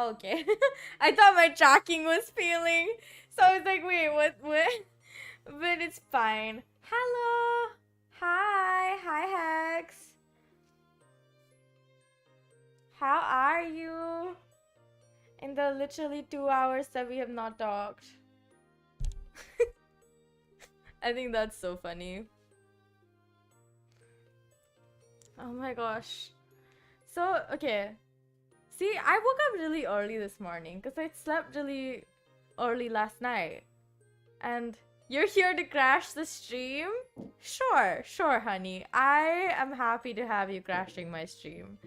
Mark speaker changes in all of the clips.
Speaker 1: Oh, okay. I thought my tracking was failing. So I was like, wait, what? But it's fine. Hello. Hi, Hex. How are you? In the literally 2 hours that we have not talked. I think that's so funny. Oh my gosh. So, okay. See, I woke up really early this morning because I slept really early last night. And you're here to crash the stream? Sure, honey. I am happy to have you crashing my stream.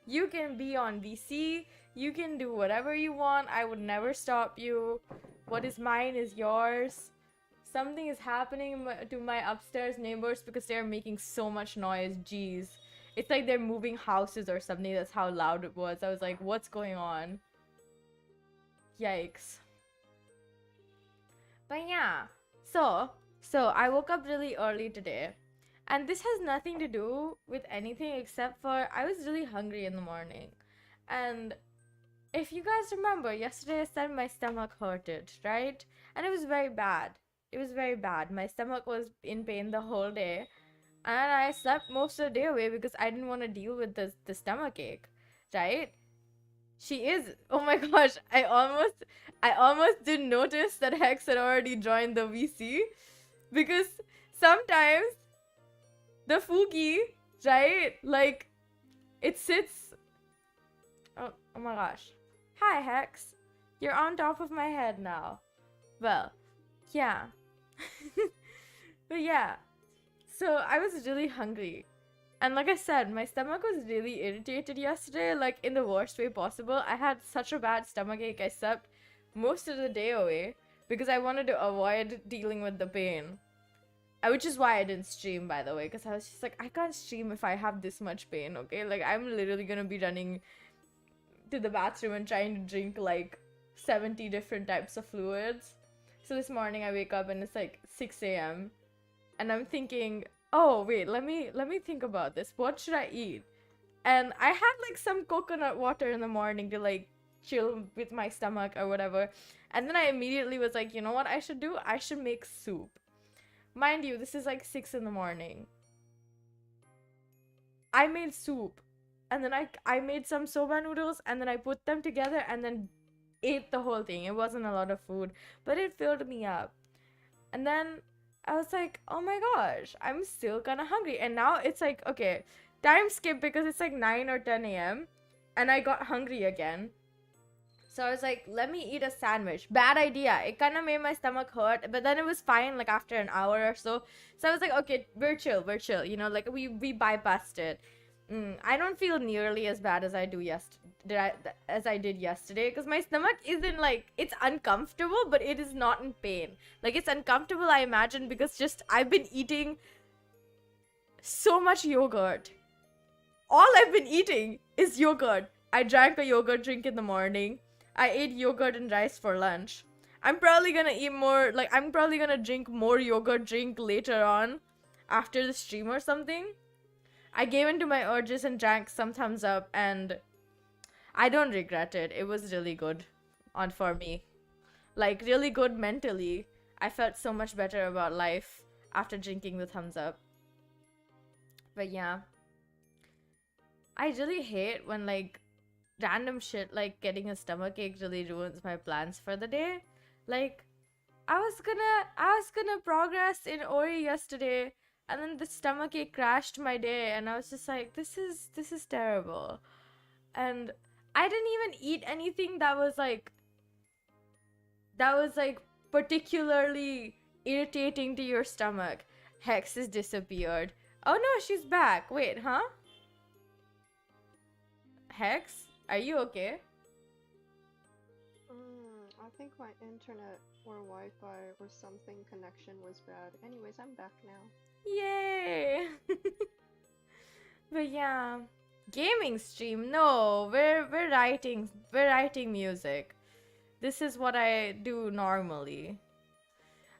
Speaker 1: You can be on VC. You can do whatever you want. I would never stop you. What is mine is yours. Something is happening to my upstairs neighbors because they're making so much noise. Jeez. It's like they're moving houses or something. That's how loud it was. I was like, what's going on? Yikes. But yeah. So I woke up really early today. And this has nothing to do with anything except for I was really hungry in the morning. And if you guys remember, yesterday I said my stomach hurted, right? And it was very bad. It was very bad. My stomach was in pain the whole day. And I slept most of the day away because I didn't want to deal with the stomach ache, right? She is. Oh my gosh, I almost didn't notice that Hex had already joined the VC because sometimes the Fuki, right? Like it sits. Oh my gosh. Hi Hex. You're on top of my head now. Well, yeah. But yeah. So I was really hungry. And like I said, my stomach was really irritated yesterday, like in the worst way possible. I had such a bad stomach ache. I slept most of the day away because I wanted to avoid dealing with the pain. Which is why I didn't stream, by the way, because I was just like, I can't stream if I have this much pain, okay? Like, I'm literally gonna be running to the bathroom and trying to drink like 70 different types of fluids. So this morning I wake up and it's like 6 a.m. and I'm thinking, oh wait, let me think about this. What should I eat? And I had like some coconut water in the morning to like chill with my stomach or whatever. And then I immediately was like, you know what I should do? I should make soup. Mind you, this is like 6 in the morning. I made soup. And then I made some soba noodles and then I put them together and then ate the whole thing. It wasn't a lot of food, but it filled me up. And then I was like, oh my gosh, I'm still kind of hungry. And now it's like, okay, time skip because it's like 9 or 10 a.m. and I got hungry again. So I was like, let me eat a sandwich. Bad idea. It kind of made my stomach hurt, but then it was fine like after an hour or so. So I was like, okay, we're chill. You know, like we bypassed it. I don't feel nearly as bad as I did yesterday because my stomach isn't like, it's uncomfortable, but it is not in pain. Like it's uncomfortable, I imagine, because just I've been eating so much yogurt. All I've been eating is yogurt. I drank a yogurt drink in the morning. I ate yogurt and rice for lunch. I'm probably gonna eat more, like I'm probably gonna drink more yogurt drink later on after the stream or something. I gave in to my urges and drank some Thumbs Up and I don't regret it. It was really good for me. Like really good mentally. I felt so much better about life after drinking the Thumbs Up. But yeah. I really hate when like random shit like getting a stomachache really ruins my plans for the day. Like I was gonna progress in Ori yesterday and then the stomachache crashed my day and I was just like, this is terrible. And I didn't even eat anything that was like particularly irritating to your stomach. Hex has disappeared. Oh no, she's back. Wait, huh? Hex, are you okay?
Speaker 2: I think my internet or Wi-Fi or something connection was bad. Anyways, I'm back now.
Speaker 1: Yay! But yeah, gaming stream. No, we're writing music. This is what I do normally.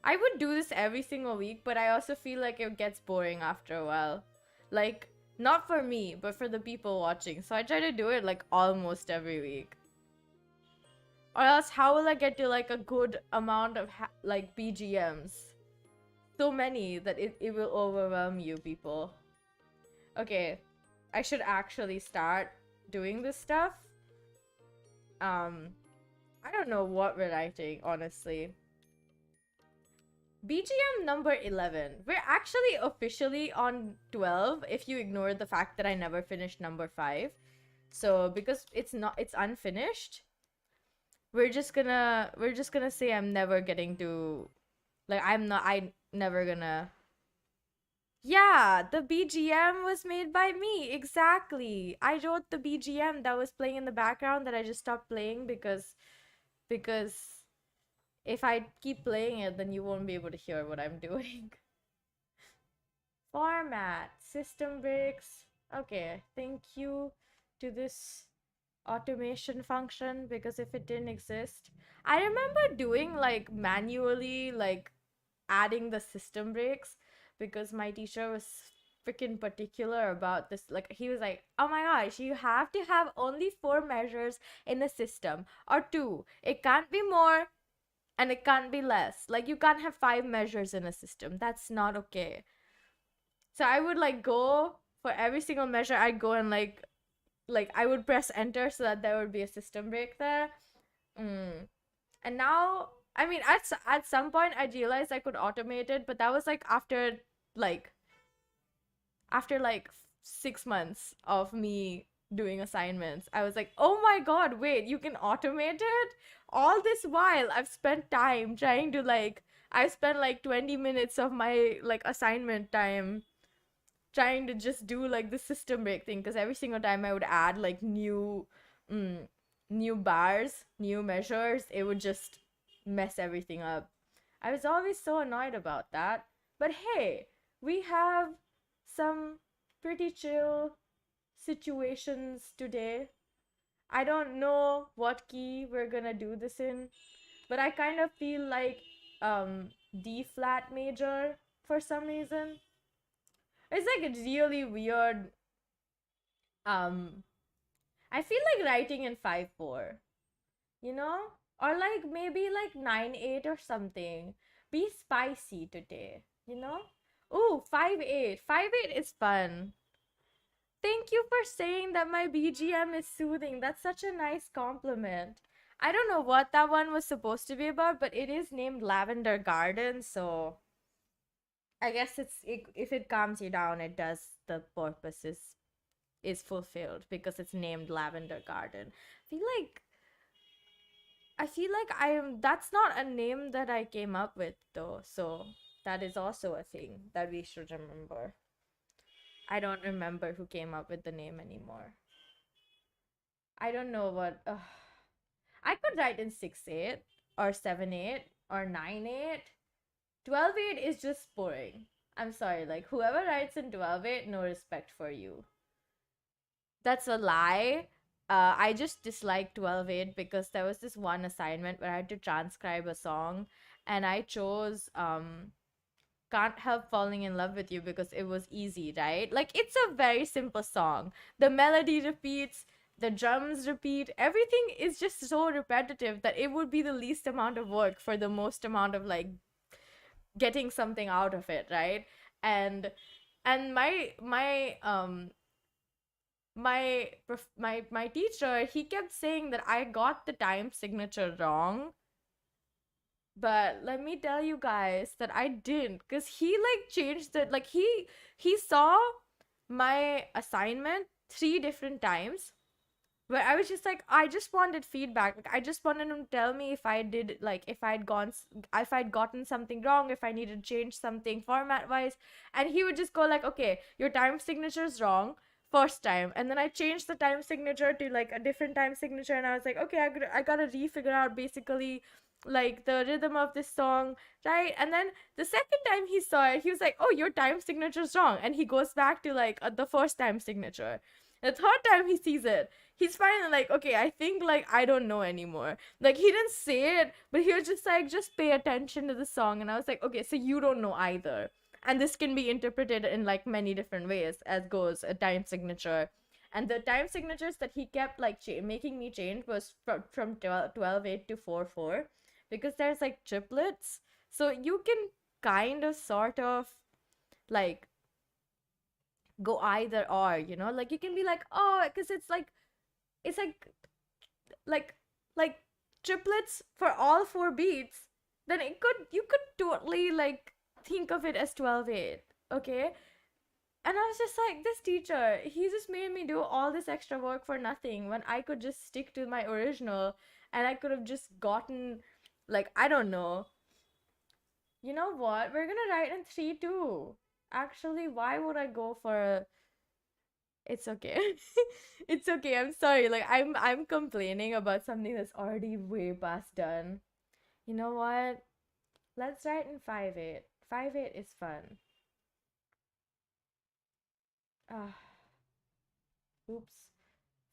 Speaker 1: I would do this every single week, but I also feel like it gets boring after a while. Like, not for me, but for the people watching. So I try to do it like almost every week. Or else how will I get to like a good amount of like BGMs? So many that it will overwhelm you people. Okay, I should actually start doing this stuff. I don't know what we're writing, honestly. BGM number 11. We're actually officially on 12 if you ignore the fact that I never finished number 5. So because it's unfinished, we're just gonna say I'm never getting to, like, I never gonna. Yeah, the BGM was made by me. Exactly. I wrote the BGM that was playing in the background that I just stopped playing because if I keep playing it, then you won't be able to hear what I'm doing. Format, system breaks. Okay, thank you to this automation function, because if it didn't exist, I remember doing like manually like adding the system breaks because my teacher was freaking particular about this. Like, he was like, oh my gosh, you have to have only 4 measures in a system, or 2. It can't be more and it can't be less. Like, you can't have 5 measures in a system. That's not okay. So I would like go for every single measure. I'd go and like I would press enter so that there would be a system break there. And now, I mean, at some point I realized I could automate it, but that was like like after like 6 months of me doing assignments. I was like, oh my god, wait, you can automate it? All this while I've spent time trying to like, I spent like 20 minutes of my like assignment time trying to just do like the system break thing, because every single time I would add like mm, new bars, new measures, it would just mess everything up. I was always so annoyed about that. But hey, we have some pretty chill situations today. I don't know what key we're gonna do this in, but I kind of feel like D flat major for some reason. It's like a really weird. Um, I feel like writing in 5/4, you know, or like maybe like 9/8 or something. Be spicy today, you know. Ooh, 5/8. 5/8 is fun. Thank you for saying that my BGM is soothing. That's such a nice compliment. I don't know what that one was supposed to be about, but it is named Lavender Garden, so I guess if it calms you down, it does the purpose is fulfilled because it's named Lavender Garden. I feel like I am that's not a name that I came up with though, so that is also a thing that we should remember. I don't remember who came up with the name anymore. I don't know what I could write in 6/8 or 7/8 or 9/8. 12/8 is just boring. I'm sorry, like whoever writes in 12/8, no respect for you. That's a lie. I just disliked 12/8 because there was this one assignment where I had to transcribe a song, and I chose Can't Help Falling in Love with You because it was easy, right? Like, it's a very simple song. The melody repeats, the drums repeat, everything is just so repetitive that it would be the least amount of work for the most amount of like getting something out of it, right? And my teacher, he kept saying that I got the time signature wrong, but let me tell you guys that I didn't, because he like changed it. Like, he saw my assignment 3 different times, where I was just like, I just wanted feedback. Like, I just wanted him to tell me if I did, like, if I'd gotten something wrong, if I needed to change something format wise. And he would just go like, okay, your time signature is wrong first time. And then I changed the time signature to like a different time signature. And I was like, okay, I gotta refigure out basically like the rhythm of this song, right? And then the second time he saw it, he was like, oh, your time signature is wrong. And he goes back to like the first time signature. The third time he sees it, he's finally like, okay, I think like I don't know anymore. Like, he didn't say it, but he was just like, just pay attention to the song. And I was like, okay, so you don't know either. And this can be interpreted in like many different ways, as goes a time signature. And the time signatures that he kept like making me change was from 12/8 to 4/4, because there's like triplets, so you can kind of sort of like go either or, you know, like you can be like, oh, because it's like like triplets for all four beats, then you could totally like think of it as 12/8. Okay. And I was just like, this teacher, he just made me do all this extra work for nothing when I could just stick to my original, and I could have just gotten, like, I don't know. You know what? We're gonna write in 3 too. Actually, why would I go for a. It's okay. It's okay. I'm sorry. Like, I'm complaining about something that's already way past done. You know what? Let's write in 5/8. 5/8 is fun. Ah, oops.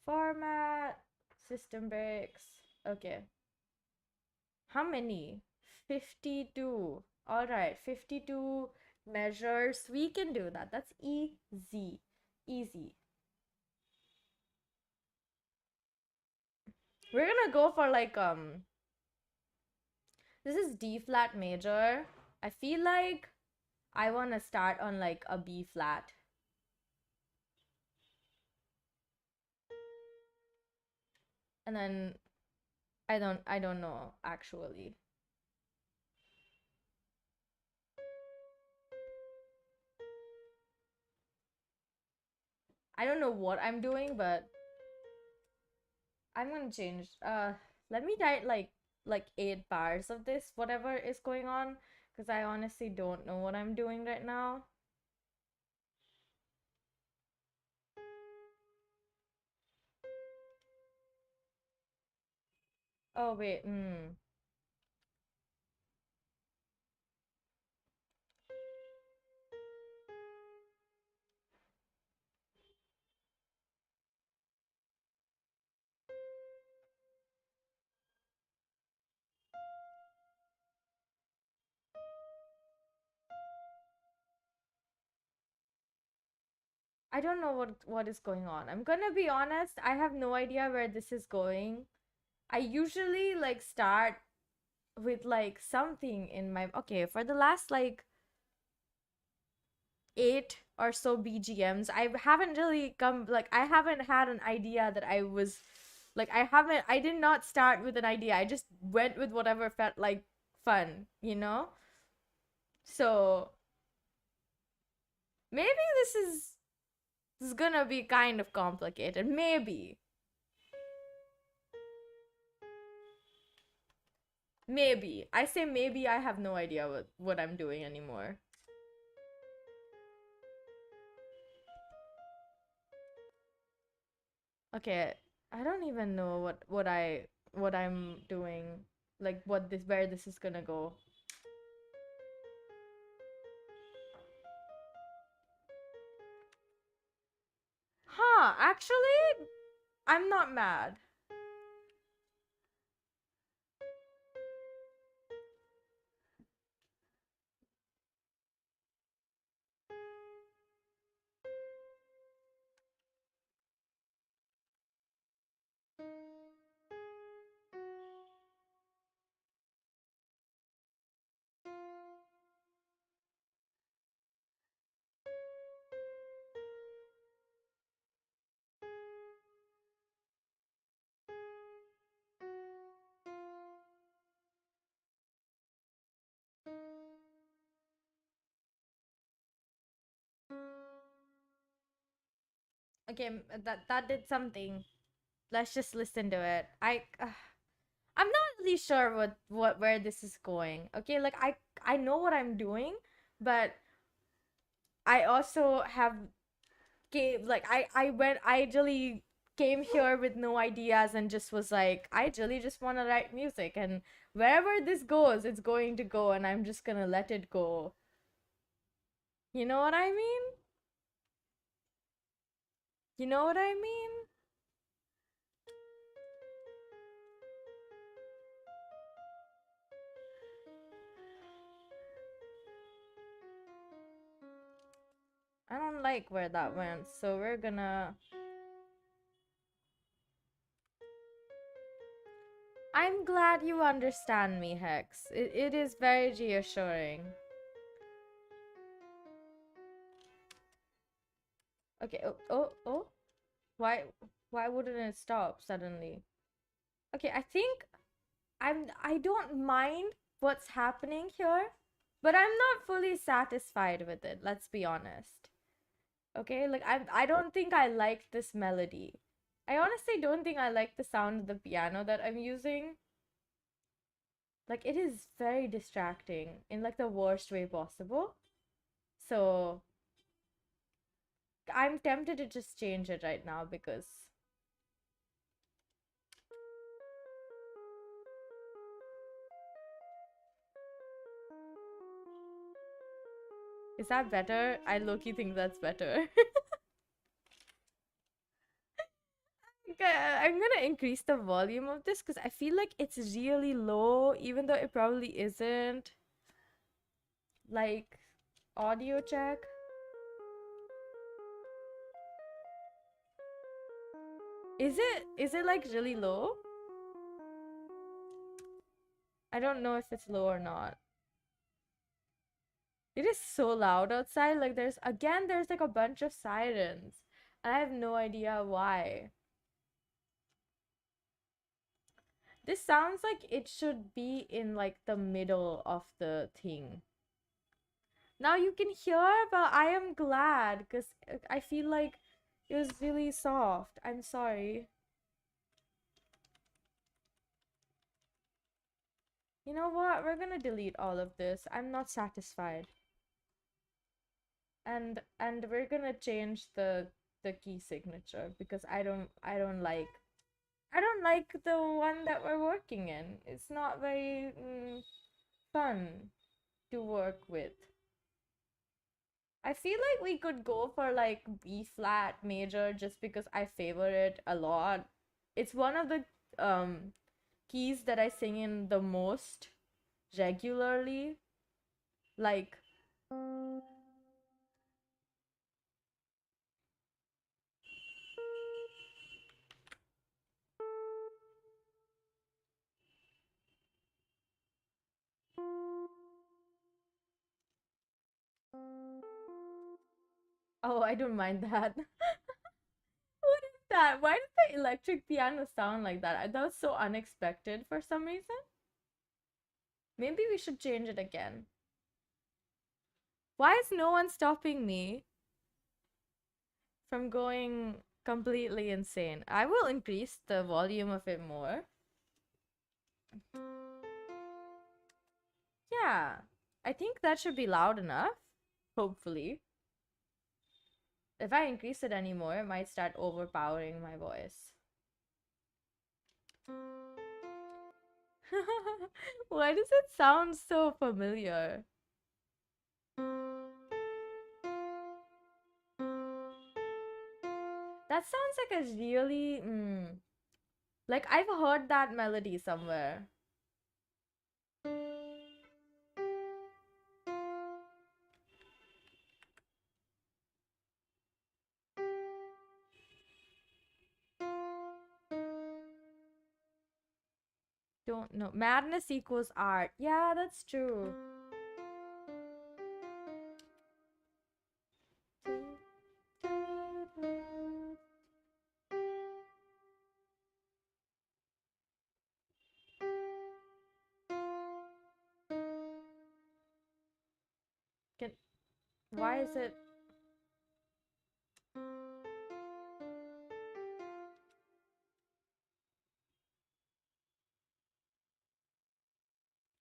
Speaker 1: Format, system breaks. Okay. How many? 52. All right, 52 measures. We can do that. That's easy. Easy. We're gonna go for like this is D flat major. I feel like I want to start on like a B flat. And then I don't know actually. I don't know what I'm doing, but I'm gonna change. Let me write like 8 bars of this, whatever is going on, because I honestly don't know what I'm doing right now. Oh wait, I don't know what is going on. I'm gonna be honest, I have no idea where this is going. I usually like start with like something in my okay, for the last like 8 or so BGMs, I haven't really come like I haven't had an idea that I was like I did not start with an idea. I just went with whatever felt like fun, you know? So maybe this is gonna be kind of complicated. Maybe. Maybe. I say maybe. I have no idea what I'm doing anymore. Okay, I don't even know what I'm doing. Like what this where this is gonna go. Huh, actually, I'm not mad. Okay, that did something. Let's just listen to it. I'm not really sure what where this is going. Okay, like I know what I'm doing, but I also have came like I really came here with no ideas and just was like I really just want to write music, and wherever this goes, it's going to go, and I'm just gonna let it go. You know what I mean? You know what I mean? I don't like where that went, so we're gonna I'm glad you understand me, Hex. It is very reassuring. Okay, oh. Why wouldn't it stop suddenly? Okay, I think I don't mind what's happening here, but I'm not fully satisfied with it, let's be honest. Okay, like I don't think I like this melody. I honestly don't think I like the sound of the piano that I'm using. Like it is very distracting in like the worst way possible. So I'm tempted to just change it right now because is that better? I low-key think that's better. Okay, I'm gonna increase the volume of this because I feel like it's really low, even though it probably isn't. Like, audio check. Is it like really low? I don't know if it's low or not. It is so loud outside. Like there's like a bunch of sirens. And I have no idea why. This sounds like it should be in like the middle of the thing. Now you can hear, but I am glad because I feel like it was really soft. I'm sorry. You know what? We're gonna delete all of this. I'm not satisfied. And we're gonna change the key signature because I don't like the one that we're working in. It's not very fun to work with. I feel like we could go for like B flat major just because I favor it a lot. It's one of the keys that I sing in the most regularly. Like oh, I don't mind that. What is that? Why did the electric piano sound like that? That was so unexpected for some reason. Maybe we should change it again. Why is no one stopping me from going completely insane? I will increase the volume of it more. Yeah, I think that should be loud enough. Hopefully. If I increase it anymore, it might start overpowering my voice. Why does it sound so familiar? That sounds like a really like I've heard that melody somewhere. Don't know. Madness equals art. Yeah, that's true. Can why is it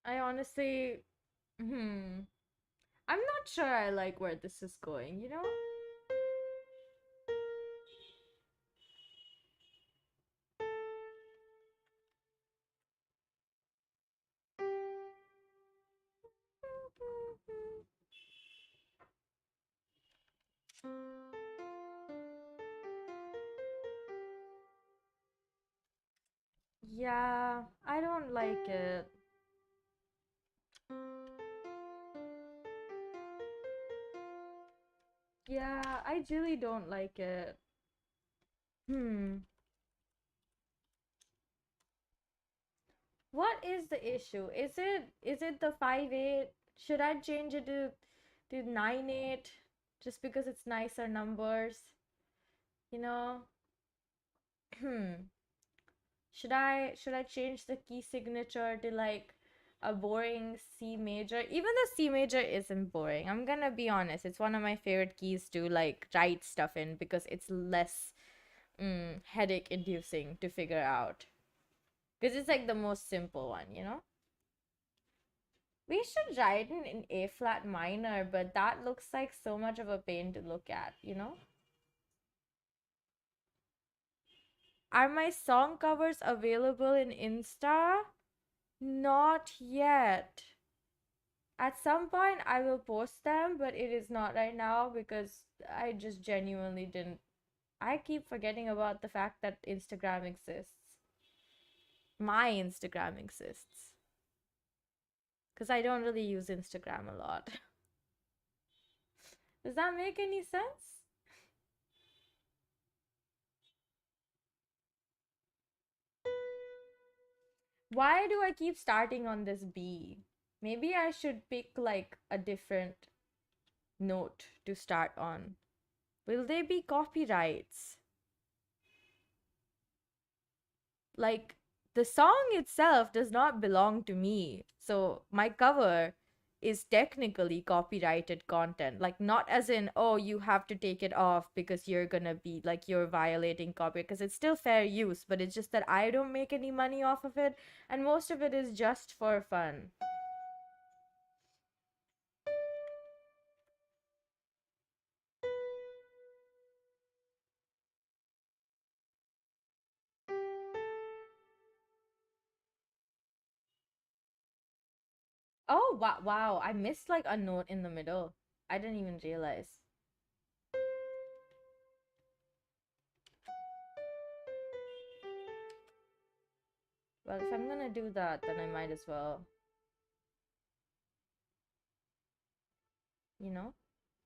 Speaker 1: I honestly I'm not sure I like where this is going, you know? Yeah, I don't like it. Yeah, I really don't like it. Hmm. What is the issue? Is it the 5-8? Should I change it to 9-8 just because it's nicer numbers? You know? Should I change the key signature to like a boring C major? Even the C major isn't boring. I'm gonna be honest. It's one of my favorite keys to like write stuff in because it's less headache inducing to figure out. Because it's like the most simple one, you know? We should write in A flat minor, but that looks like so much of a pain to look at, you know? Are my song covers available in Insta? Not yet. At some point, I will post them, but it is not right now because I just genuinely didn't. I keep forgetting about the fact that Instagram exists. My Instagram exists. Because I don't really use Instagram a lot. Does that make any sense? Why do I keep starting on this B? Maybe I should pick like a different note to start on. Will they be copyrights? Like, the song itself does not belong to me. So my cover is technically copyrighted content. Like, not as in, oh, you have to take it off because you're gonna be like, you're violating copyright, because it's still fair use, but it's just that I don't make any money off of it, and most of it is just for fun. Oh, wow, wow. I missed like a note in the middle. I didn't even realize. Well, if I'm gonna do that, then I might as well. You know?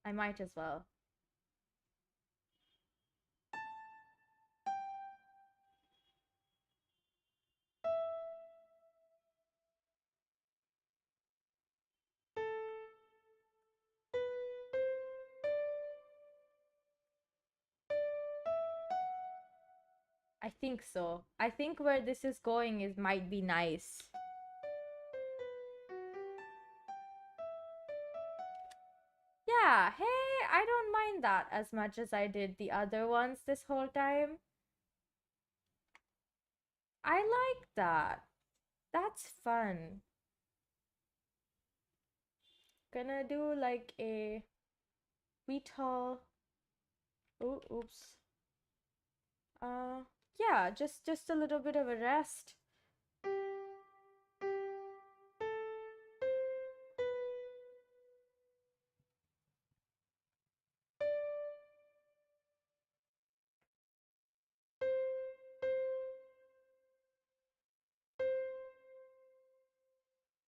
Speaker 1: I might as well. I think so. I think where this is going is might be nice. Yeah, hey, I don't mind that as much as I did the other ones this whole time. I like that. That's fun. Gonna do like a Weetal. Oh, oops. Uh, yeah, just a little bit of a rest.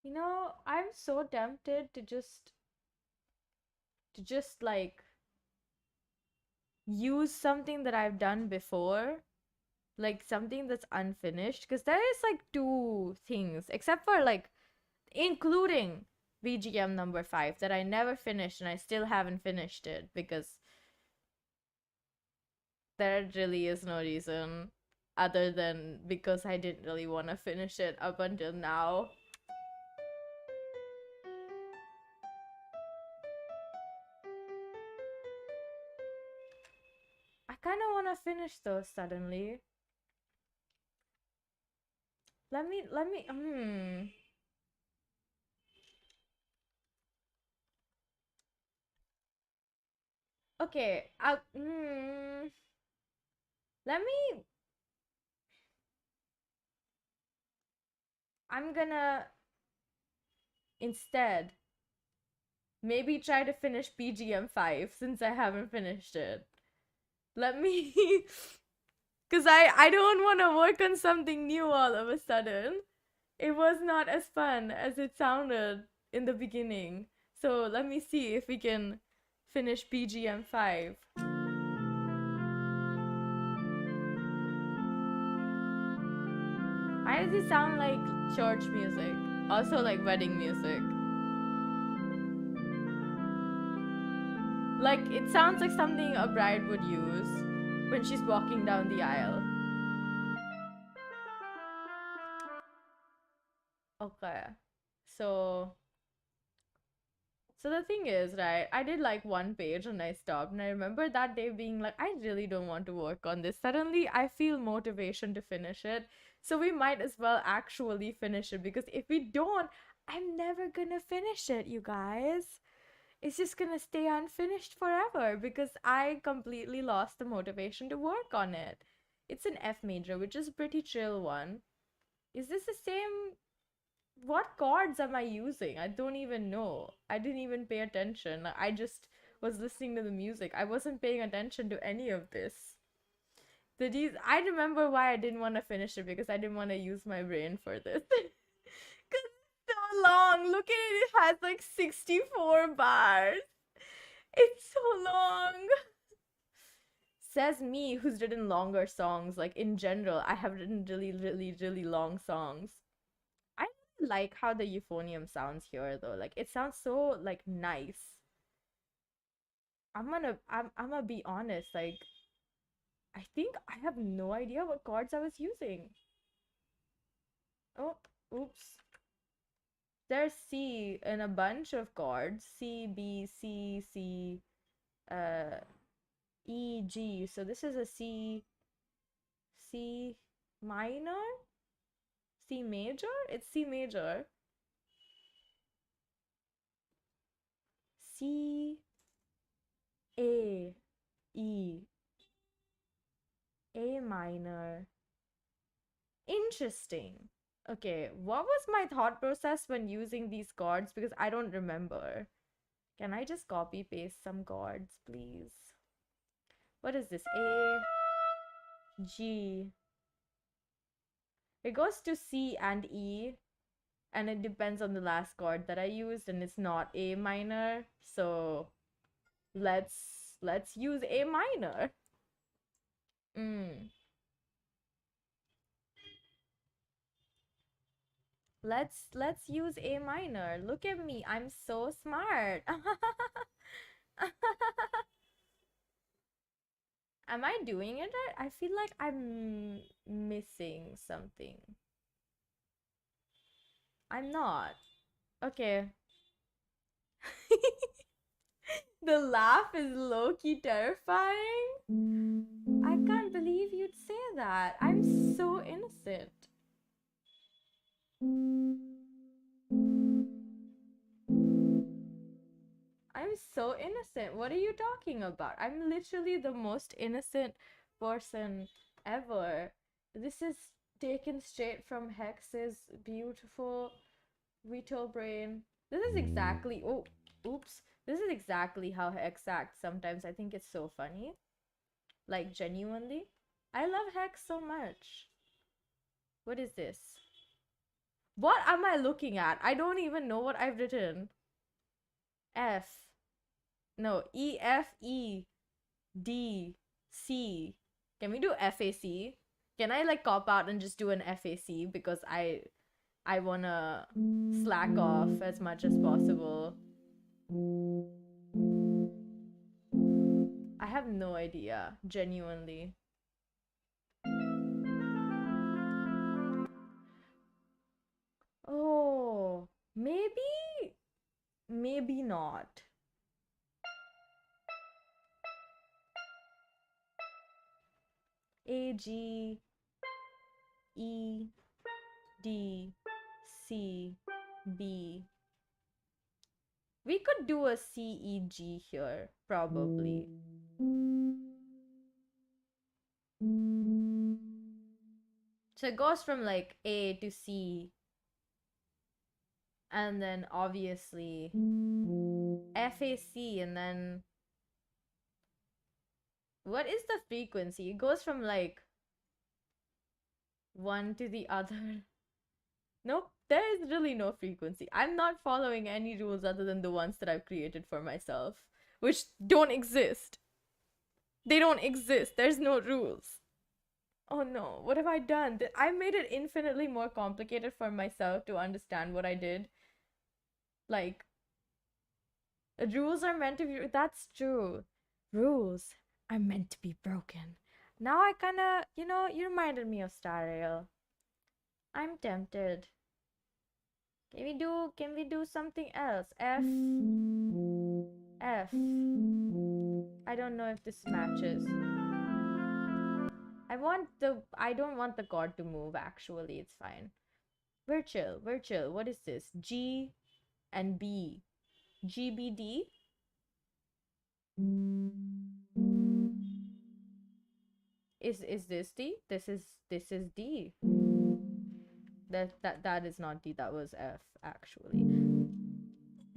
Speaker 1: You know, I'm so tempted to just like use something that I've done before, like something that's unfinished, because there is like two things, except for like including BGM number 5 that I never finished, and I still haven't finished it because there really is no reason other than because I didn't really want to finish it up until now. I kind of want to finish those suddenly. Let me. Okay, let me. I'm gonna instead maybe try to finish BGM 5 since I haven't finished it. Let me. Because I don't want to work on something new all of a sudden. It was not as fun as it sounded in the beginning. So let me see if we can finish BGM 5. Why does it sound like church music? Also like wedding music. Like it sounds like something a bride would use when she's walking down the aisle. Okay. So the thing is, right, I did like one page and I stopped. And I remember that day being like, I really don't want to work on this. Suddenly, I feel motivation to finish it. So we might as well actually finish it because if we don't, I'm never gonna finish it, you guys. It's just gonna stay unfinished forever because I completely lost the motivation to work on it. It's an F major, which is a pretty chill one. Is this the same? What chords am I using? I don't even know. I didn't even pay attention. I just was listening to the music. I wasn't paying attention to any of this. I remember why I didn't want to finish it because I didn't want to use my brain for this. Because it's so long. Look at it. It has like 64 bars. It's so long. Says me, who's written longer songs. Like in general, I have written really, really, really long songs. I like how the euphonium sounds here though. Like it sounds so like nice. I'm gonna be honest, like I think I have no idea what chords I was using. Oh, oops. There's C in a bunch of chords. C, B, C, C, uh E, G. So this is a C minor? C major? It's C major. C A E A minor. Interesting. Okay, what was my thought process when using these chords? Because I don't remember. Can I just copy paste some chords, please? What is this? A, G. It goes to C and E, and it depends on the last chord that I used, and it's not A minor. So let's use A minor. Mm. Let's use A minor. Look at me. I'm so smart. Am I doing it right? I feel like I'm missing something. I'm not. Okay. The laugh is low-key terrifying. I can't believe you'd say that. I'm so innocent. I'm so innocent. What are you talking about? I'm literally the most innocent person ever. This is taken straight from Hex's beautiful retail brain. This is exactly, oh, oops. This is exactly how Hex acts. Sometimes I think it's so funny. Like, genuinely. I love Hex so much. What is this? What am I looking at? I don't even know what I've written. F. No, E, F, E, D, C. Can we do FAC? Can I like cop out and just do an FAC because I wanna slack off as much as possible. I have no idea, genuinely. Oh, maybe not. A, G, E, D, C, B. We could do a C, E, G here, probably. So it goes from like A to C, and then obviously FAC, and then what is the frequency? It goes from like one to the other. Nope, there is really no frequency. I'm not following any rules other than the ones that I've created for myself, which don't exist. They don't exist. There's no rules. Oh no, what have I done? I made it infinitely more complicated for myself to understand what I did. Like, rules are meant to be. That's true. Rules are meant to be broken. Now I kinda, you reminded me of Star Rail. I'm tempted. Can we do something else? F. I don't know if this matches. I don't want the chord to move actually. It's fine. We're chill. We're chill. What is this? G and B. GBD? Is this D? This is D. That is not D. That was F actually.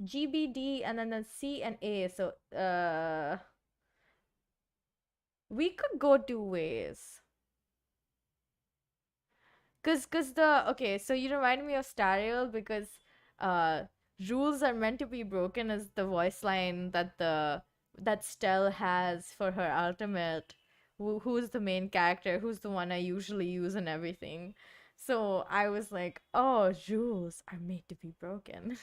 Speaker 1: GBD and then the C and A. So we could go two ways. Cause the okay, so you remind me of Stariel because uh rules are meant to be broken as the voice line that Stell has for her ultimate. Who's the main character? Who's the one I usually use and everything? So I was like, oh, rules are made to be broken.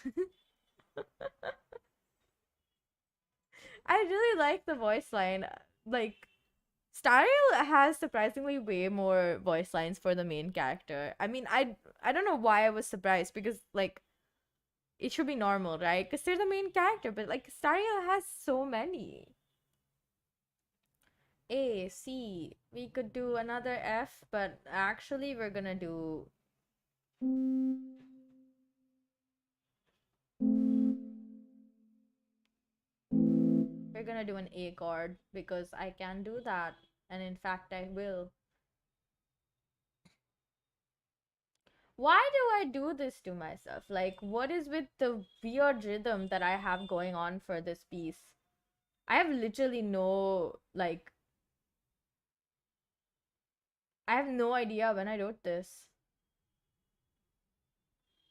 Speaker 1: I really like the voice line. Like Stariel has surprisingly way more voice lines for the main character. I mean, I don't know why I was surprised because like it should be normal, right? Because they're the main character, but like Stariel has so many. A, C. We could do another F, but actually we're gonna do an A chord because I can do that, and in fact I will. Why do I do this to myself? Like, what is with the weird rhythm that I have going on for this piece? I have literally I have no idea when I wrote this.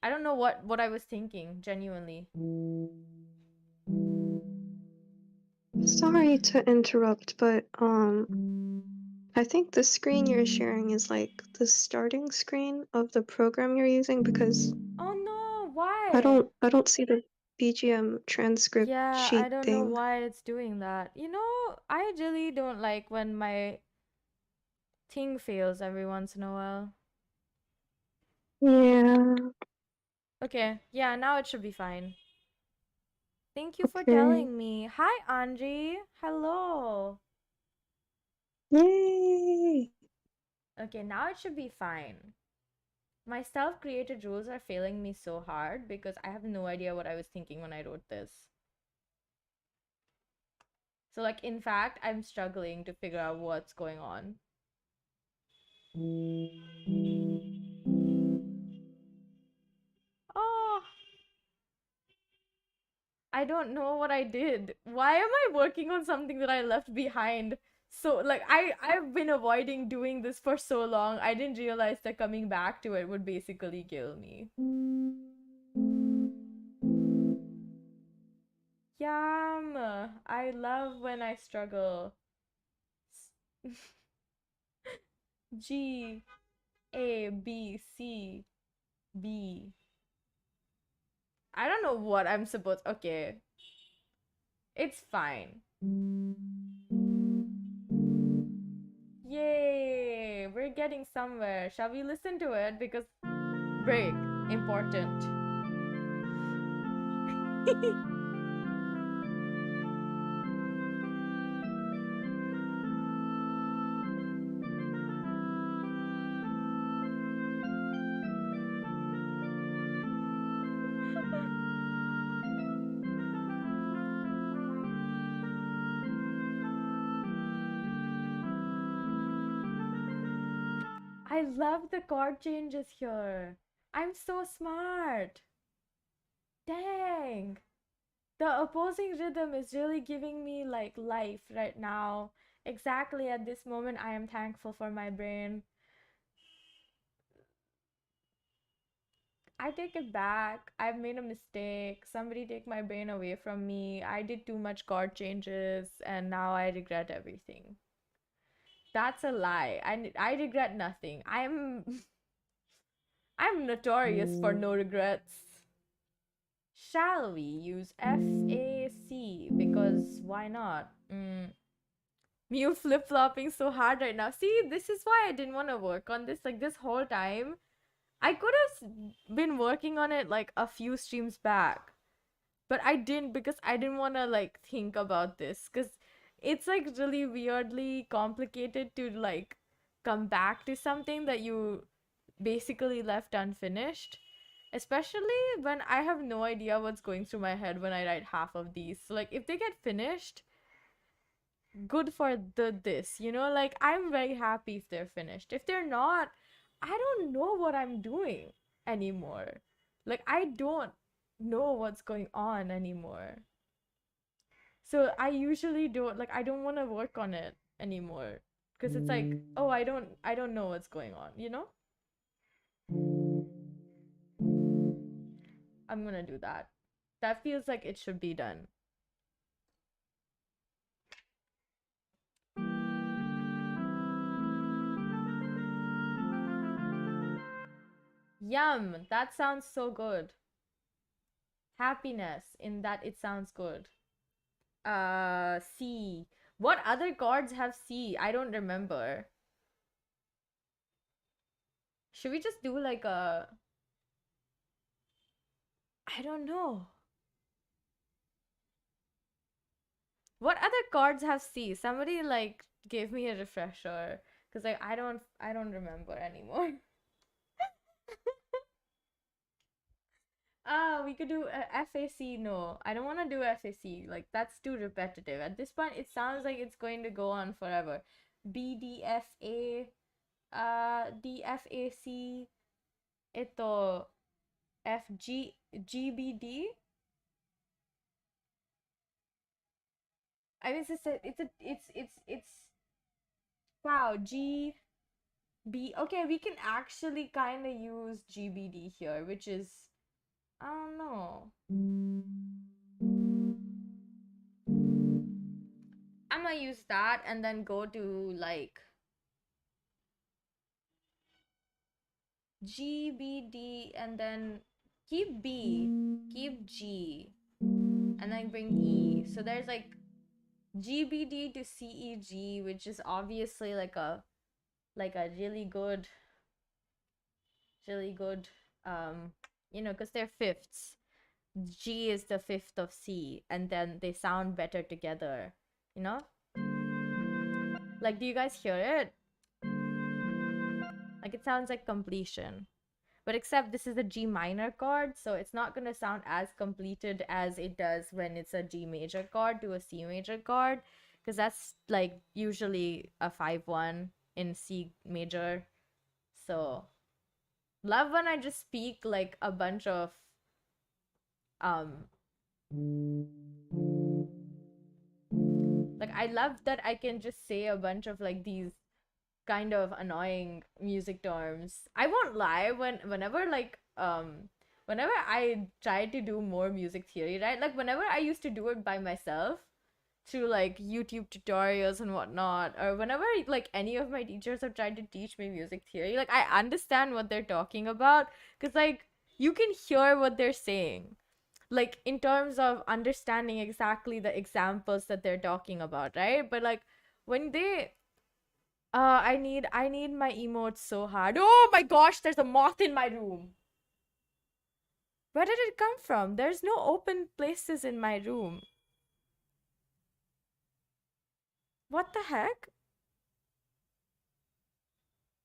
Speaker 1: I don't know what I was thinking, genuinely.
Speaker 2: Sorry to interrupt, but I think the screen you're sharing is like the starting screen of the program you're using because
Speaker 1: Oh no,
Speaker 2: I
Speaker 1: why?
Speaker 2: don't see the BGM transcript
Speaker 1: Yeah, I
Speaker 2: sheet
Speaker 1: don't know
Speaker 2: thing.
Speaker 1: why it's doing that. I really don't like when my thing fails every once in a while.
Speaker 2: Yeah,
Speaker 1: Okay, yeah, now it should be fine. Thank you for
Speaker 2: okay.
Speaker 1: telling me. Hi, Andre. Hello.
Speaker 2: Yay!
Speaker 1: Okay, now it should be fine. My self created rules are failing me so hard because I have no idea what I was thinking when I wrote this. So, like, in fact, I'm struggling to figure out what's going on. Oh, I don't know what I did. Why am I working on something that I left behind? So, like, I've been avoiding doing this for so long. I didn't realize that coming back to it would basically kill me. Yum! I love when I struggle. G A B C B. I don't know what I'm supposed. Okay, it's fine. Yay! We're getting somewhere. Shall we listen to it? Because break important. I love the chord changes here. I'm so smart. Dang. The opposing rhythm is really giving me like life right now. Exactly at this moment, I am thankful for my brain. I take it back. I've made a mistake. Somebody take my brain away from me. I did too much chord changes and now I regret everything. That's a lie. I regret nothing. I'm notorious for no regrets. Shall we use FAC? Because why not? Mew flip flopping so hard right now. See, this is why I didn't want to work on this. Like, this whole time, I could have been working on it like a few streams back, but I didn't because I didn't want to like think about this because it's like really weirdly complicated to like come back to something that you basically left unfinished, especially when I have no idea what's going through my head when I write half of these. So like if they get finished, good for this, you know, like I'm very happy if they're finished. If they're not, I don't know what I'm doing anymore. Like I don't know what's going on anymore. So I usually don't like I don't want to work on it anymore because it's like, oh, I don't know what's going on, you know? I'm going to do that. That feels like it should be done. Yum, that sounds so good. Happiness in that it sounds good. C. What other cards have C? I don't remember. Should we just do like a I don't know. What other cards have C? Somebody like gave me a refresher cuz like I don't remember anymore. We could do a FAC. No, I don't want to do FAC. Like that's too repetitive. At this point, it sounds like it's going to go on forever. BDFA, DFAC, ito FGBD. I mean, it's wow GB. Okay, we can actually kind of use GBD here, which is I don't know. I'm gonna use that and then go to like GBD and then keep B, keep G, and then bring E. So there's like GBD to CEG, which is obviously like a really good because they're fifths. G is the fifth of C, and then they sound better together, you know? Like, do you guys hear it? Like, it sounds like completion. But except this is a G minor chord, so it's not going to sound as completed as it does when it's a G major chord to a C major chord, because that's like usually a 5-1 in C major. So, love when I just speak like a bunch of um like I love that I can just say a bunch of like these kind of annoying music terms. I won't lie, whenever I tried to do more music theory, right? Like whenever I used to do it by myself through like YouTube tutorials and whatnot, or whenever like any of my teachers have tried to teach me music theory, like I understand what they're talking about because like you can hear what they're saying. Like in terms of understanding exactly the examples that they're talking about, right? But like when they I need my emotes so hard. Oh my gosh, there's a moth in my room. Where did it come from? There's no open places in my room. What the heck?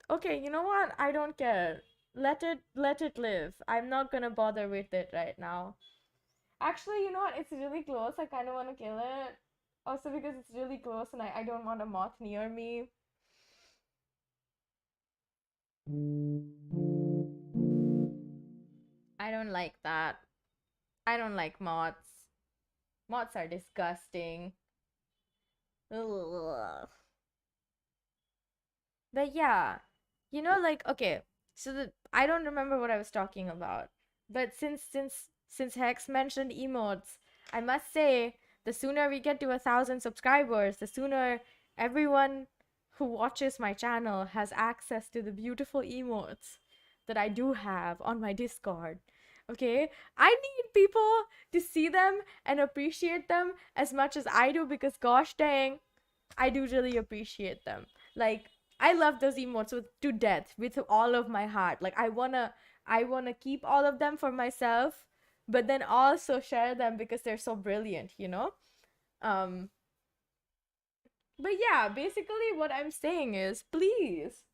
Speaker 1: Okay, you know what? I don't care. Let it live. I'm not gonna bother with it right now. Actually, you know what? It's really close. I kind of want to kill it. Also because it's really close and I don't want a moth near me. I don't like that. I don't like moths. Moths are disgusting. Ugh. But yeah, like okay, so I don't remember what I was talking about. But since Hex mentioned emotes, I must say the sooner we get to 1,000 subscribers, the sooner everyone who watches my channel has access to the beautiful emotes that I do have on my Discord. Okay? I need people to see them and appreciate them as much as I do, because gosh dang, I do really appreciate them. Like, I love those emotes to death, with all of my heart. Like, I wanna keep all of them for myself, but then also share them because they're so brilliant, you know? Um but yeah, basically what I'm saying is, please,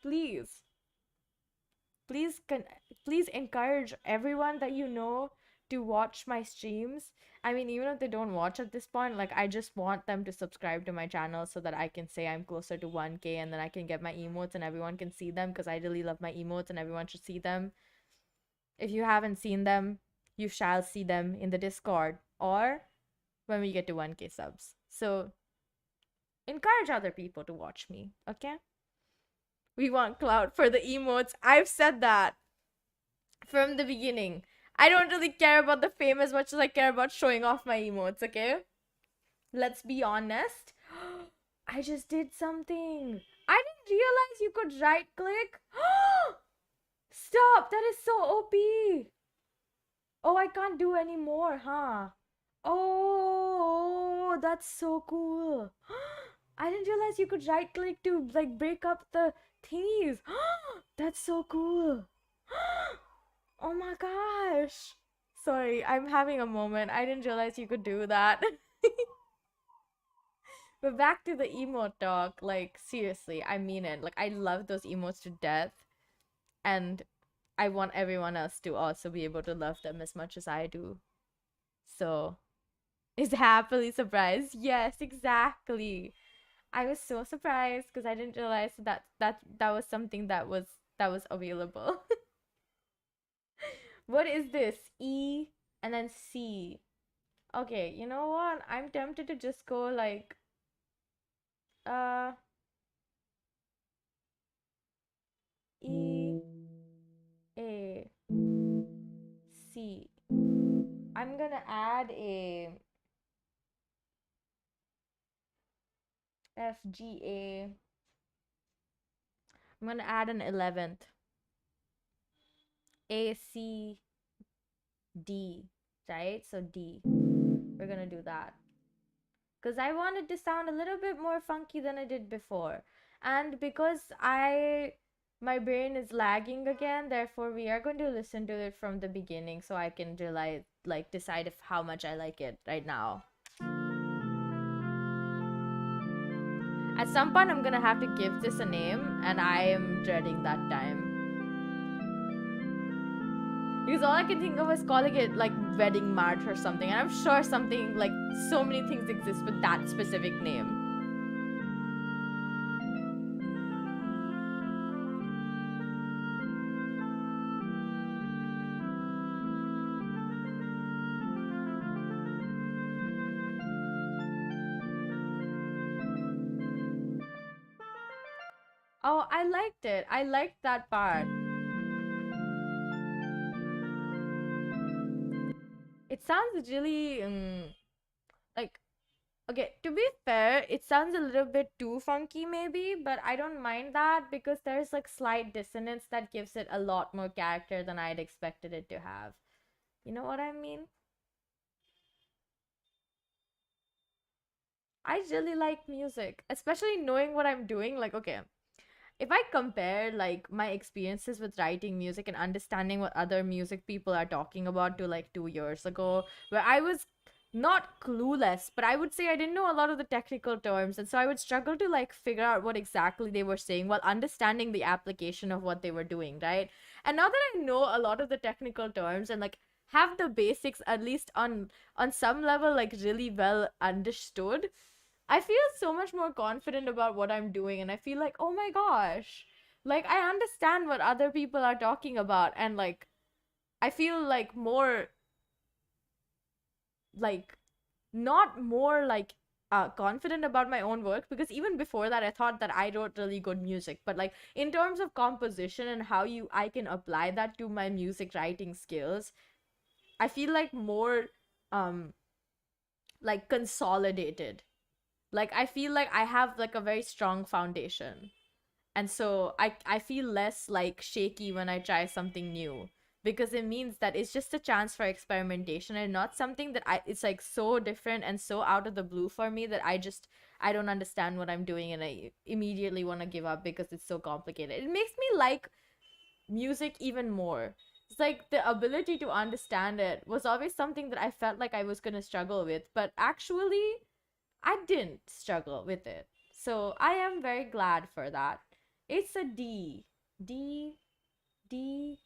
Speaker 1: please please encourage everyone that you know to watch my streams. I mean, even if they don't watch at this point, like, I just want them to subscribe to my channel so that I can say I'm closer to 1K, and then I can get my emotes and everyone can see them, because I really love my emotes and everyone should see them. If you haven't seen them, you shall see them in the Discord or when we get to 1K subs. So encourage other people to watch me, okay? We want clout for the emotes. I've said that from the beginning. I don't really care about the fame as much as I care about showing off my emotes, okay? Let's be honest. I just did something. I didn't realize you could right click. Stop! That is so OP. Oh, I can't do any more, huh? Oh, that's so cool. I didn't realize you could right click to like break up the thingies. That's so cool. Oh my gosh. Sorry, I'm having a moment. I didn't realize you could do that. But back to the emote talk. Like, seriously, I mean it. Like, I love those emotes to death. And I want everyone else to also be able to love them as much as I do. So, is happily surprised? Yes, exactly. I was so surprised because I didn't realize that was something that was available. What is this? E and then C. Okay, you know what? I'm tempted to just go like uh E A C. I'm gonna add a F G A. I'm gonna add an 11th. A C D, right? So D. We're gonna do that. Because I wanted to sound a little bit more funky than I did before. And because my brain is lagging again, therefore we are going to listen to it from the beginning so I can realize, like, decide if how much I like it right now. At some point I'm gonna have to give this a name, and I am dreading that time. Because all I can think of is calling it like Wedding March or something, and I'm sure something like so many things exist with that specific name. Oh, I liked it. I liked that part. It sounds really like, okay, to be fair, it sounds a little bit too funky maybe, but I don't mind that because there's like slight dissonance that gives it a lot more character than I'd expected it to have. You know what I mean? I really like music, especially knowing what I'm doing. Like, okay, if I compare like my experiences with writing music and understanding what other music people are talking about to like 2 years ago, where I was not clueless, but I would say I didn't know a lot of the technical terms, and so I would struggle to like figure out what exactly they were saying while understanding the application of what they were doing, right? And now that I know a lot of the technical terms and like have the basics at least on some level like really well understood, I feel so much more confident about what I'm doing, and I feel like, oh my gosh, like I understand what other people are talking about, and like I feel like more like not more like confident about my own work, because even before that I thought that I wrote really good music, but like in terms of composition and how you I can apply that to my music writing skills, I feel like more um like consolidated. Like I feel like I have like a very strong foundation. And so I feel less like shaky when I try something new, because it means that it's just a chance for experimentation and not something that I it's like so different and so out of the blue for me that I don't understand what I'm doing and I immediately want to give up because it's so complicated. It makes me like music even more. It's like the ability to understand it was always something that I felt like I was going to struggle with, but actually I didn't struggle with it. So I am very glad for that. It's a D. D, D,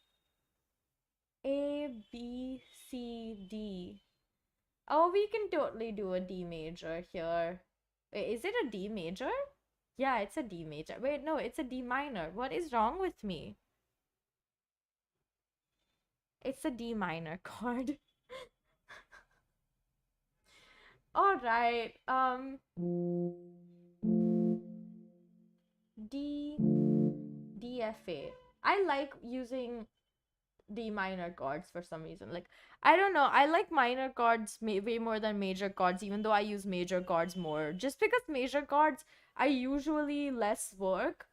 Speaker 1: A, B, C, D. Oh, we can totally do a D major here. Wait, is it a D major? Yeah, it's a D major. Wait, no, it's a D minor. What is wrong with me? It's a D minor chord. All right. D, DFA. I like using D minor chords for some reason. Like, I don't know. I like minor chords way more than major chords, even though I use major chords more. Just because major chords are usually less work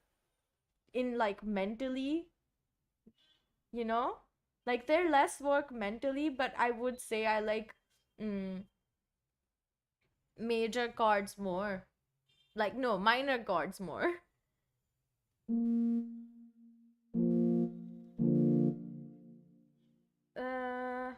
Speaker 1: in like mentally, you know? Like, they're less work mentally, but I would say I like mm, major chords more. Like, no, minor chords more. Uh,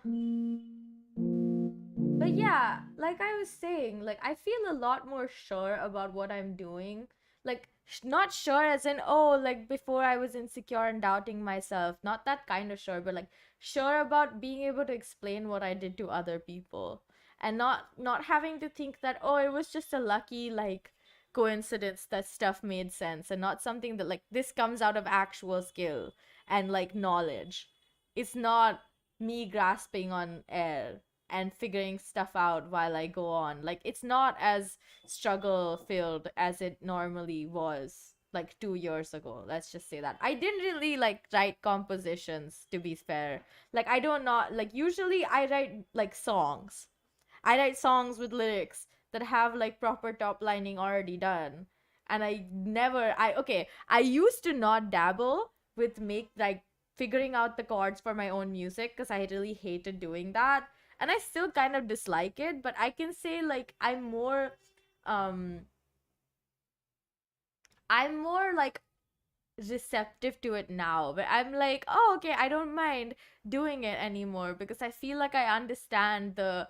Speaker 1: but yeah, like I was saying, like I feel a lot more sure about what I'm doing. Like not sure as in oh, like before I was insecure and doubting myself. Not that kind of sure, but like sure about being able to explain what I did to other people and not having to think that oh, it was just a lucky like coincidence that stuff made sense and not something that like this comes out of actual skill and like knowledge. It's not me grasping on air and figuring stuff out while I go on. Like it's not as struggle filled as it normally was like 2 years ago. Let's just say that. I didn't really like write compositions to be fair. Like I don't not like usually I write like songs. I write songs with lyrics that have like proper top lining already done. And I used to not dabble with make like figuring out the chords for my own music because I really hated doing that. And I still kind of dislike it, but I can say like um I'm more like receptive to it now. But I'm like, oh okay, I don't mind doing it anymore because I feel like I understand the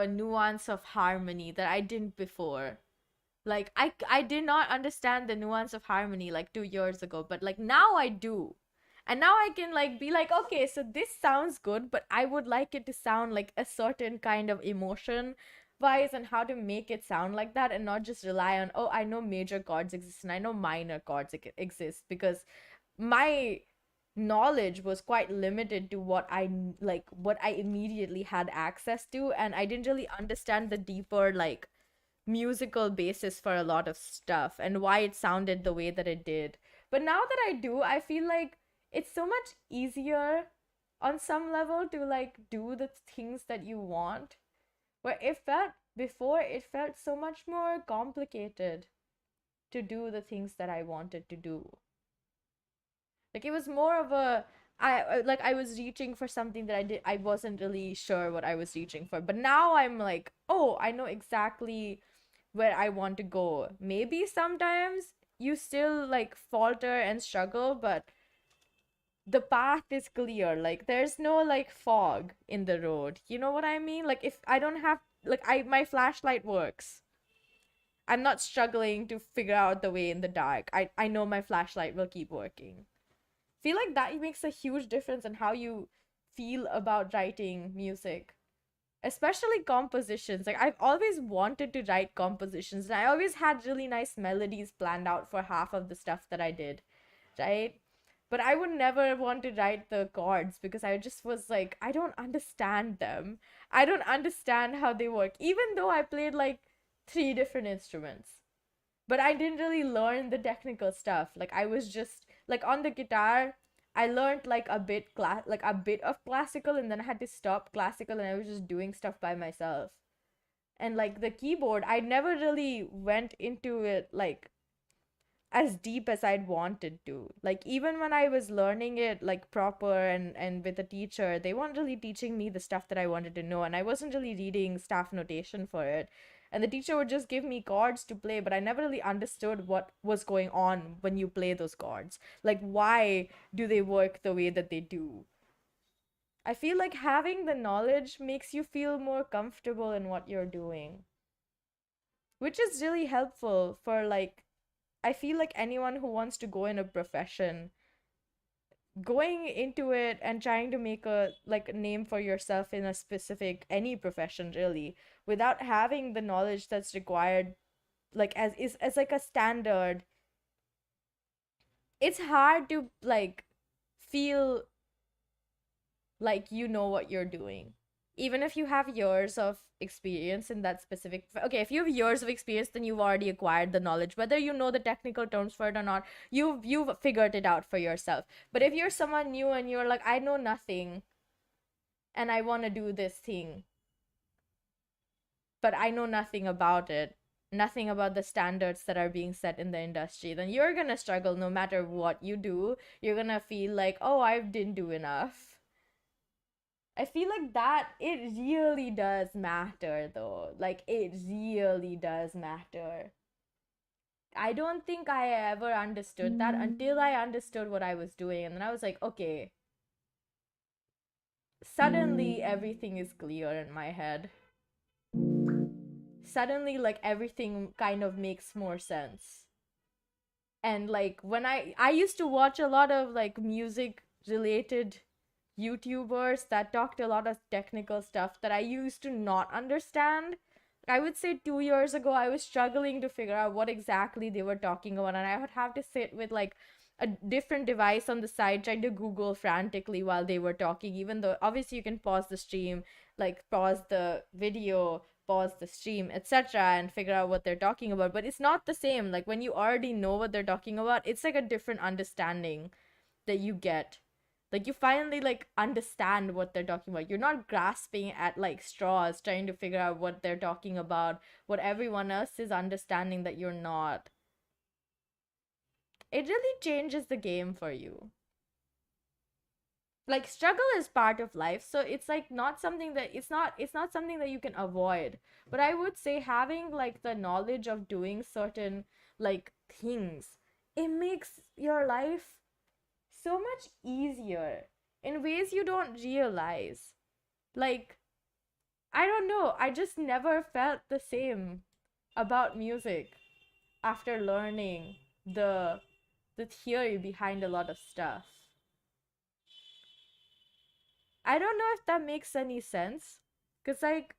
Speaker 1: nuance of harmony that I didn't before. Like I did not understand the nuance of harmony like 2 years ago, but like now I do. And now I can like be like, okay, so this sounds good, but I would like it to sound like a certain kind of emotion wise and how to make it sound like that and not just rely on, oh, I know major chords exist and I know minor chords exist because my knowledge was quite limited to what I immediately had access to and I didn't really understand the deeper like musical basis for a lot of stuff and why it sounded the way that it did. But now that I do, I feel like it's so much easier on some level to like do the things that you want. Where it felt so much more complicated to do the things that I wanted to do. Like it was more of a I was reaching for something that I wasn't really sure what I was reaching for. But now I'm like, "Oh, I know exactly where I want to go." Maybe sometimes you still like falter and struggle, but the path is clear. Like there's no like fog in the road. You know what I mean? Like if I don't have like I my flashlight works. I'm not struggling to figure out the way in the dark. I know my flashlight will keep working. Feel like that makes a huge difference in how you feel about writing music, especially compositions. Like I've always wanted to write compositions and I always had really nice melodies planned out for half of the stuff that I did, right? But I would never want to write the chords because I just was like, I don't understand them. I don't understand how they work, even though I played like three different instruments. But I didn't really learn the technical stuff. Like I was just like on the guitar, I learned like a bit of classical and then I had to stop classical and I was just doing stuff by myself. And like the keyboard, I never really went into it like as deep as I'd wanted to. Like even when I was learning it like proper and with a teacher, they weren't really teaching me the stuff that I wanted to know, and I wasn't really reading staff notation for it. And the teacher would just give me chords to play, but I never really understood what was going on when you play those chords. Like why do they work the way that they do? I feel like having the knowledge makes you feel more comfortable in what you're doing, which is really helpful for like I feel like anyone who wants to go in a profession, going into it and trying to make a like a name for yourself in a specific any profession really, without having the knowledge that's required, like as like a standard, it's hard to like feel like you know what you're doing. Even if you have years of experience in that specific, okay, if you have years of experience, then you've already acquired the knowledge, whether you know the technical terms for it or not. You've figured it out for yourself. But if you're someone new and you're like, I know nothing and I want to do this thing, but I know nothing about it, nothing about the standards that are being set in the industry, then you're gonna struggle no matter what you do. You're gonna feel like, oh, I didn't do enough. I feel like that it really does matter though. Like it really does matter. I don't think I ever understood that until I understood what I was doing, and then I was like, okay, suddenly everything is clear in my head. Suddenly like everything kind of makes more sense. And like when I used to watch a lot of like music related YouTubers that talked a lot of technical stuff that I used to not understand. I would say 2 years ago, I was struggling to figure out what exactly they were talking about, and I would have to sit with like a different device on the side trying to Google frantically while they were talking, even though obviously you can pause the stream, like pause the video, pause the stream, etc., and figure out what they're talking about. But it's not the same. Like when you already know what they're talking about, it's like a different understanding that you get. Like you finally like understand what they're talking about. You're not grasping at like straws trying to figure out what they're talking about, what everyone else is understanding that you're not. It really changes the game for you. Like struggle is part of life, so it's like not something that it's not something that you can avoid. But I would say having like the knowledge of doing certain like things, it makes your life so much easier in ways you don't realize. Like, I don't know, I just never felt the same about music after learning the the theory behind a lot of stuff. I don't know if that makes any sense. Cause like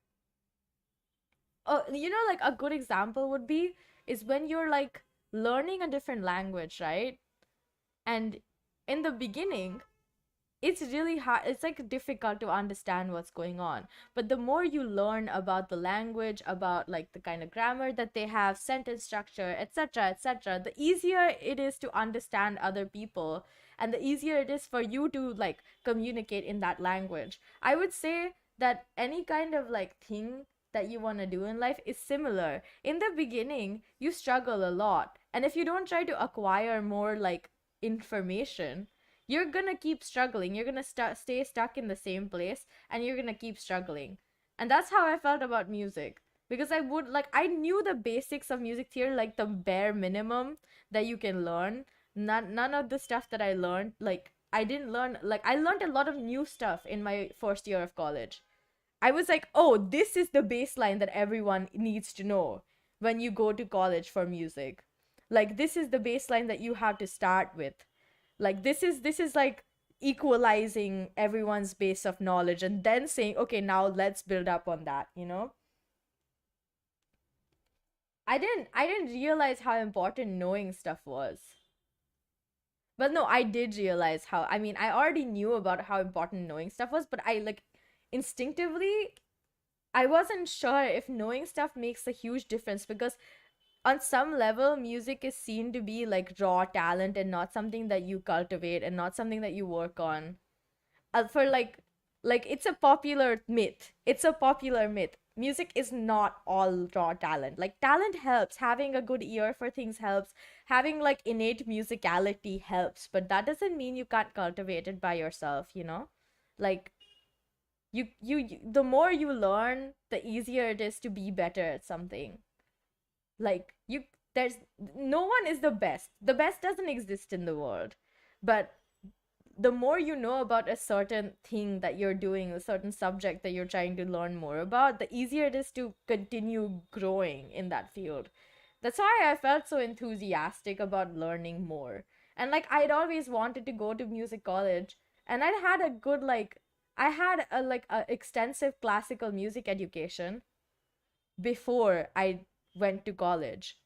Speaker 1: oh, like a good example would be is when you're like learning a different language, right? And in the beginning, it's really hard, it's like difficult to understand what's going on, but the more you learn about the language, about like the kind of grammar that they have, sentence structure, etc., etc., the easier it is to understand other people, and the easier it is for you to like communicate in that language. I would say that any kind of like thing that you want to do in life is similar. In the beginning you struggle a lot, and if you don't try to acquire more like information, you're gonna keep struggling. You're gonna stay stuck in the same place, and you're gonna keep struggling. And that's how I felt about music. Because I would like, I knew the basics of music theory, like the bare minimum that you can learn. None of the stuff that I learned, like I didn't learn, like I learned a lot of new stuff in my first year of college. I was like, oh, this is the baseline that everyone needs to know when you go to college for music. Like this is the baseline that you have to start with. Like this is like equalizing everyone's base of knowledge and then saying, okay, now let's build up on that. I didn't realize how important knowing stuff was. But no, I did realize how, I mean, I already knew about how important knowing stuff was, but I like instinctively I wasn't sure if knowing stuff makes a huge difference, because on some level music is seen to be like raw talent and not something that you cultivate and not something that you work on. For like it's a popular myth. It's a popular myth. music is not all raw talent. Like talent helps, having a good ear for things helps, having like innate musicality helps, but that doesn't mean you can't cultivate it by yourself, you know? Like the more you learn, the easier it is to be better at something. Like you there's no one is the best. The best doesn't exist in the world. But the more you know about a certain thing that you're doing, a certain subject that you're trying to learn more about, the easier it is to continue growing in that field. That's why I felt so enthusiastic about learning more. And like I'd always wanted to go to music college, and I'd had a good like I had a extensive classical music education before I went to college.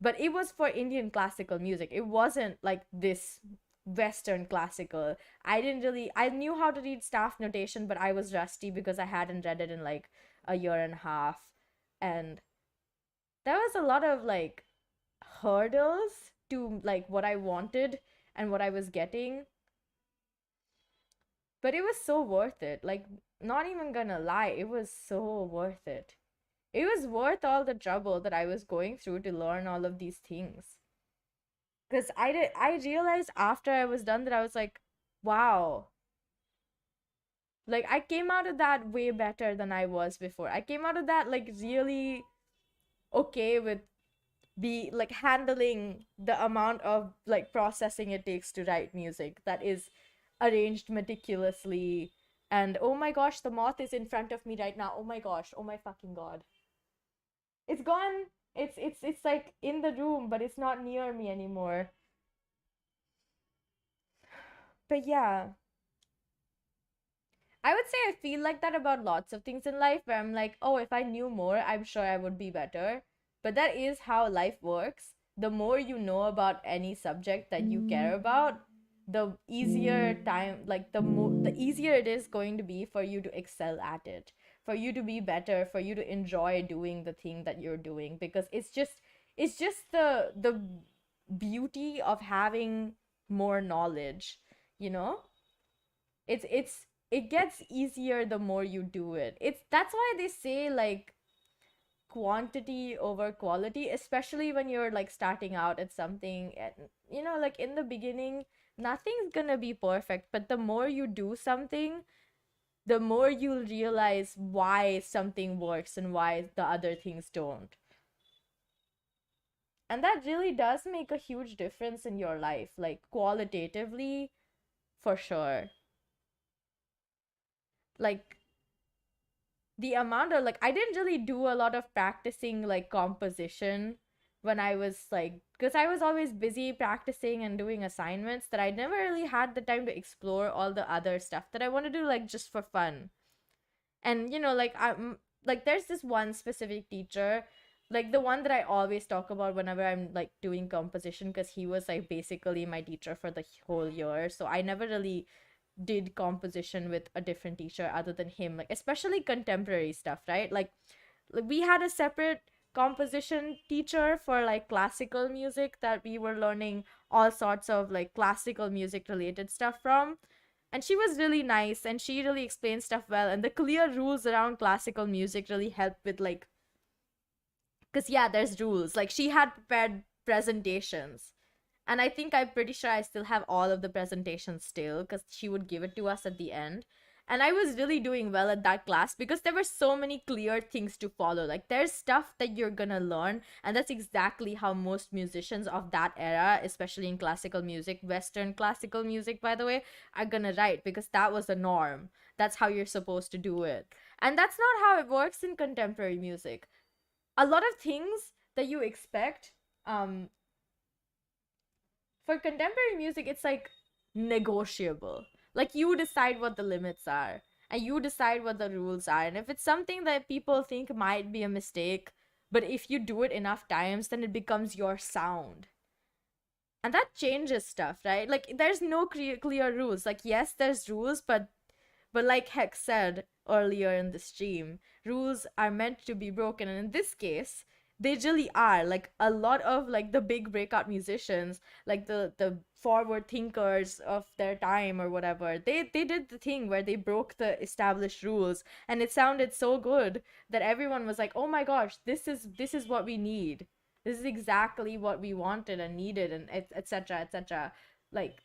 Speaker 1: But it was for Indian classical music. It wasn't like this Western classical. I knew how to read staff notation, but I was rusty because I hadn't read it in like a year and a half. And there was a lot of like hurdles to like what I wanted and what I was getting. But it was so worth it. Like, not even gonna lie, it was so worth it. It was worth all the trouble that I was going through to learn all of these things. Because I realized after I was done that I was like, wow. Like I came out of that way better than I was before. I came out of that like really okay with be like handling the amount of like processing it takes to write music that is arranged meticulously. And oh my gosh, the moth is in front of me right now. Oh my gosh, oh my fucking god. It's gone. It's like in the room, but it's not near me anymore. But yeah, I would say I feel like that about lots of things in life where I'm like, oh, if I knew more, I'm sure I would be better. But that is how life works. The more you know about any subject that you care about, the easier the easier it is going to be for you to excel at it, for you to be better, for you to enjoy doing the thing that you're doing, because it's just the beauty of having more knowledge, you know? It gets easier the more you do it. That's why they say like quantity over quality, especially when you're like starting out at something. And you know, like in the beginning nothing's gonna be perfect, but the more you do something, the more you'll realize why something works and why the other things don't. And that really does make a huge difference in your life, like qualitatively, for sure. Like the amount of like I didn't really do a lot of practicing like composition when I was like, because I was always busy practicing and doing assignments, that I never really had the time to explore all the other stuff that I want to do like just for fun. And you know, like I'm like there's this one specific teacher, like the one that I always talk about whenever I'm like doing composition, because he was like basically my teacher for the whole year, so I never really did composition with a different teacher other than him, like especially contemporary stuff, right? Like we had a separate composition teacher for like classical music that we were learning all sorts of like classical music related stuff from. And she was really nice and she really explained stuff well, and the clear rules around classical music really helped with like, because yeah, there's rules. Like she had prepared presentations, and I think I'm pretty sure I still have all of the presentations still, because she would give it to us at the end. And I was really doing well at that class because there were so many clear things to follow. Like there's stuff that you're gonna learn, and that's exactly how most musicians of that era, especially in classical music, Western classical music, by the way, are gonna write, because that was the norm. That's how you're supposed to do it. And that's not how it works in contemporary music. A lot of things that you expect, um, for contemporary music, it's like negotiable. Like you decide what the limits are, and you decide what the rules are. And if it's something that people think might be a mistake, but if you do it enough times, then it becomes your sound. And that changes stuff, right? Like there's no clear rules. Like yes, there's rules, but like Hex said earlier in the stream, rules are meant to be broken. And in this case, They really are. Like a lot of like the big breakout musicians, like the forward thinkers of their time or whatever, they did the thing where they broke the established rules, and it sounded so good that everyone was like, "Oh my gosh, this is what we need. This is exactly what we wanted and needed," and etc. etc. Like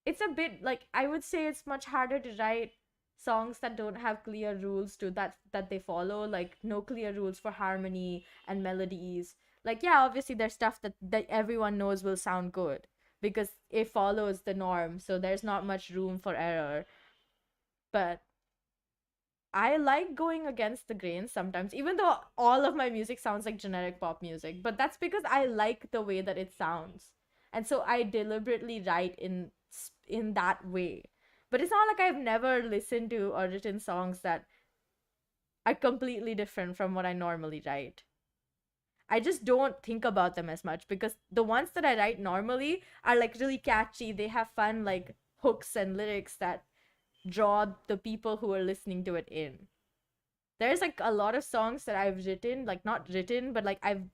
Speaker 1: it's a bit like, I would say it's much harder to write songs that don't have clear rules to that they follow, like no clear rules for harmony and melodies. Like yeah, obviously there's stuff that everyone knows will sound good because it follows the norm, so there's not much room for error. But I like going against the grain sometimes, even though all of my music sounds like generic pop music. But that's because I like the way that it sounds, and so I deliberately write in that way. But it's not like I've never listened to or written songs that are completely different from what I normally write. I just don't think about them as much because the ones that I write normally are like really catchy. They have fun like hooks and lyrics that draw the people who are listening to it in. There's like a lot of songs that I've written, like not written, but like I've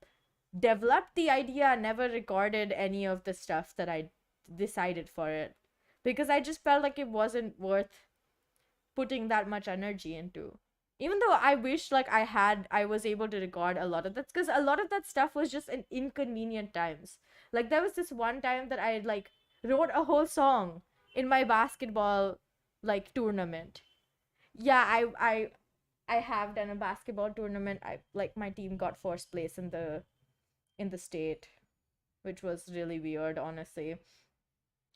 Speaker 1: developed the idea, never recorded any of the stuff that I decided for it because I just felt like it wasn't worth putting that much energy into. Even though I wish like I was able to record a lot of that because a lot of that stuff was just in inconvenient times. Like there was this one time that I like wrote a whole song in my basketball like tournament. Yeah, I have done a basketball tournament. I like my team got first place in the state, which was really weird, honestly,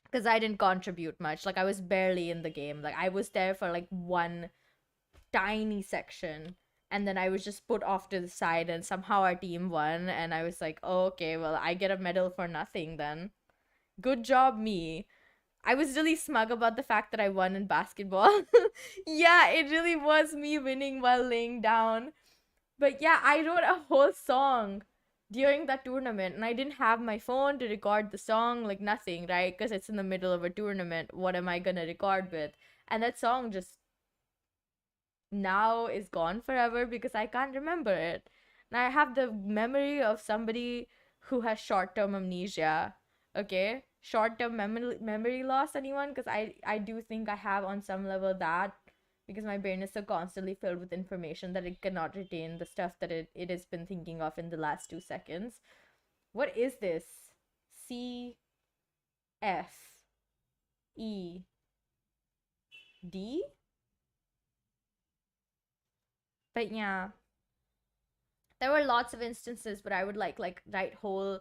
Speaker 1: because I didn't contribute much. Like I was barely in the game. Like I was there for like one tiny section, and then I was just put off to the side, and somehow our team won, and I was like, oh, okay, well, I get a medal for nothing then. Good job, me. I was really smug about the fact that I won in basketball. Yeah, it really was me winning while laying down. But yeah, I wrote a whole song during that tournament, and I didn't have my phone to record the song, like nothing, right? Because it's in the middle of a tournament. What am I gonna record with? And that song just now is gone forever because I can't remember it. And I have the memory of somebody who has short term amnesia. Okay? Short term memory loss, anyone? Because I do think I have on some level that because my brain is so constantly filled with information that it cannot retain the stuff that it has been thinking of in the last 2 seconds. What is this? CFED? But yeah, there were lots of instances where I would like write whole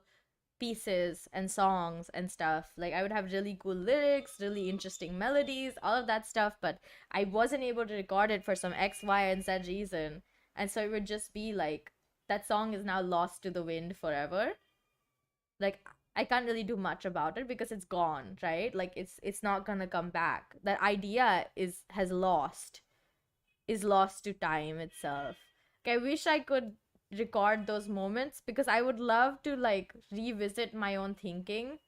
Speaker 1: pieces and songs and stuff. Like I would have really cool lyrics, really interesting melodies, all of that stuff, but I wasn't able to record it for some X, Y, and Z reason. And so it would just be like that song is now lost to the wind forever. Like I can't really do much about it because it's gone, right? Like it's not gonna come back. That idea is lost to time itself. Like, I wish I could record those moments because I would love to like revisit my own thinking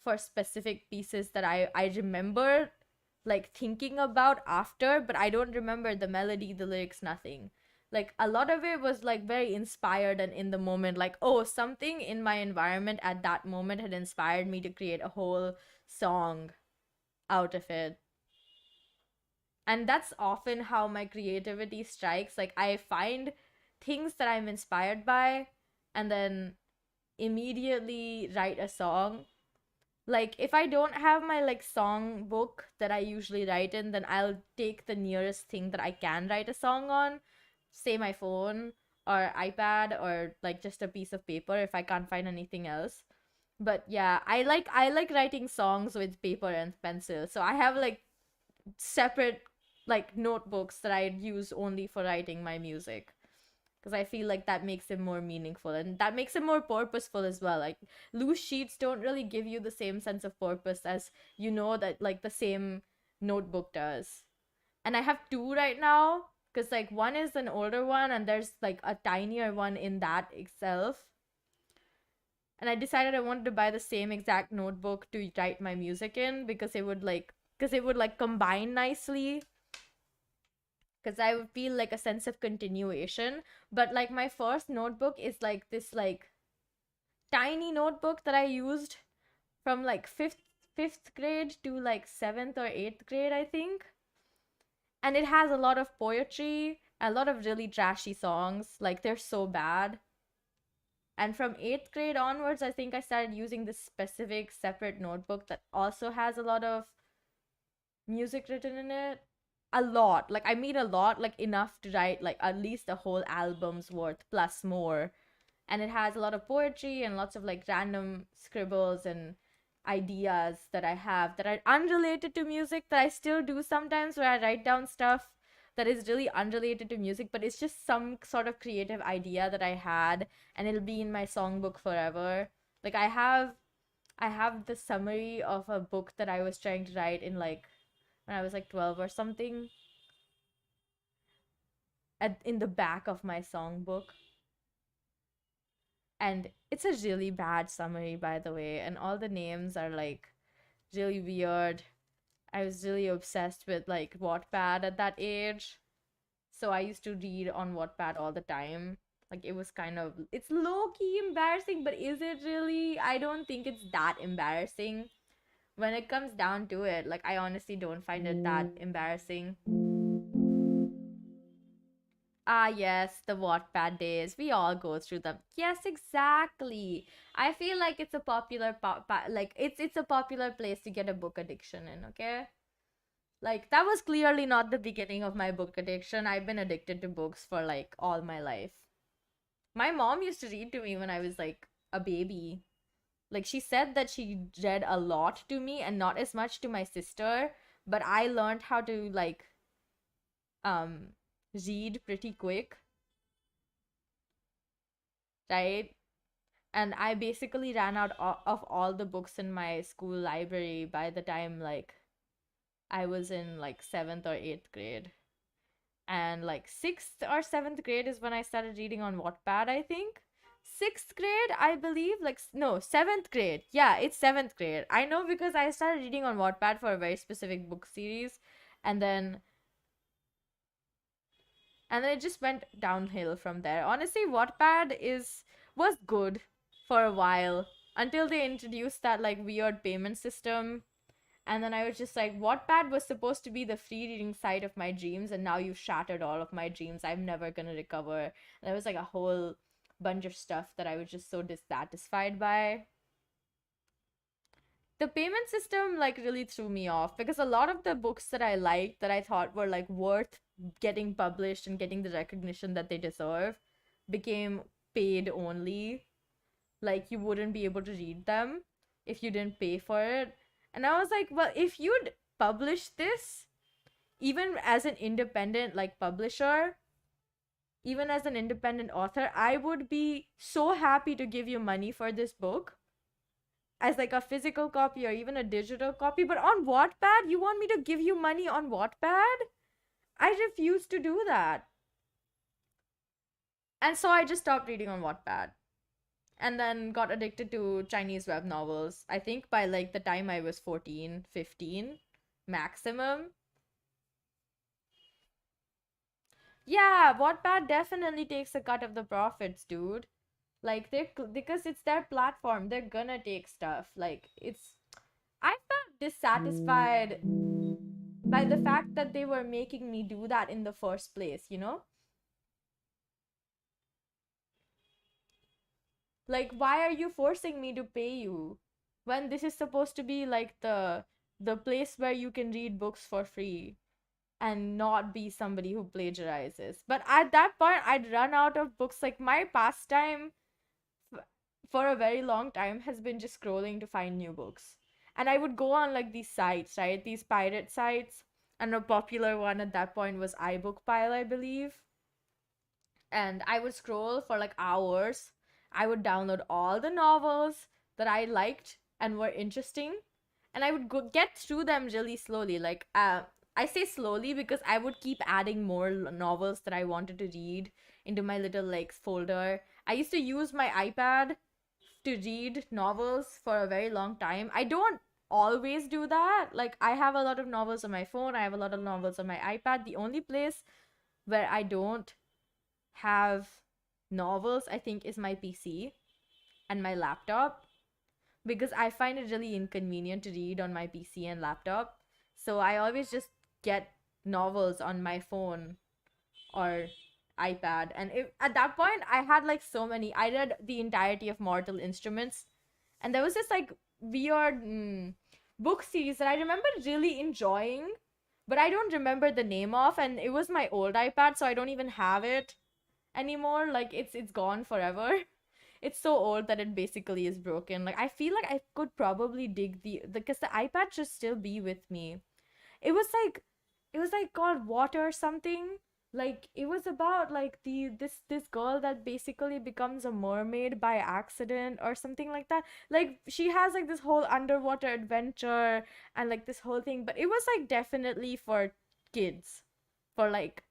Speaker 1: for specific pieces that I remember like thinking about after, but I don't remember the melody, the lyrics, nothing. Like a lot of it was like very inspired and in the moment, like, oh, something in my environment at that moment had inspired me to create a whole song out of it. And that's often how my creativity strikes. Like I find things that I'm inspired by and then immediately write a song. Like if I don't have my like song book that I usually write in, then I'll take the nearest thing that I can write a song on, say my phone or iPad or like just a piece of paper if I can't find anything else. But yeah, I like writing songs with paper and pencil. So I have like separate like notebooks that I use only for writing my music because I feel like that makes it more meaningful and that makes it more purposeful as well. Like loose sheets don't really give you the same sense of purpose as that like the same notebook does. And I have two right now because like one is an older one and there's like a tinier one in that itself. And I decided I wanted to buy the same exact notebook to write my music in because it would like combine nicely. because I would feel like a sense of continuation. But like my first notebook is like this like tiny notebook that I used from like fifth grade to like seventh or eighth grade, I think. And it has a lot of poetry, a lot of really trashy songs. Like they're so bad. And from eighth grade onwards, I think I started using this specific separate notebook that also has a lot of music written in it. A lot. Like I mean a lot, like enough to write like at least a whole album's worth plus more. And it has a lot of poetry and lots of like random scribbles and ideas that I have that are unrelated to music that I still do sometimes, where I write down stuff that is really unrelated to music, but it's just some sort of creative idea that I had, and it'll be in my songbook forever. Like I have the summary of a book that I was trying to write in like when I was like 12 or something in the back of my songbook. And it's a really bad summary, by the way, and all the names are like really weird. I was really obsessed with like Wattpad at that age, so I used to read on Wattpad all the time. Like it was kind of, it's low-key embarrassing, but is it really? I don't think it's that embarrassing when it comes down to it. Like I honestly don't find it that embarrassing. Ah, yes, the Wattpad days. We all go through them. Yes, exactly. I feel like it's a popular like it's a popular place to get a book addiction in, okay? Like that was clearly not the beginning of my book addiction. I've been addicted to books for like all my life. My mom used to read to me when I was like a baby. Like she said that she read a lot to me and not as much to my sister, but I learned how to like um read pretty quick, right? And I basically ran out of all the books in my school library by the time like I was in like 7th or 8th grade. And like 6th or 7th grade is when I started reading on Wattpad, I think. 6th grade, I believe, like no, 7th grade. Yeah, it's 7th grade. I know because I started reading on Wattpad for a very specific book series, and then it just went downhill from there. Honestly, Wattpad is was good for a while until they introduced that like weird payment system. And then I was just like, Wattpad was supposed to be the free reading site of my dreams, and now you've shattered all of my dreams. I'm never gonna recover. And there was like a whole bunch of stuff that I was just so dissatisfied by. The payment system like really threw me off because a lot of the books that I liked that I thought were like worth getting published and getting the recognition that they deserve became paid only. Like you wouldn't be able to read them if you didn't pay for it. And I was like, well, if you'd publish this, even as an independent like publisher, even as an independent author, I would be so happy to give you money for this book as like a physical copy or even a digital copy. But on Wattpad, you want me to give you money on Wattpad? I refuse to do that. And so I just stopped reading on Wattpad and then got addicted to Chinese web novels. I think by like the time I was 14, 15 maximum. Yeah, Wattpad definitely takes a cut of the profits, dude. Like they because it's their platform, they're gonna take stuff. Like it's I felt dissatisfied by the fact that they were making me do that in the first place, you know? Like why are you forcing me to pay you when this is supposed to be like the place where you can read books for free and not be somebody who plagiarizes. But at that point I'd run out of books. Like my pastime for a very long time has been just scrolling to find new books. And I would go on like these sites, right? These pirate sites. And a popular one at that point was iBookpile, I believe. And I would scroll for like hours. I would download all the novels that I liked and were interesting, and I would get through them really slowly. Like I say slowly because I would keep adding more novels that I wanted to read into my little like folder. I used to use my iPad to read novels for a very long time. I don't always do that. Like I have a lot of novels on my phone, I have a lot of novels on my iPad. The only place where I don't have novels, I think, is my PC and my laptop, because I find it really inconvenient to read on my PC and laptop. So I always just get novels on my phone or iPad. And at that point, I had like so many. I read the entirety of Mortal Instruments, and there was this like weird book series that I remember really enjoying, but I don't remember the name of. And it was my old iPad, so I don't even have it anymore. Like it's gone forever. It's so old that it basically is broken. Like I feel like I could probably dig the because the iPad should still be with me. It was like called Water something. Like it was about like this girl that basically becomes a mermaid by accident or something like that. Like she has like this whole underwater adventure and like this whole thing, but it was like definitely for kids, for like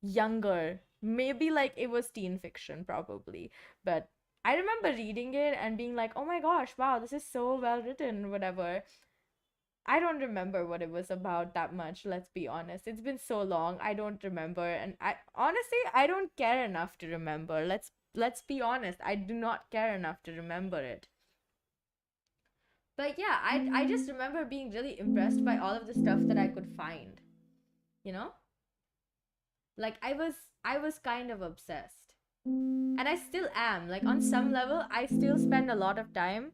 Speaker 1: younger. Maybe like it was teen fiction probably. But I remember reading it and being like, "Oh my gosh, wow, this is so well written," whatever. I don't remember what it was about that much, let's be honest. It's been so long, I don't remember, and I honestly I don't care enough to remember. Let's be honest, I do not care enough to remember it. But yeah, I just remember being really impressed by all of the stuff that I could find, you know? Like I was kind of obsessed. And I still am. Like on some level, I still spend a lot of time.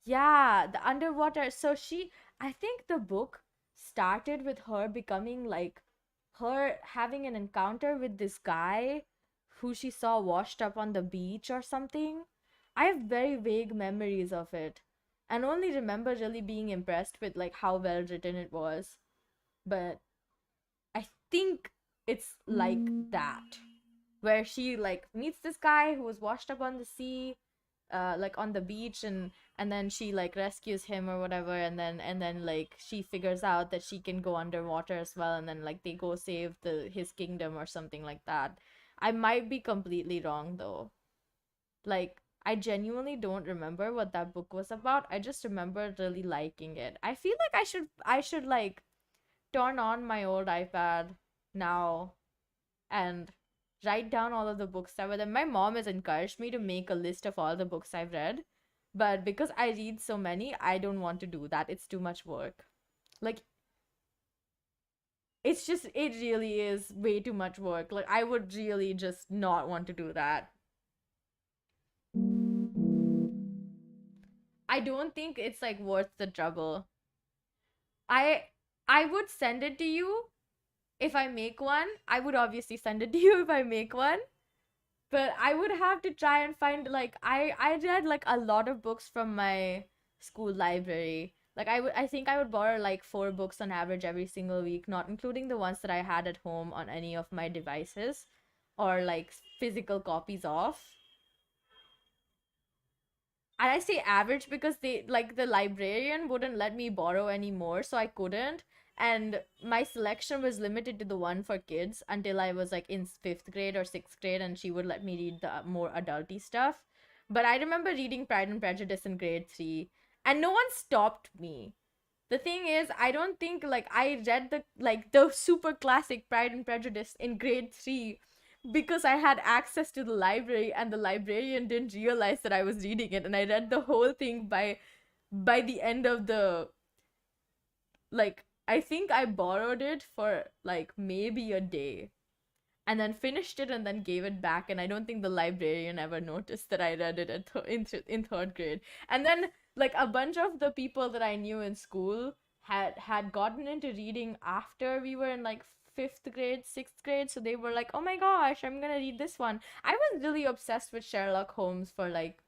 Speaker 1: Yeah, the underwater. So I think the book started with her becoming like her having an encounter with this guy who she saw washed up on the beach or something. I have very vague memories of it and only remember really being impressed with like how well written it was. But I think it's like that, where she like meets this guy who was washed up on the sea, like on the beach, and then she like rescues him or whatever, and then like she figures out that she can go underwater as well, and then like they go save the his kingdom or something like that. I might be completely wrong though. Like I genuinely don't remember what that book was about. I just remember really liking it. I feel like I should like turn on my old iPad now and write down all of the books that were there. My mom has encouraged me to make a list of all the books I've read, but because I read so many, I don't want to do that. It's too much work. Like it really is way too much work. Like I would really just not want to do that. I don't think it's like worth the trouble. I I would send it to you if I make one. I would obviously send it to you if I make one. But I would have to try and find like I read like a lot of books from my school library. Like I think I would borrow like 4 books on average every single week, not including the ones that I had at home on any of my devices or like physical copies of. And I say average because they like the librarian wouldn't let me borrow anymore, so I couldn't. And my selection was limited to the one for kids until I was like in 5th grade or 6th grade, and she would let me read the more adulty stuff. But I remember reading Pride and Prejudice in grade 3, and no one stopped me. The thing is, I don't think like I read the super classic Pride and Prejudice in grade 3 because I had access to the library and the librarian didn't realize that I was reading it, and I read the whole thing by the end of the like I think I borrowed it for like maybe a day and then finished it and then gave it back, and I don't think the librarian ever noticed that I read it in 3rd grade. And then like a bunch of the people that I knew in school had gotten into reading after we were in like 5th grade, 6th grade, so they were like, "Oh my gosh, I'm gonna read this one." I was really obsessed with Sherlock Holmes for like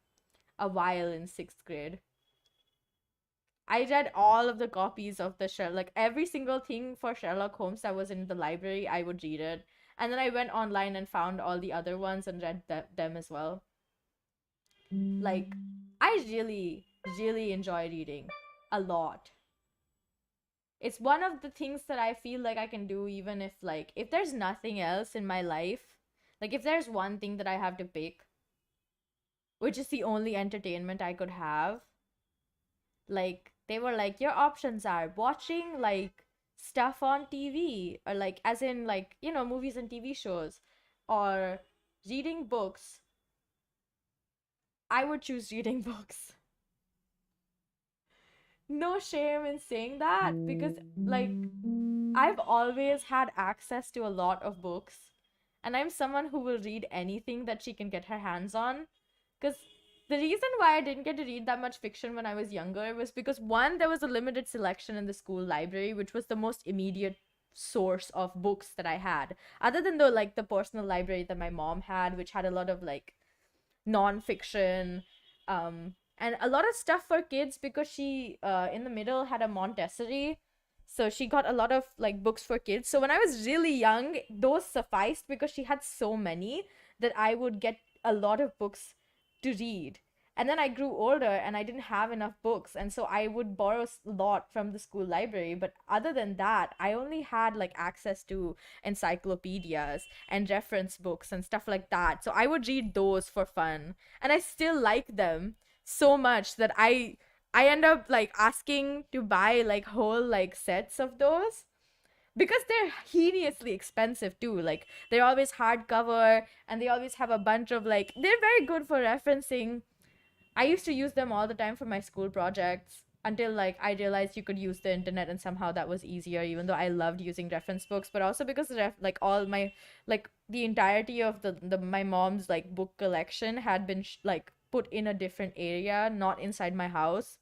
Speaker 1: a while in 6th grade. I read all of the copies of the like every single thing for Sherlock Holmes that was in the library. I would read it, and then I went online and found all the other ones and read them as well. Like, I really, really enjoy reading a lot. It's one of the things that I feel like I can do even if like if there's nothing else in my life, like if there's one thing that I have to pick, which is the only entertainment I could have, like they were like your options are watching like stuff on TV, or like, as in, like, movies and TV shows, or reading books, I would choose reading books. No shame in saying that, because, like, I've always had access to a lot of books, and I'm someone who will read anything that she can get her hands on. Because the reason why I didn't get to read that much fiction when I was younger was because, one, there was a limited selection in the school library, which was the most immediate source of books that I had. Other than the personal library that my mom had, which had a lot of like nonfiction, and a lot of stuff for kids, because she in the middle had a Montessori, so she got a lot of like books for kids. So when I was really young, those sufficed because she had so many that I would get a lot of books to read. And then I grew older and I didn't have enough books, and so I would borrow a lot from the school library. But other than that, I only had like access to encyclopedias and reference books and stuff like that. So I would read those for fun, and I still like them so much that I end up like asking to buy like whole like sets of those, because they're hideously expensive too. Like, they're always hardcover, and they always have a bunch of like, they're very good for referencing. I used to use them all the time for my school projects, until like I realized you could use the internet, and somehow that was easier, even though I loved using reference books. But also because like all my, like, the entirety of the my mom's like book collection had been like put in a different area, not inside my house.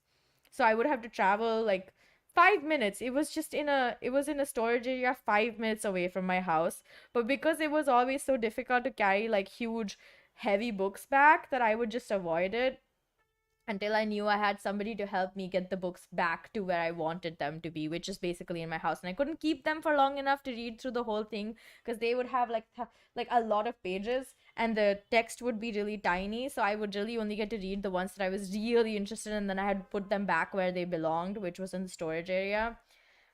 Speaker 1: So I would have to travel like 5 minutes. It was in a storage area 5 minutes away from my house. But because it was always so difficult to carry like huge heavy books back, that I would just avoid it until I knew I had somebody to help me get the books back to where I wanted them to be, which is basically in my house. And I couldn't keep them for long enough to read through the whole thing, because they would have like a lot of pages, and the text would be really tiny. So I would really only get to read the ones that I was really interested in, and then I had to put them back where they belonged, which was in the storage area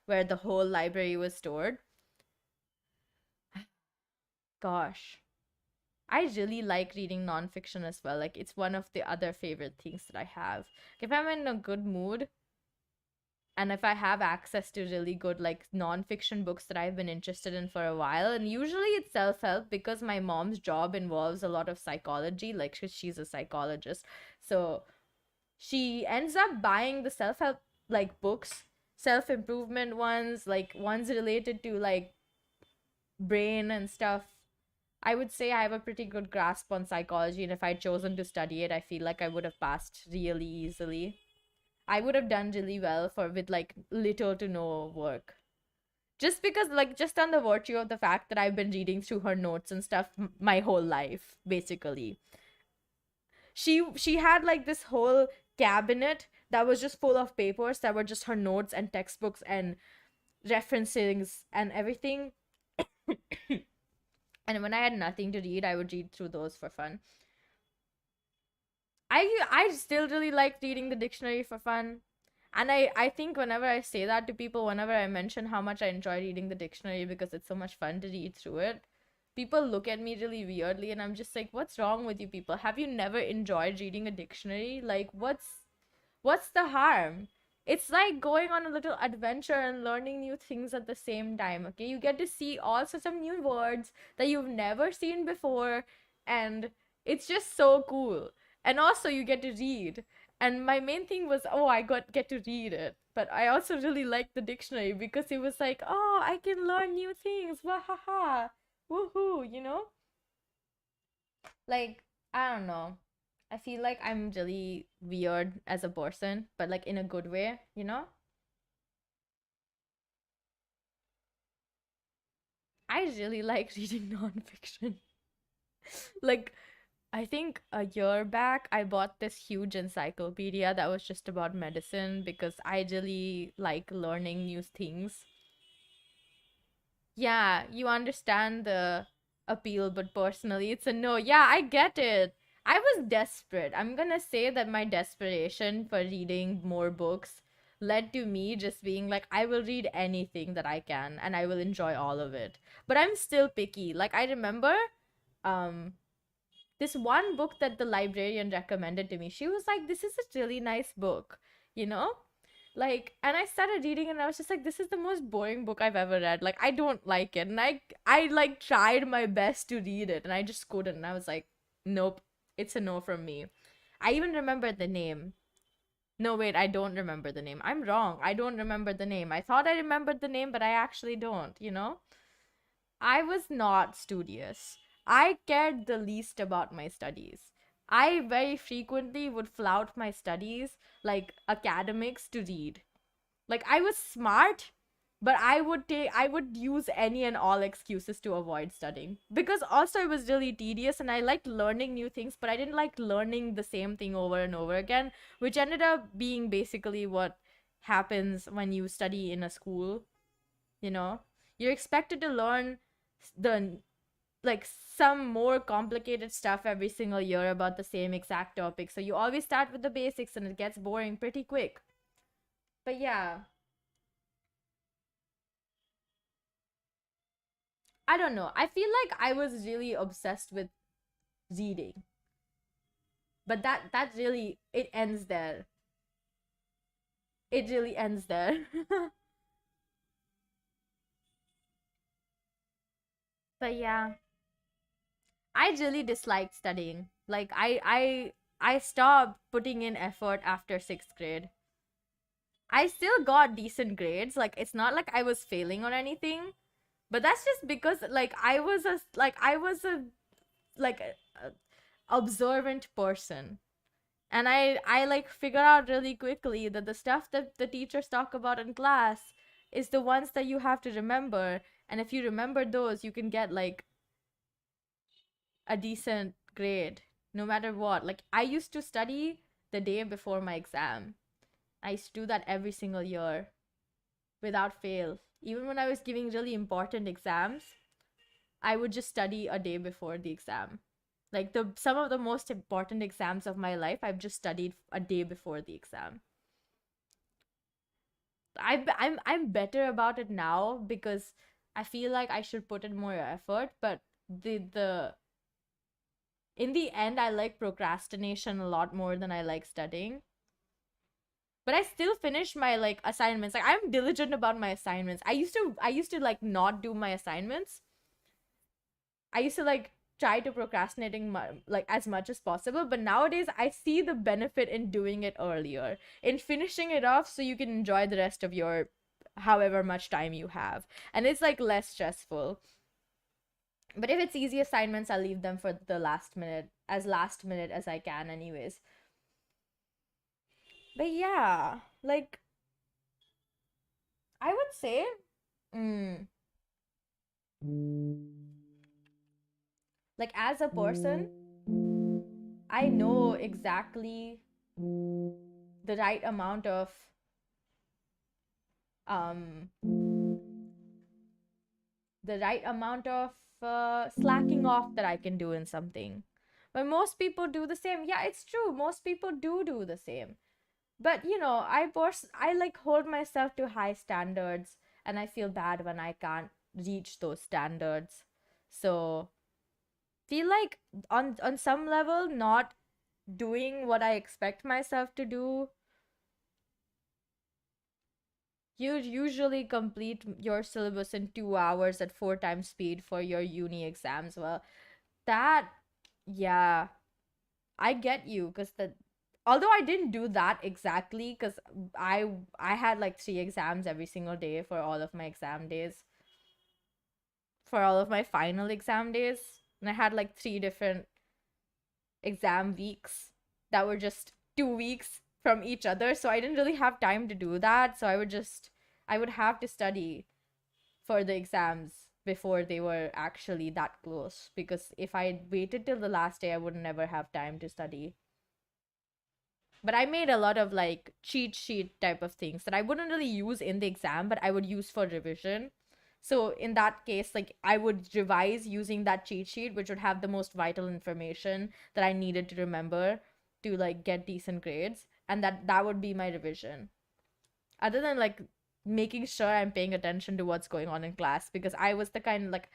Speaker 1: where the whole library was stored. Gosh. I really like reading nonfiction as well. Like, it's one of the other favorite things that I have. If I'm in a good mood, and if I have access to really good like nonfiction books that I've been interested in for a while, and usually it's self-help, because my mom's job involves a lot of psychology, like she's a psychologist. So she ends up buying the self-help like books, self-improvement ones, like ones related to like brain and stuff. I would say I have a pretty good grasp on psychology, and if I'd chosen to study it, I feel like I would have passed really easily. I would have done really well for with like little to no work. Just because, like, just on the virtue of the fact that I've been reading through her notes and stuff my whole life, basically. She had like this whole cabinet that was just full of papers that were just her notes and textbooks and references and everything. And when I had nothing to read, I would read through those for fun. I still really like reading the dictionary for fun. And I think whenever I say that to people, whenever I mention how much I enjoy reading the dictionary because it's so much fun to read through it, people look at me really weirdly, and I'm just like, what's wrong with you people? Have you never enjoyed reading a dictionary? Like, what's the harm? It's like going on a little adventure and learning new things at the same time, okay? You get to see all sorts of new words that you've never seen before, and it's just so cool. And also you get to read. And my main thing was, oh, I got get to read it. But I also really liked the dictionary because it was like, oh, I can learn new things. Wahaha. Woohoo, you know? Like, I don't know. I feel like I'm really weird as a person, but like in a good way, you know? I really like reading nonfiction. Like, I think a year back, I bought this huge encyclopedia that was just about medicine because I really like learning new things. Yeah, you understand the appeal, but personally, it's a no. Yeah, I get it. I was desperate. I'm gonna say that my desperation for reading more books led to me just being like, I will read anything that I can and I will enjoy all of it. But I'm still picky. Like, I remember um this one book that the librarian recommended to me. She was like, this is a really nice book, you know? Like, and I started reading and I was just like, this is the most boring book I've ever read. Like, I don't like it. And I like tried my best to read it and I just couldn't. And I was like, nope, it's a no from me. I even remember the name. No, wait, I don't remember the name. I'm wrong. I don't remember the name. I thought I remembered the name, but I actually don't, you know? I was not studious. I cared the least about my studies. I very frequently would flout my studies, like academics, to read. Like I was smart, but I would use any and all excuses to avoid studying. Because also it was really tedious and I liked learning new things, but I didn't like learning the same thing over and over again, which ended up being basically what happens when you study in a school, you know? You're expected to learn the like some more complicated stuff every single year about the same exact topic. So you always start with the basics and it gets boring pretty quick. But yeah, I don't know. I feel like I was really obsessed with reading. But that really it ends there. It really ends there. But yeah, I really disliked studying. Like I stopped putting in effort after 6th grade. I still got decent grades. Like it's not like I was failing or anything, but that's just because I was a like a observant person. And I like figure out really quickly that the stuff that the teachers talk about in class is the ones that you have to remember, and if you remember those you can get like a decent grade no matter what. Like I used to study the day before my exam. I used to do that every single year without fail. Even when I was giving really important exams, I would just study a day before the exam. Like the some of the most important exams of my life, I've just studied a day before the exam. I'm better about it now because I feel like I should put in more effort, but the in the end I like procrastination a lot more than I like studying. But I still finish my like assignments. Like I'm diligent about my assignments. I used to like not do my assignments. I used to like try to procrastinating like as much as possible, but nowadays I see the benefit in doing it earlier, in finishing it off so you can enjoy the rest of your however much time you have, and it's like less stressful. But if it's easy assignments, I'll leave them for the last minute as I can anyways. But yeah, like I would say mm, like as a person I know exactly the right amount of um slacking off that I can do in something. But most people do the same. Yeah, it's true. Most people do the same. But you know, I like hold myself to high standards and I feel bad when I can't reach those standards. So, feel like on some level not doing what I expect myself to do, you usually complete your syllabus in 2 hours at 4 times speed for your uni exams. Well, that, yeah, I get you because the although I didn't do that exactly because I had like 3 exams every single day for all of my exam days, for all of my final exam days, and I had like 3 different exam weeks that were just 2 weeks from each other, so I didn't really have time to do that. So I would have to study for the exams before they were actually that close, because if I waited till the last day I would never have time to study. But I made a lot of like cheat sheet type of things that I wouldn't really use in the exam, but I would use for revision. So in that case, like I would revise using that cheat sheet, which would have the most vital information that I needed to remember to like get decent grades, and that would be my revision. Other than like making sure I'm paying attention to what's going on in class, because I was the kind like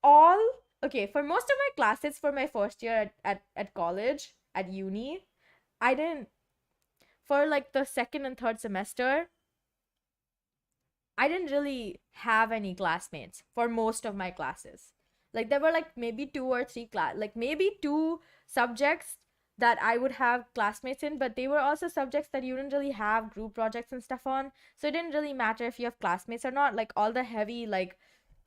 Speaker 1: all okay for most of my classes for my first year at college at uni. I didn't for like the second and third semester, I didn't really have any classmates for most of my classes. Like there were like maybe two or three like maybe two subjects that I would have classmates in, but they were also subjects that you didn't really have group projects and stuff on. So it didn't really matter if you have classmates or not. Like all the heavy like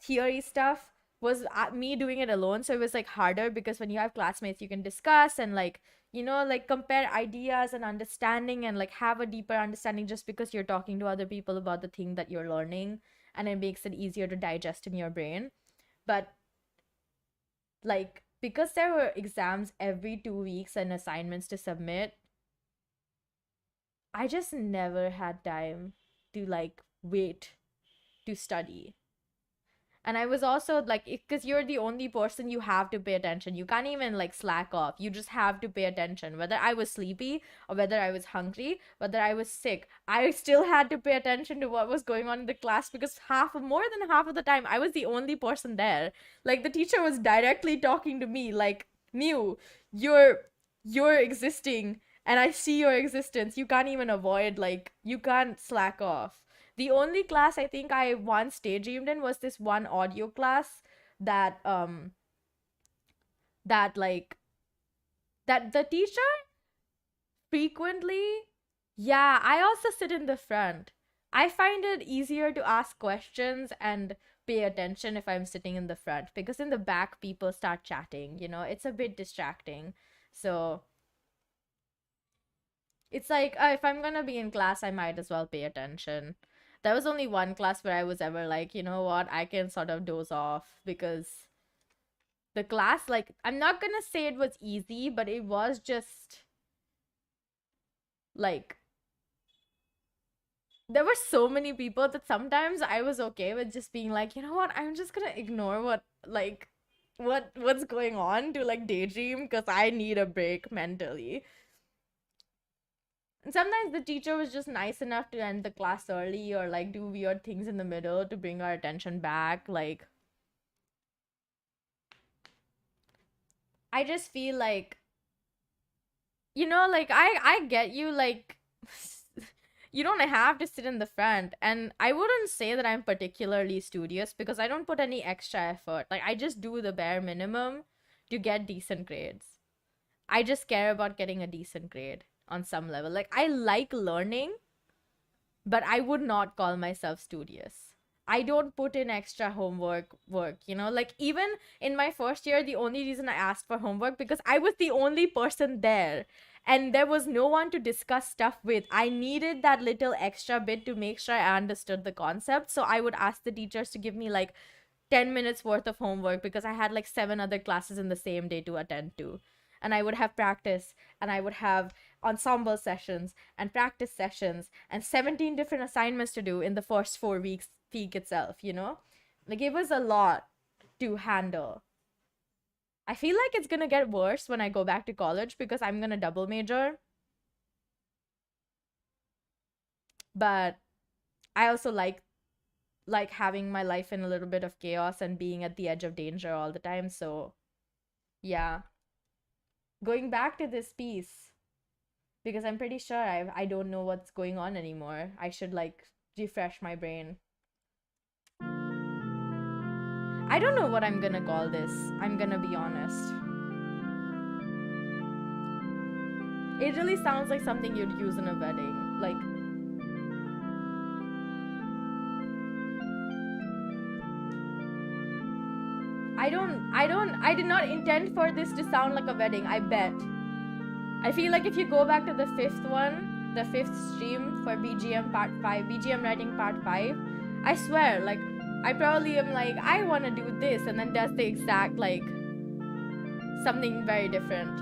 Speaker 1: theory stuff was me doing it alone, so it was like harder because when you have classmates you can discuss and like, you know, like compare ideas and understanding and like have a deeper understanding just because you're talking to other people about the thing that you're learning, and it makes it easier to digest in your brain. But like because there were exams every 2 weeks and assignments to submit, I just never had time to like wait to study. And I was also like, because you're the only person, you have to pay attention. You can't even like slack off. You just have to pay attention. Whether I was sleepy or whether I was hungry, whether I was sick, I still had to pay attention to what was going on in the class because more than half of the time, I was the only person there. Like the teacher was directly talking to me, like, Mew, you're existing and I see your existence. You can't even avoid, like, you can't slack off. The only class I think I once daydreamed in was this one audio class that that like that the teacher frequently, yeah, I also sit in the front. I find it easier to ask questions and pay attention if I'm sitting in the front because in the back people start chatting, you know, it's a bit distracting. So it's like, if I'm gonna be in class, I might as well pay attention. There was only one class where I was ever like, you know what, I can sort of doze off because the class, like, I'm not gonna say it was easy, but it was just like, there were so many people that sometimes I was okay with just being like, you know what, I'm just gonna ignore what, like, what's going on to like daydream because I need a break mentally. And sometimes the teacher was just nice enough to end the class early or like do weird things in the middle to bring our attention back. Like, I just feel like, you know, like I get you, like, you don't have to sit in the front. And I wouldn't say that I'm particularly studious because I don't put any extra effort. Like, I just do the bare minimum to get decent grades. I just care about getting a decent grade on some level. Like, I like learning, but I would not call myself studious. I don't put in extra homework work, you know? Like even in my first year, the only reason I asked for homework because I was the only person there and there was no one to discuss stuff with. I needed that little extra bit to make sure I understood the concept. So I would ask the teachers to give me like 10 minutes worth of homework because I had like 7 other classes in the same day to attend to. And I would have practice and I would have ensemble sessions and practice sessions and 17 different assignments to do in the first 4 weeks peak itself, you know? Like it was a lot to handle. I feel like it's gonna get worse when I go back to college because I'm gonna double major. But I also like having my life in a little bit of chaos and being at the edge of danger all the time. So yeah, going back to this piece because I'm pretty sure I don't know what's going on anymore. I should like refresh my brain. I don't know what I'm gonna call this. I'm gonna be honest. It really sounds like something you'd use in a wedding. Like, I did not intend for this to sound like a wedding, I bet. I feel like if you go back to the fifth one, the fifth stream for BGM part 5, BGM writing part 5, I swear, like, I probably am like, I want to do this, and then does the exact, like, something very different.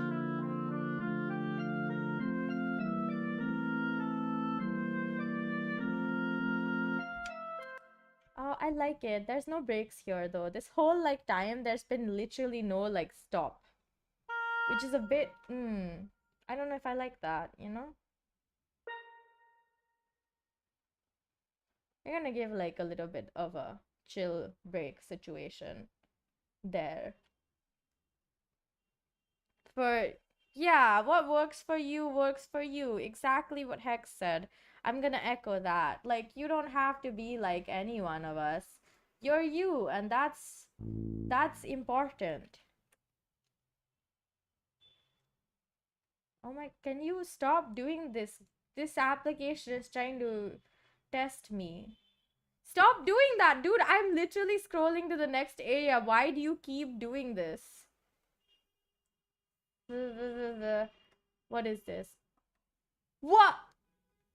Speaker 1: Oh, I like it. There's no breaks here, though. This whole, like, time, there's been literally no, like, stop. Which is a bit, I don't know if I like that, you know? We're gonna give, like, a little bit of a chill break situation there. For Yeah, what works for you works for you. Exactly what Hex said. I'm gonna echo that. Like, you don't have to be like any one of us. You're you, and that's important. Oh my, can you stop doing this? This application is trying to test me. Stop doing that, dude. I'm literally scrolling to the next area. Why do you keep doing this? What is this? What?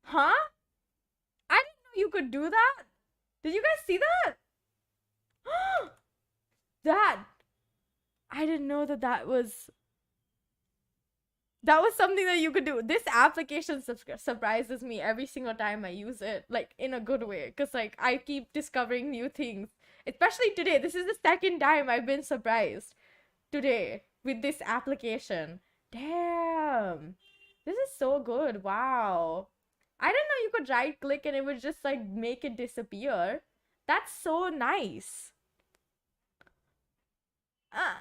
Speaker 1: Huh? I didn't know you could do that. Did you guys see that? That I didn't know that was something that you could do. This application surprises me every single time I use it, like in a good way, because like I keep discovering new things. Especially today. This is the second time I've been surprised today with this application. Damn. This is so good. Wow. I didn't know you could right click and it would just like make it disappear. That's so nice. Uh,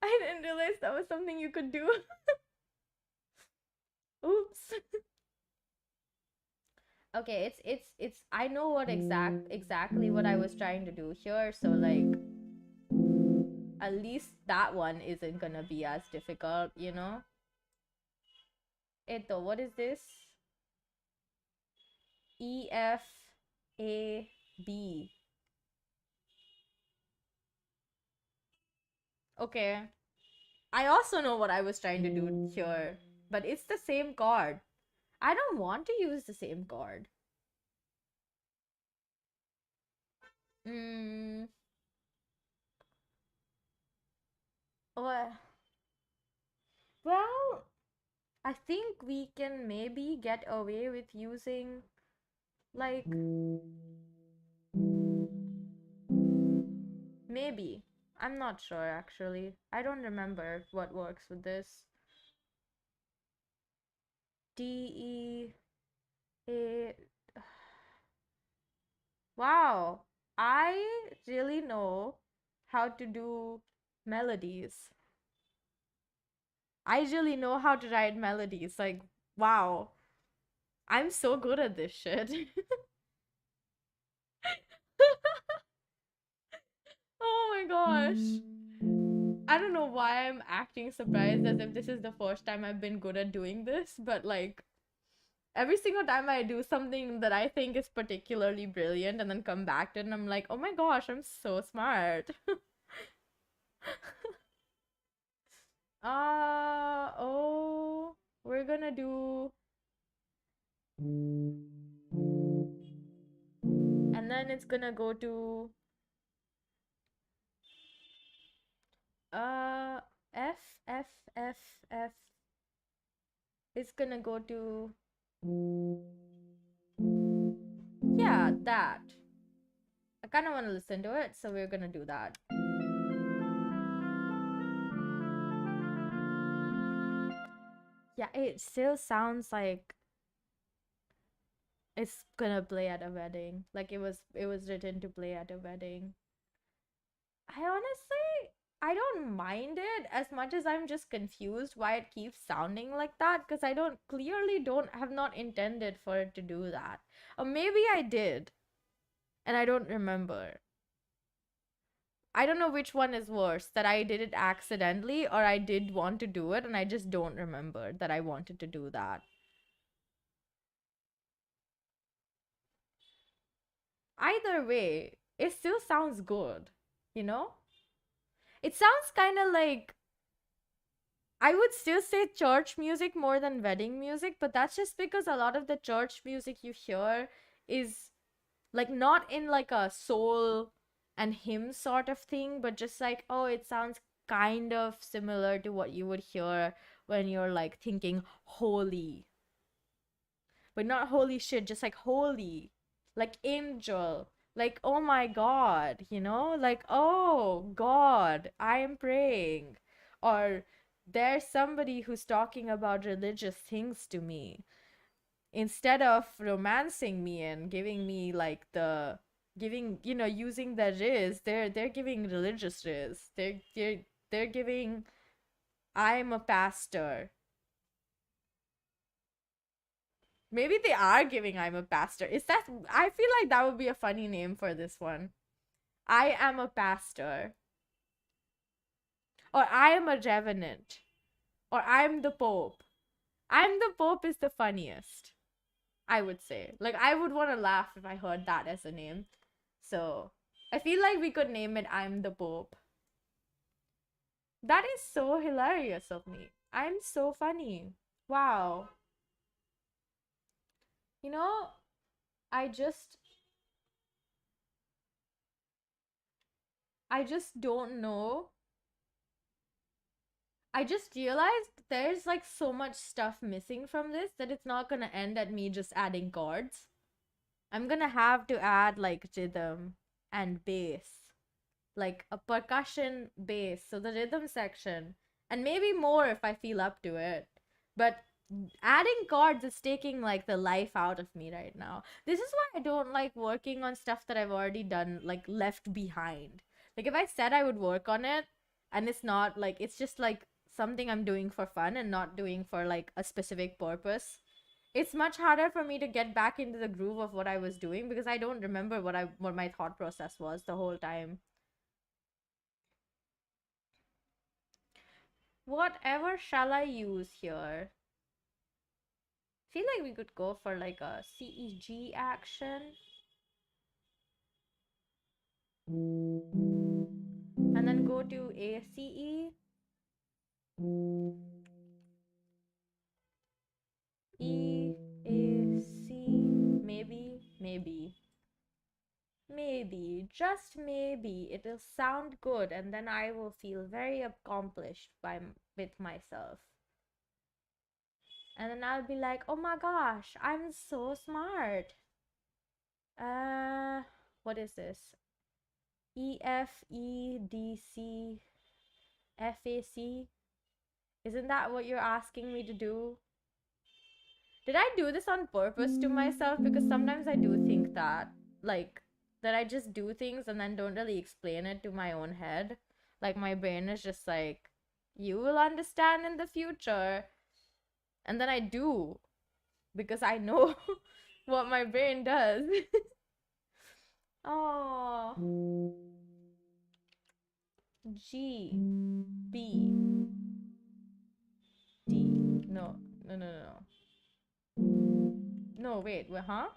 Speaker 1: I didn't realize that was something you could do. Oops. Okay, it's I know what exactly what I was trying to do here, so like at least that one isn't gonna be as difficult, you know? Eto, what is this? EFAB. Okay. I also know what I was trying to do here, but it's the same card. I don't want to use the same card. Mm, well, well, I think we can maybe get away with using like maybe. I'm not sure actually. I don't remember what works with this. D E A. Wow. I really know how to do melodies. I really know how to write melodies. Like, wow. I'm so good at this shit. Oh my gosh. I don't know why I'm acting surprised as if this is the first time I've been good at doing this, but like every single time I do something that I think is particularly brilliant and then come back to it and I'm like, oh my gosh, I'm so smart. Oh, we're gonna do, and then it's gonna go to, uh, F, F, F, F. It's gonna go to, yeah, that. I kind of want to listen to it, so we're gonna do that. Yeah, it still sounds like it's gonna play at a wedding. Like it was written to play at a wedding. I honestly I don't mind it as much as I'm just confused why it keeps sounding like that because I don't clearly don't have not intended for it to do that. Or maybe I did and I don't remember. I don't know which one is worse, that I did it accidentally or I did want to do it and I just don't remember that I wanted to do that. Either way, it still sounds good, you know? It sounds kind of like, I would still say church music more than wedding music, but that's just because a lot of the church music you hear is like not in like a soul and hymn sort of thing, but just like, oh, it sounds kind of similar to what you would hear when you're like thinking holy, but not holy shit, just like holy, like angel, like oh my god, like oh god, I am praying, or there's somebody who's talking about religious things to me instead of romancing me and giving me like the giving using the riz, they're giving religious riz, they're giving I'm a pastor. Maybe they are giving I'm a pastor. Is that, I feel like that would be a funny name for this one. I am a pastor. Or I am a revenant. Or I'm the Pope. I'm the Pope is the funniest, I would say. Like, I would want to laugh if I heard that as a name. So, I feel like we could name it I'm the Pope. That is so hilarious of me. I'm so funny. Wow. You know, I just I just don't know. I just realized there's like so much stuff missing from this that it's not gonna end at me just adding chords. I'm gonna have to add like rhythm and bass, like a percussion bass, so the rhythm section, and maybe more if I feel up to it. But adding chords is taking like the life out of me right now. This is why I don't like working on stuff that I've already done, like left behind. Like if I said I would work on it and it's not like, it's just like something I'm doing for fun and not doing for like a specific purpose, it's much harder for me to get back into the groove of what I was doing because I don't remember what my thought process was the whole time. Whatever shall I use here? Feel like we could go for like a CEG action. And then go to ACE. E, A, C. Maybe, just maybe, it'll sound good and then I will feel very accomplished with myself. And then I'll be like, oh my gosh, I'm so smart. Uh, what is this? EFEDCFAC? Isn't that what you're asking me to do? Did I do this on purpose to myself? Because sometimes I do think that. Like, that I just do things and then don't really explain it to my own head. Like, my brain is just like, you will understand in the future. And then I do. Because I know what my brain does. Oh. G. B. D. No. No, no, no. No, wait. Wait, huh?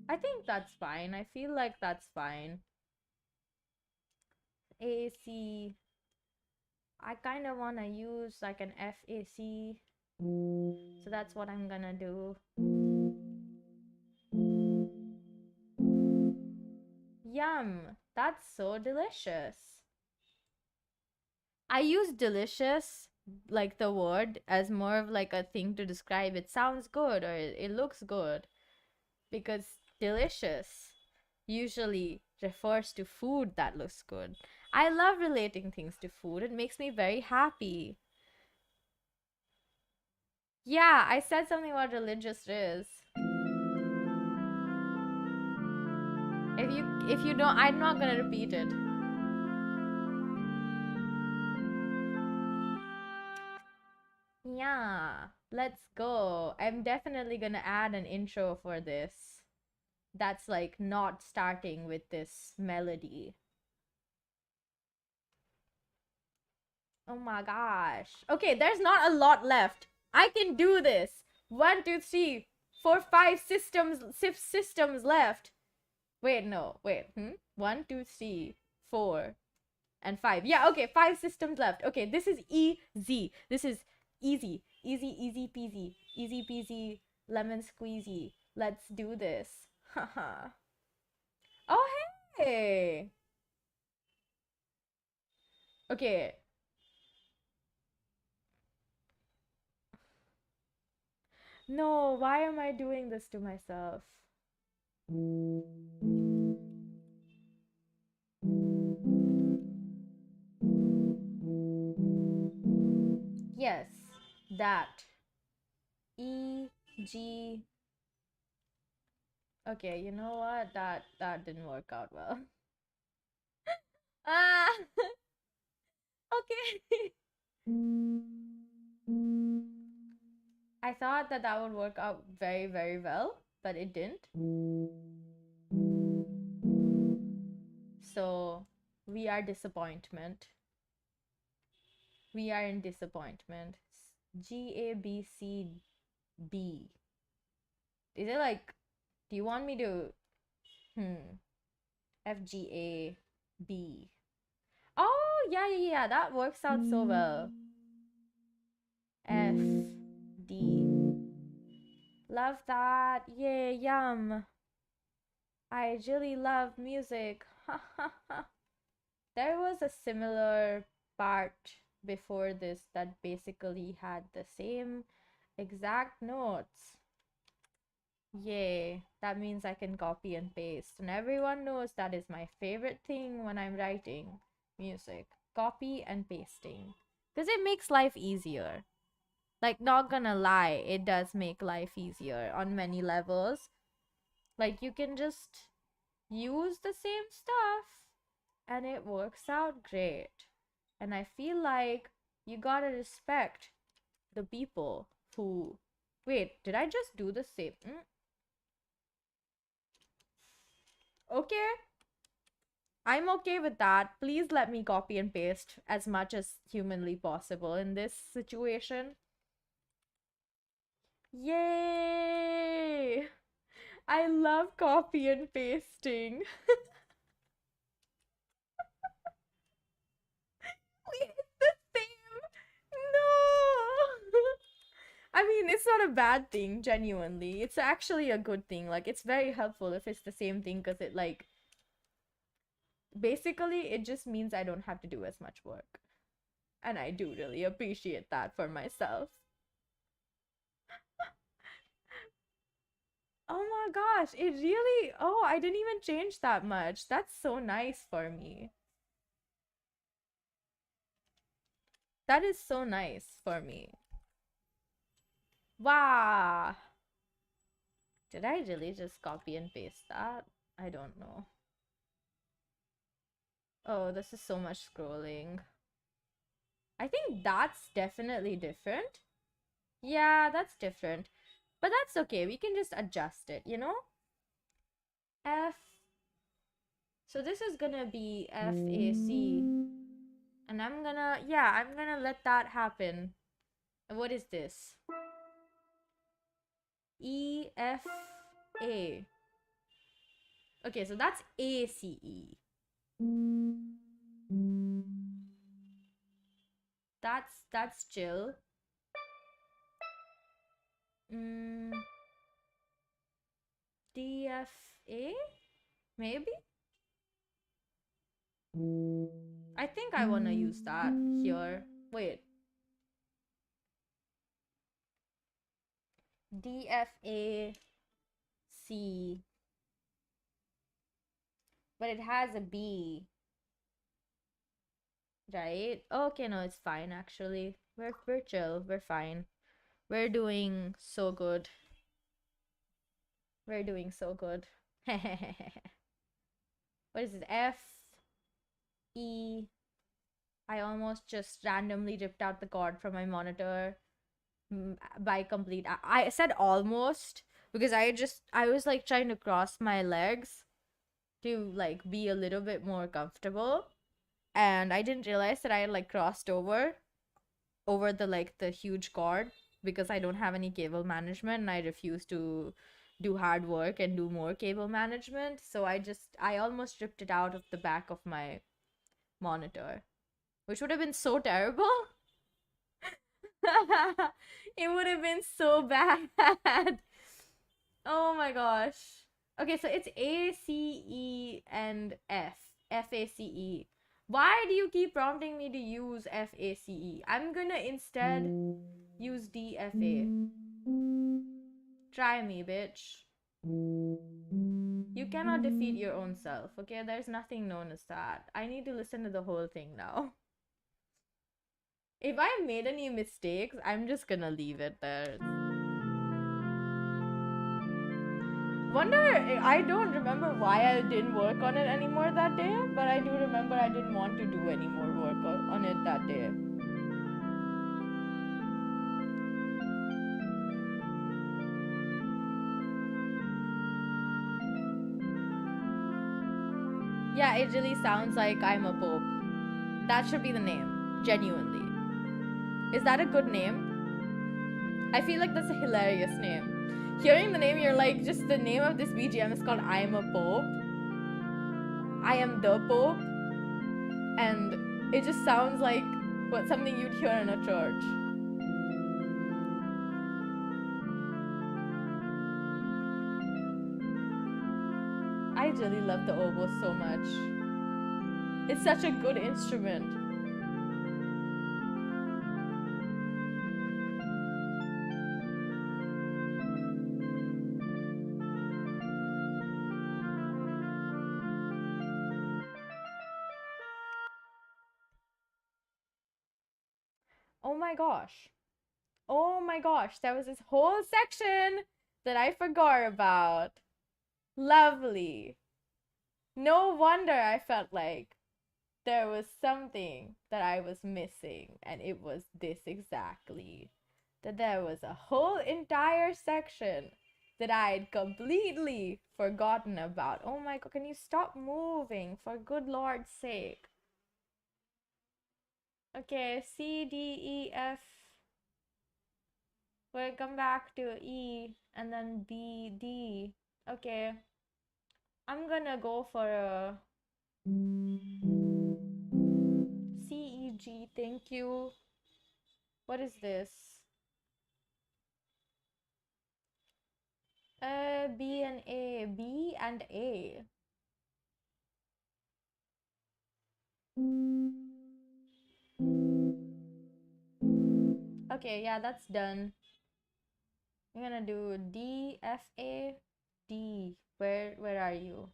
Speaker 1: I think that's fine. I feel like that's fine. A, C. I kind of want to use like an FAC. So that's what I'm gonna do. Yum. That's so delicious. I use delicious, like the word, as more of like a thing to describe it sounds good or it looks good. Because delicious usually refers to food that looks good. I love relating things to food. It makes me very happy. Yeah, I said something about religious riz. If you don't, I'm not gonna repeat it. Yeah, let's go. I'm definitely gonna add an intro for this. That's like not starting with this melody. Oh my gosh. Okay, there's not a lot left. I can do this. 1, 2, 3, 4, 5 systems left. Wait, no, wait. 1, 2, 3, 4, and 5. Yeah, okay, 5 systems left. Okay, this is easy. This is easy. Easy peasy. Easy peasy, lemon squeezy. Let's do this. Haha. Oh, hey. Okay. No, why am I doing this to myself? Yes, that. E, G. Okay, you know what? That didn't work out well. Ah, okay. I thought that that would work out very, very well, but it didn't. So we are disappointment. We are in disappointment. GABCB. Is it like, do you want me to, FGAB? Oh, yeah, yeah, yeah, that works out so well. FD. Love that. Yay, yum. I really love music. There was a similar part before this that basically had the same exact notes. Yay, that means I can copy and paste. And everyone knows that is my favorite thing when I'm writing music, copy and pasting. Because it makes life easier. Like, not gonna lie, it does make life easier on many levels. Like, you can just use the same stuff and it works out great. And I feel like you gotta respect the people who. Wait, did I just do the same? Okay, I'm okay with that. Please let me copy and paste as much as humanly possible in this situation. Yay! I love copy and pasting. Wait, it's the same. No. I mean, it's not a bad thing, genuinely. It's actually a good thing. Like, it's very helpful if it's the same thing because it, like, basically, it just means I don't have to do as much work. And I do really appreciate that for myself. Oh my gosh, it really. Oh, I didn't even change that much. That's so nice for me. That is so nice for me. Wow. Did I really just copy and paste that? I don't know. Oh, this is so much scrolling. I think that's definitely different. Yeah, that's different. But that's okay. We can just adjust it, you know? F. So this is gonna be FAC. And I'm gonna let that happen. And what is this? EFA. Okay, so that's ACE. That's chill. DFA? Maybe? I think I wanna use that here. Wait. DFAC. But it has a B. Right? Okay, no, it's fine actually. We're chill. We're fine. We're doing so good. We're doing so good. What is it? E. I almost just randomly ripped out the cord from my monitor by complete. I said almost because I was like trying to cross my legs to like be a little bit more comfortable, and I didn't realize that I had like crossed over the like the huge cord because I don't have any cable management and I refuse to do hard work and do more cable management. So I almost ripped it out of the back of my monitor, which would have been so terrible. It would have been so bad. Oh my gosh. Okay, so it's ACE and FACE. Why do you keep prompting me to use FACE? I'm gonna instead use DFA. Try me, bitch. You cannot defeat your own self, okay? There's nothing known as that. I need to listen to the whole thing now. If I made any mistakes, I'm just gonna leave it there. Wonder, I don't remember why I didn't work on it anymore that day, but I do remember I didn't want to do any more work on it that day. Yeah, it really sounds like I'm a pope. That should be the name, genuinely. Is that a good name? I feel like that's a hilarious name. Hearing the name, you're like, just the name of this BGM is called I'm a Pope. I am the Pope. And it just sounds like what something you'd hear in a church. I really love the oboe so much. It's such a good instrument. Oh my gosh. Oh my gosh, there was this whole section that I forgot about. Lovely. No wonder I felt like there was something that I was missing, and it was this exactly. That there was a whole entire section that I'd completely forgotten about. Oh my god, can you stop moving for good Lord's sake? Okay, C, D, E, F. We'll come back to E and then B, D. Okay. I'm gonna go for a C, E, G. Thank you. What is this? B and A. B and A. Okay, yeah, that's done. I'm gonna do D, F, A, D. Where are you?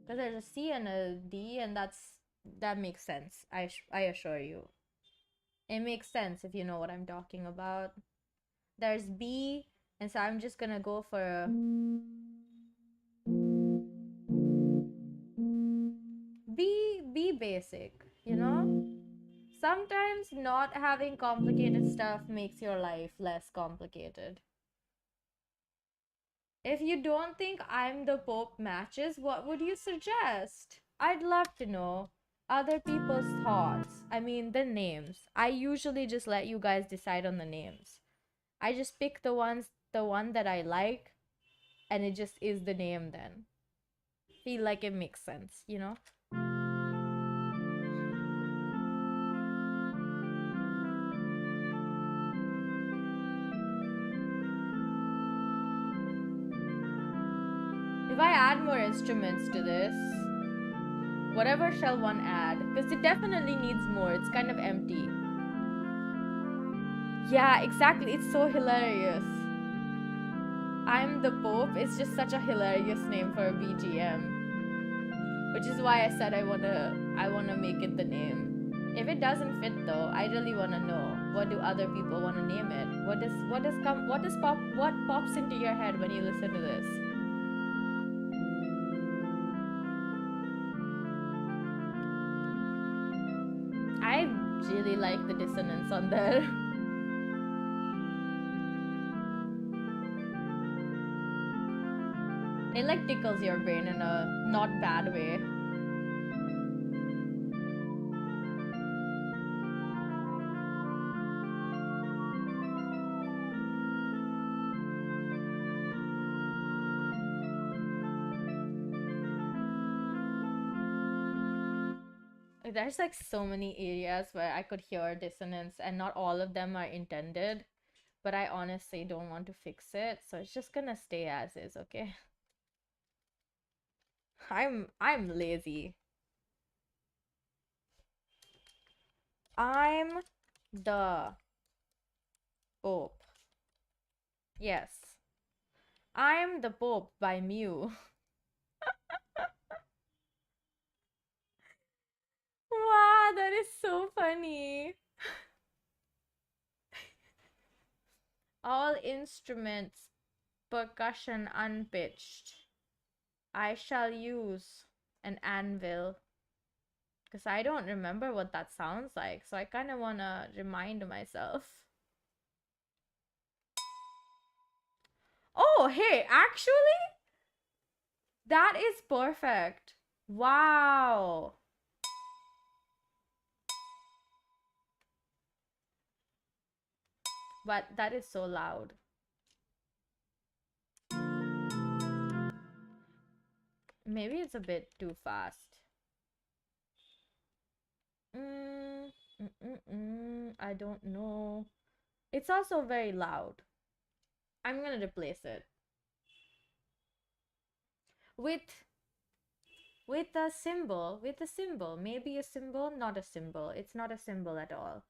Speaker 1: Because there's a C and a D, and that makes sense. I assure you, it makes sense if you know what I'm talking about. There's B, and so I'm just gonna go for a be basic, you know? Sometimes not having complicated stuff makes your life less complicated. If you don't think I'm the Pope matches, what would you suggest? I'd love to know other people's thoughts. I mean, the names. I usually just let you guys decide on the names. I just pick the one that I like, and it just is the name then. Feel like it makes sense, you know? If I add more instruments to this, whatever shall one add? Because it definitely needs more. It's kind of empty. Yeah, exactly. It's so hilarious. I'm the Pope. It's just such a hilarious name for a BGM. Which is why I said I wanna make it the name. If it doesn't fit though, I really wanna know what do other people wanna name it? What pops into your head when you listen to this? I really like the dissonance on there. It like tickles your brain in a not bad way. There's like so many areas where I could hear dissonance, and not all of them are intended, but I honestly don't want to fix it, so it's just gonna stay as is, okay? I'm lazy. I'm the Pope. Yes. I'm the Pope by Mew. Wow, that is so funny. All instruments, percussion unpitched. I shall use an anvil. Because I don't remember what that sounds like, so I kind of want to remind myself. Oh, hey, actually, that is perfect. Wow. But that is so loud. Maybe it's a bit too fast. I don't know. It's also very loud. I'm gonna replace it with a symbol. With a symbol. Maybe a symbol, not a symbol. It's not a symbol at all.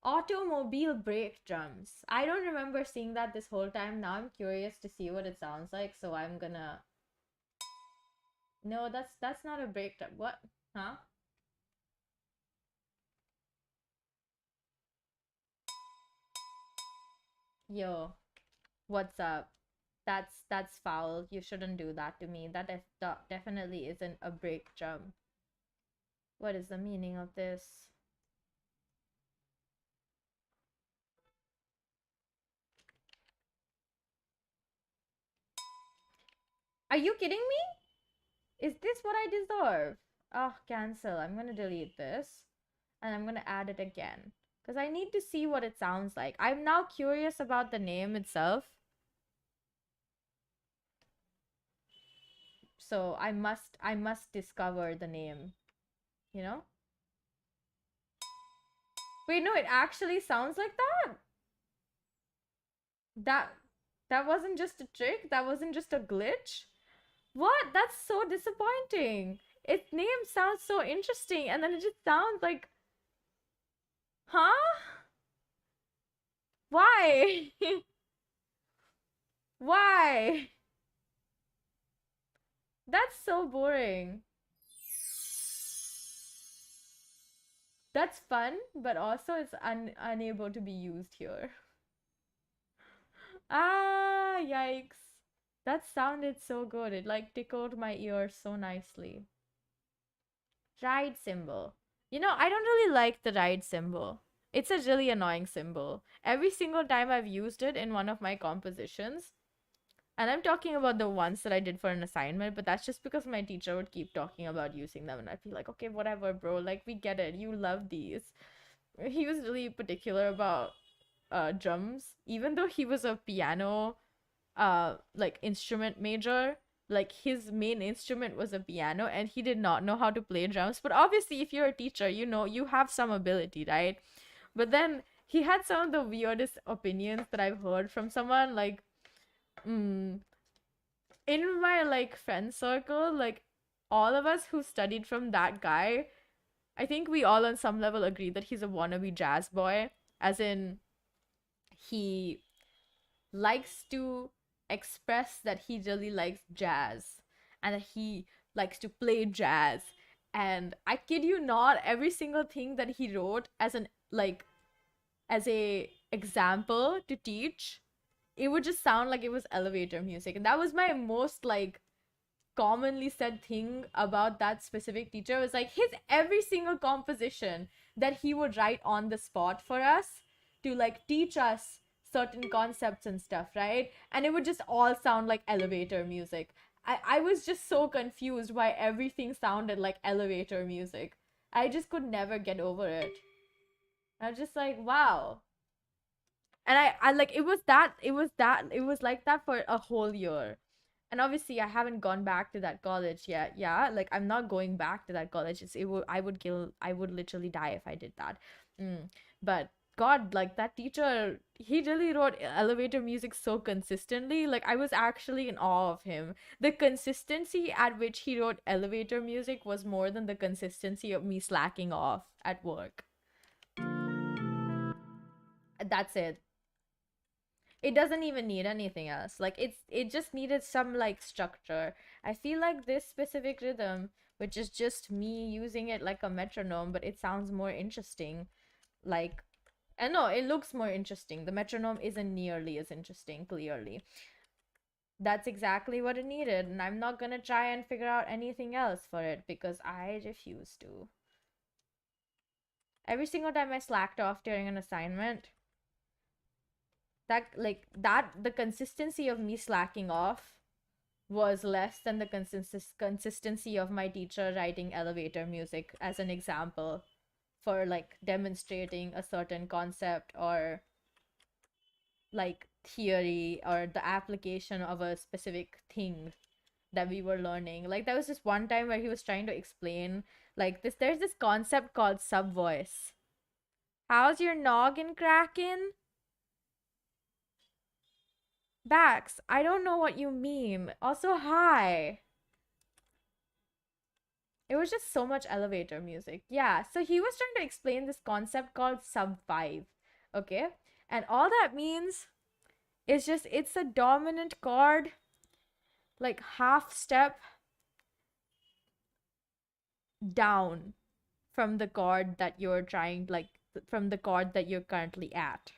Speaker 1: Automobile brake drums. I don't remember seeing that this whole time. Now I'm curious to see what it sounds like, so I'm gonna. No, that's not a brake drum. What? Huh? Yo, what's up? That's foul. You shouldn't do that to me. That definitely isn't a brake drum. What is the meaning of this? Are you kidding me? Is this what I deserve? Oh, cancel. I'm gonna delete this. And I'm gonna add it again. Because I need to see what it sounds like. I'm now curious about the name itself. So I must discover the name. You know? Wait, no, it actually sounds like that? That that wasn't just a trick? That wasn't just a glitch? What? That's so disappointing. Its name sounds so interesting, and then it just sounds like, huh? Why? Why? That's so boring. That's fun, but also it's unable to be used here. Ah, yikes. That sounded so good. It like tickled my ears so nicely. Ride symbol. You know, I don't really like the ride symbol. It's a really annoying symbol. Every single time I've used it in one of my compositions, and I'm talking about the ones that I did for an assignment, but that's just because my teacher would keep talking about using them, and I'd be like, okay, whatever, bro. Like, we get it. You love these. He was really particular about drums, even though he was a piano like instrument major. Like his main instrument was a piano, and he did not know how to play drums. But obviously, if you're a teacher, you know you have some ability, right? But then he had some of the weirdest opinions that I've heard from someone. Like, mm, in my like friend circle, like all of us who studied from that guy, I think we all on some level agree that he's a wannabe jazz boy, as in he likes to express that he really likes jazz and that he likes to play jazz. And I kid you not, every single thing that he wrote as an like as a example to teach, it would just sound like it was elevator music. And that was my most like commonly said thing about that specific teacher, was like his every single composition that he would write on the spot for us to like teach us certain concepts and stuff, right? And it would just all sound like elevator music. I was just so confused why everything sounded like elevator music. I just could never get over it. I was just like, wow. And I like it was like that for a whole year. And obviously I haven't gone back to that college yet. Yeah, like I'm not going back to that college. I would literally die if I did that. But god, like that teacher, he really wrote elevator music so consistently. Like I was actually in awe of him. The consistency at which he wrote elevator music was more than the consistency of me slacking off at work. That's it. It doesn't even need anything else. Like it just needed some like structure. I feel like this specific rhythm, which is just me using it like a metronome, but it sounds more interesting. Like And no, it looks more interesting. The metronome isn't nearly as interesting, clearly. That's exactly what it needed, and I'm not gonna try and figure out anything else for it because I refuse to. Every single time I slacked off during an assignment, the consistency of me slacking off was less than the consistency of my teacher writing elevator music as an example for like demonstrating a certain concept or like theory or the application of a specific thing that we were learning. Like there was this one time where he was trying to explain like this there's this concept called sub voice. How's your noggin cracking? Bax, I don't know what you mean. Also, hi. It was just so much elevator music. Yeah, so he was trying to explain this concept called sub 5. Okay? And all that means is just it's a dominant chord, like half step down from the chord that you're trying, like from the chord that you're currently at.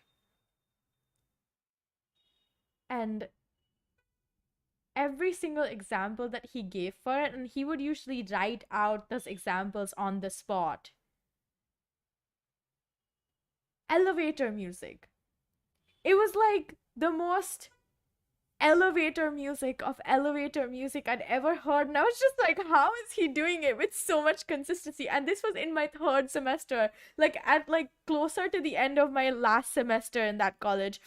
Speaker 1: And every single example that he gave for it, and he would usually write out those examples on the spot. Elevator music. It was like the most elevator music of elevator music I'd ever heard. And I was just like, how is he doing it with so much consistency? And this was in my third semester, like at like closer to the end of my last semester in that college.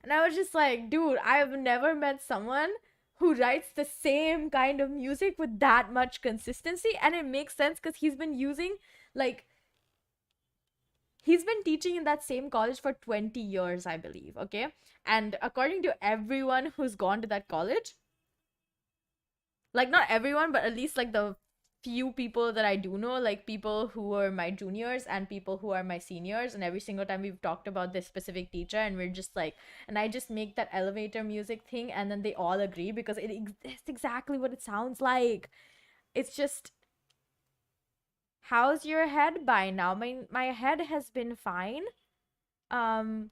Speaker 1: And I was just like, dude, I've never met someone who writes the same kind of music with that much consistency. And it makes sense because he's been using like he's been teaching in that same college for 20 years, I believe. Okay. And according to everyone who's gone to that college, like not everyone, but at least like the few people that I do know, like people who are my juniors and people who are my seniors, and every single time we've talked about this specific teacher, and we're just like, and I just make that elevator music thing, and then they all agree because it's exactly what it sounds like. It's just, how's your head by now? My head has been fine. Um,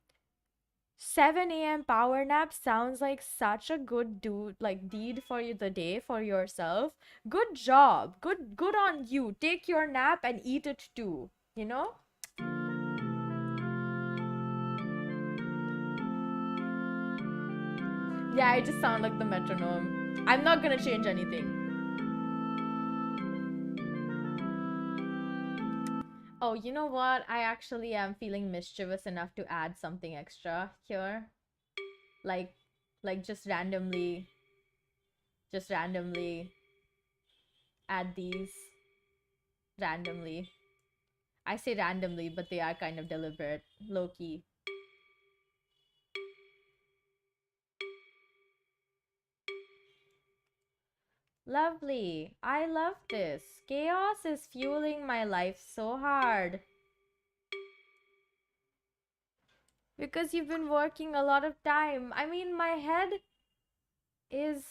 Speaker 1: 7 a.m. power nap sounds like such a good deed for you the day for yourself. Good job. Good on you. Take your nap and eat it too. You know? Yeah, I just sound like the metronome. I'm not gonna change anything. Oh, you know what? I actually am feeling mischievous enough to add something extra here. Like like just randomly add these randomly. I say randomly, but they are kind of deliberate, low key. Lovely. I love this. Chaos is fueling my life so hard. Because you've been working a lot of time. I mean, my head is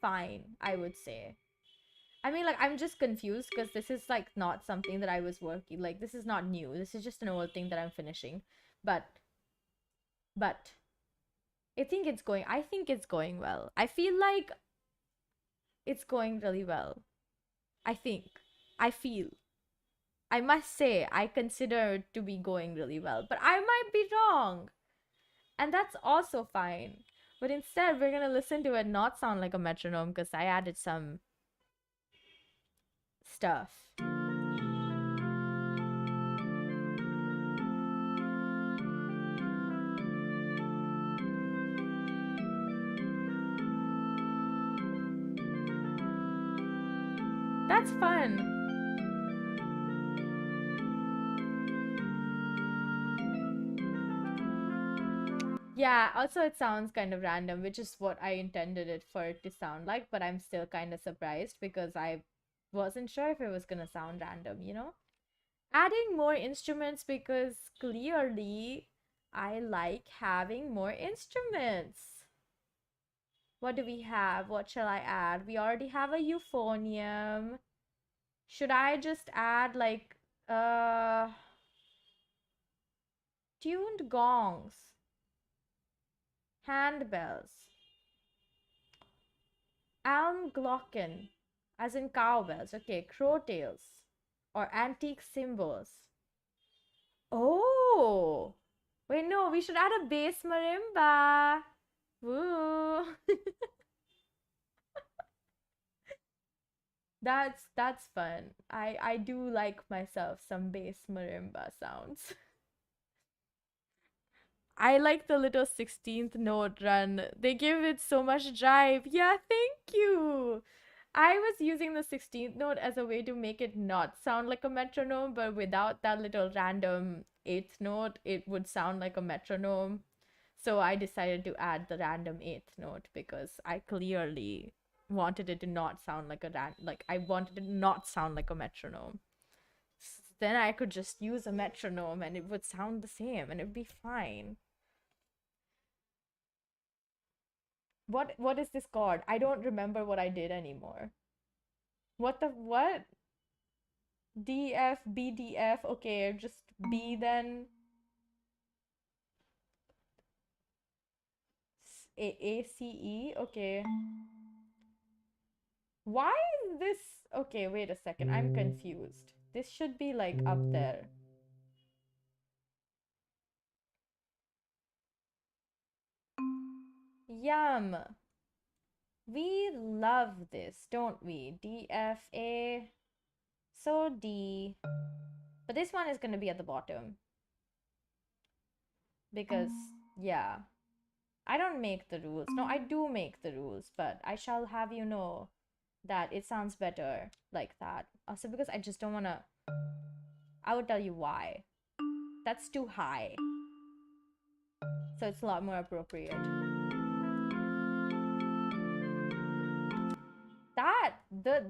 Speaker 1: fine, I would say. I mean, like, I'm just confused because this is, like, not something that I was working. Like, this is not new. This is just an old thing that I'm finishing. But, I think it's going well. I feel like it's going really well. I think. I feel. I must say, I consider it to be going really well, but I might be wrong. And that's also fine. But instead, we're gonna listen to it not sound like a metronome because I added some stuff. That's fun. Yeah, also it sounds kind of random, which is what I intended it for it to sound like, but I'm still kind of surprised because I wasn't sure if it was gonna sound random, you know? Adding more instruments because clearly I like having more instruments. What do we have? What shall I add? We already have a euphonium. Should I just add like uh tuned gongs, handbells, Almglocken, as in cowbells. Okay, crowtails or antique cymbals. Oh, wait, no, we should add a bass marimba. Woo. That's fun. I do like myself some bass marimba sounds. I like the little 16th note run. They give it so much drive. Yeah, thank you. I was using the 16th note as a way to make it not sound like a metronome, but without that little random 8th note, it would sound like a metronome. So I decided to add the random 8th note because I clearly wanted it to not sound like I wanted it to not sound like a metronome. Then I could just use a metronome and it would sound the same and it'd be fine. What is this called? I don't remember what I did anymore. What? DF, BDF. Okay, just B then. ACE. Okay. Why is this? Okay, wait a second. I'm confused. This should be like up there. Yum. We love this, don't we? DFA. So D. But this one is going to be at the bottom. Because, yeah. I don't make the rules. No, I do make the rules, but I shall have you know that it sounds better like that. Also, because I just don't want to. I would tell you why. That's too high. So it's a lot more appropriate.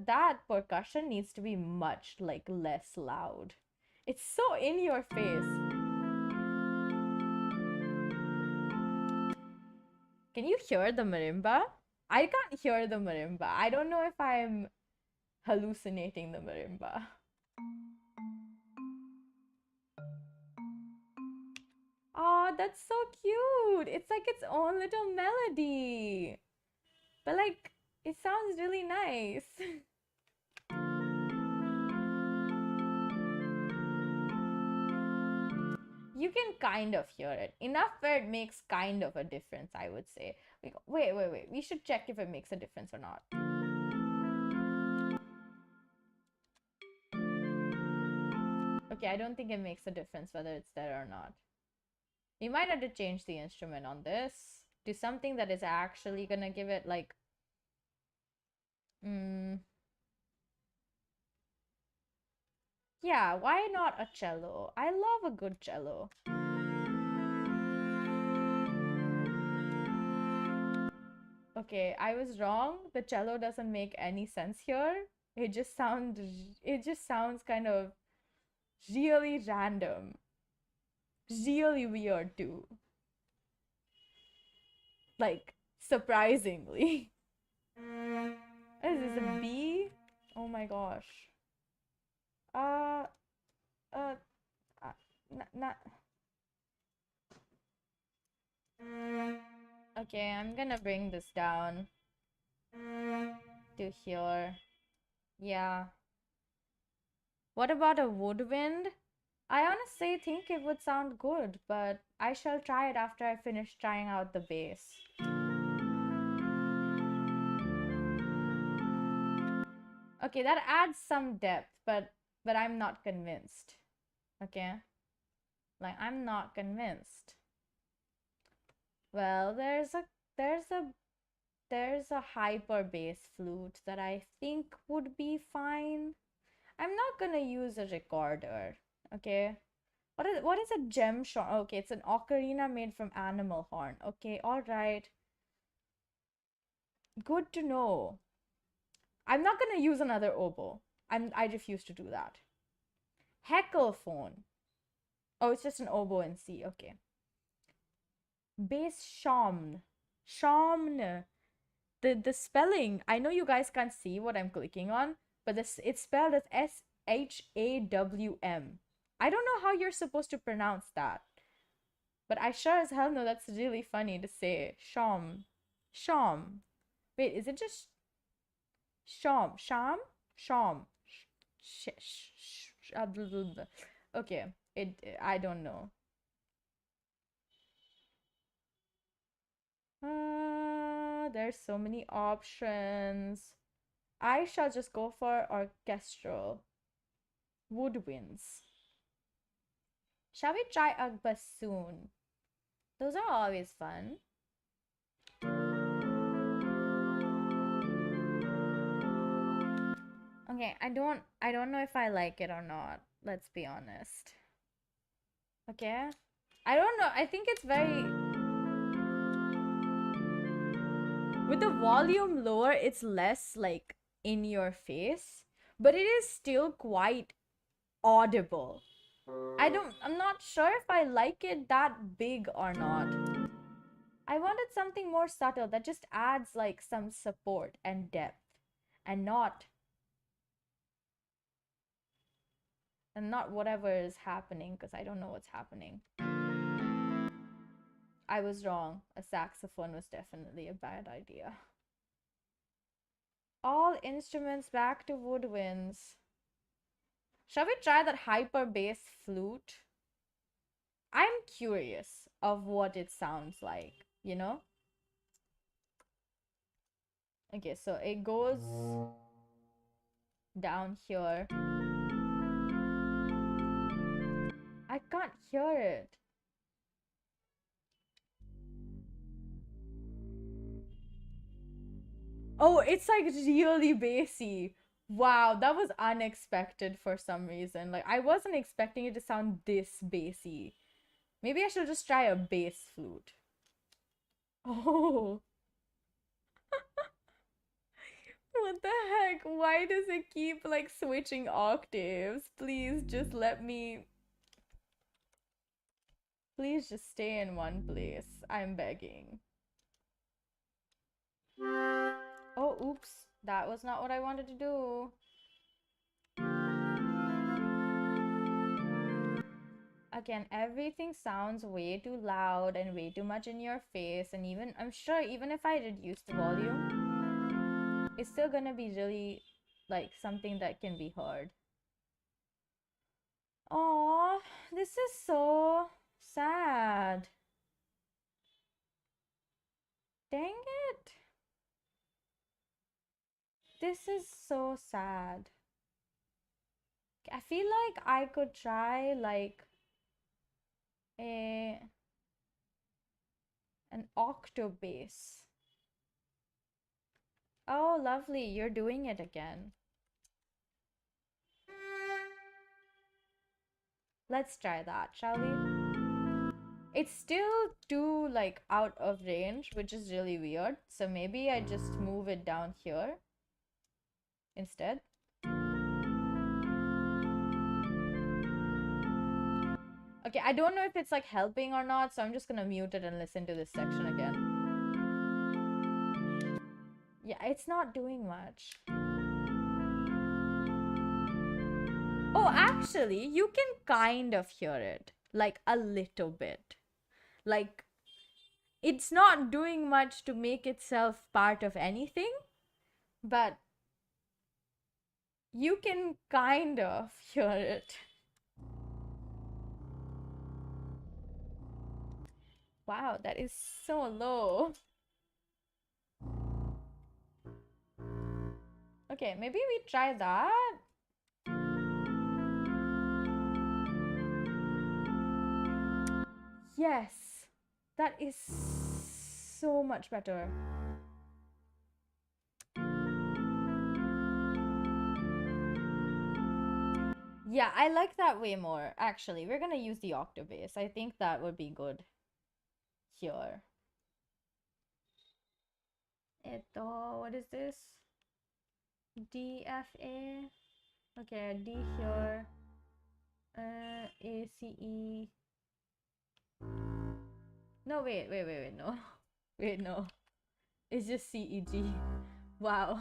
Speaker 1: That percussion needs to be much like less loud. It's so in your face. Can you hear the marimba? I can't hear the marimba. I don't know if I'm hallucinating the marimba. Oh, that's so cute. It's like its own little melody. But like, it sounds really nice. You can kind of hear it. Enough where it makes kind of a difference, I would say. Wait. We should check if it makes a difference or not. Okay, I don't think it makes a difference whether it's there or not. We might have to change the instrument on this to something that is actually gonna give it like yeah, why not a cello? I love a good cello. Okay, I was wrong. The cello doesn't make any sense here. It just sounds kind of really random. Really weird too. Like surprisingly. Is this a B? Oh my gosh. Uh uh, not. Okay, I'm gonna bring this down to here. Yeah. What about a woodwind? I honestly think it would sound good, but I shall try it after I finish trying out the bass. Okay, that adds some depth, but I'm not convinced. Okay? Like I'm not convinced. Well, there's a there's a hyper bass flute that I think would be fine. I'm not gonna use a recorder, okay? What is a gem shot? Okay, it's an ocarina made from animal horn. Okay, all right. Good to know. I'm not gonna use another oboe. I refuse to do that. Hecklephone. Oh, it's just an oboe in C. Okay. Bass shamn. Shamn. The spelling. I know you guys can't see what I'm clicking on, but it's spelled as SHAWM. I don't know how you're supposed to pronounce that. But I sure as hell know that's really funny to say. Shom. Shom. Wait, is it just Shom? Sham? Shom. Blah, blah, blah. Okay, I don't know. There's so many options. I shall just go for orchestral. Woodwinds. Shall we try a bassoon? Those are always fun. Okay, I don't know if I like it or not. Let's be honest. Okay? I don't know. I think it's very with the volume lower, it's less like in your face, but it is still quite audible. I'm not sure if I like it that big or not. I wanted something more subtle that just adds like some support and depth and not whatever is happening because I don't know what's happening. I was wrong. A saxophone was definitely a bad idea. All instruments back to woodwinds. Shall we try that hyper bass flute? I'm curious of what it sounds like, you know? Okay, so it goes down here. I can't hear it. Oh, it's like really bassy. Wow, that was unexpected for some reason. Like, I wasn't expecting it to sound this bassy. Maybe I should just try a bass flute. Oh, what the heck? Why does it keep like switching octaves? Please just let me. Please just stay in one place. I'm begging. Oh, oops. That was not what I wanted to do. Again, everything sounds way too loud and way too much in your face. And even, I'm sure, even if I reduce the volume, it's still gonna be really like something that can be heard. Oh, this is so sad. Dang it. This is so sad. I feel like I could try like a an octo bass. Oh, lovely. You're doing it again. Let's try that, shall we? It's still too like out of range, which is really weird. So maybe I just move it down here instead. Okay, I don't know if it's like helping or not, so I'm just gonna mute it and listen to this section again. Yeah, it's not doing much. Oh, actually, you can kind of hear it. Like a little bit. Like, it's not doing much to make itself part of anything, but you can kind of hear it. Wow, that is so low. Okay, maybe we try that. Yes, that is so much better. Yeah, I like that way more. Actually, we're gonna use the octave. I think that would be good here. What is this? D, F, A. Okay, D here. A, C, E. No, wait, no. Wait, no. It's just C, E, G. Wow.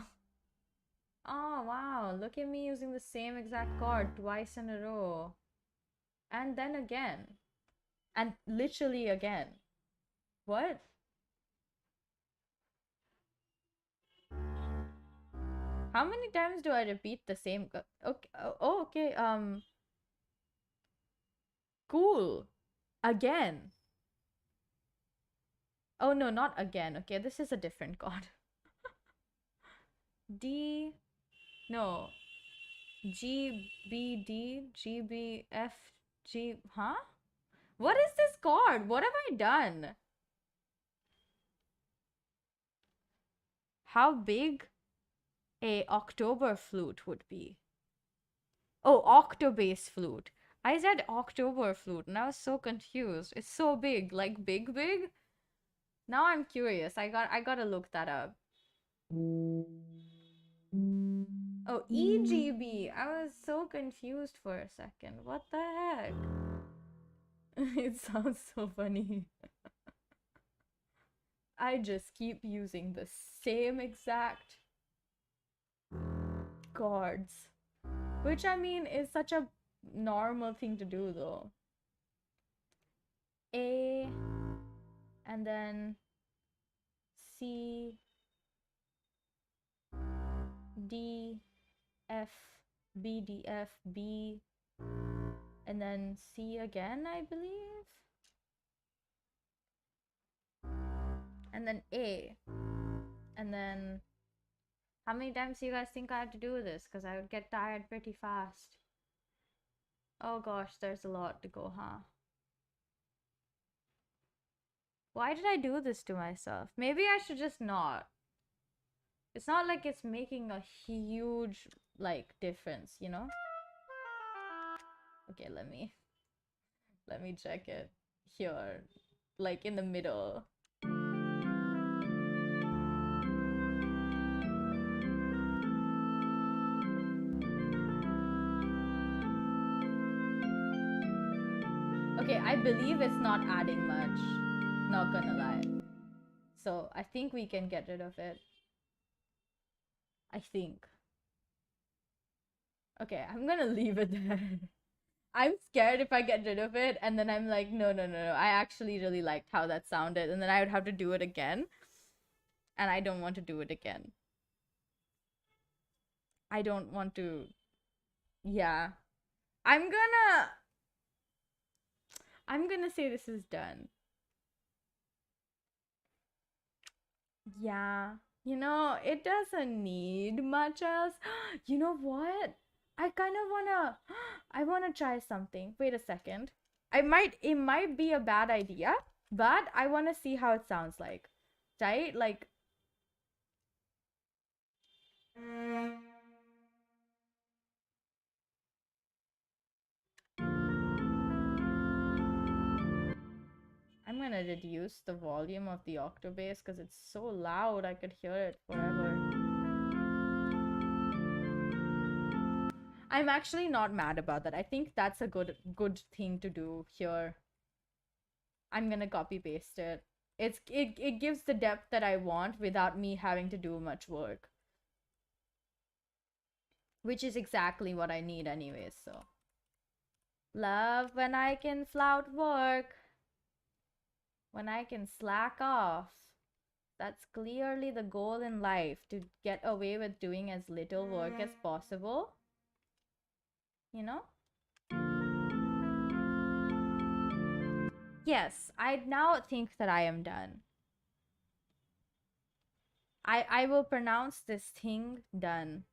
Speaker 1: Oh, wow. Look at me using the same exact chord twice in a row. And then again. And literally again. What? How many times do I repeat the same? Okay. Oh, okay. Cool. Again. Oh no, not again. Okay, this is a different chord. D. No. G B D G B F G. Huh? What is this chord? What have I done? How big a October flute would be? Oh, octobass flute. I said October flute and I was so confused. It's so big, like big big. Now I'm curious. I gotta look that up. Oh, EGB. I was so confused for a second. What the heck? It sounds so funny. I just keep using the same exact chords. Which I mean is such a normal thing to do though. A and then C D F B D F B and then C again, I believe. And then A. And then how many times do you guys think I have to do this? Because I would get tired pretty fast. Oh gosh, there's a lot to go, huh? Why did I do this to myself? Maybe I should just not. It's not like it's making a huge, like, difference, you know? Okay, let me check it here, like in the middle. Okay, I believe it's not adding much, not gonna lie. So I think we can get rid of it. I think. Okay, I'm gonna leave it there. I'm scared if I get rid of it and then I'm like, no, no, no, no. I actually really liked how that sounded. And then I would have to do it again. And I don't want to do it again. I don't want to. Yeah. I'm gonna say this is done. Yeah. You know, it doesn't need much else. You know what? I kind of wanna I wanna try something. Wait a second. It might be a bad idea, but I wanna see how it sounds like. Right? Like I'm gonna reduce the volume of the octobass because it's so loud I could hear it forever. I'm actually not mad about that. I think that's a good thing to do here. I'm gonna copy paste it. It gives the depth that I want without me having to do much work. Which is exactly what I need anyways, so. Love when I can flout work. When I can slack off. That's clearly the goal in life, to get away with doing as little work as possible. You know? Yes, I now think that I am done. I will pronounce this thing done.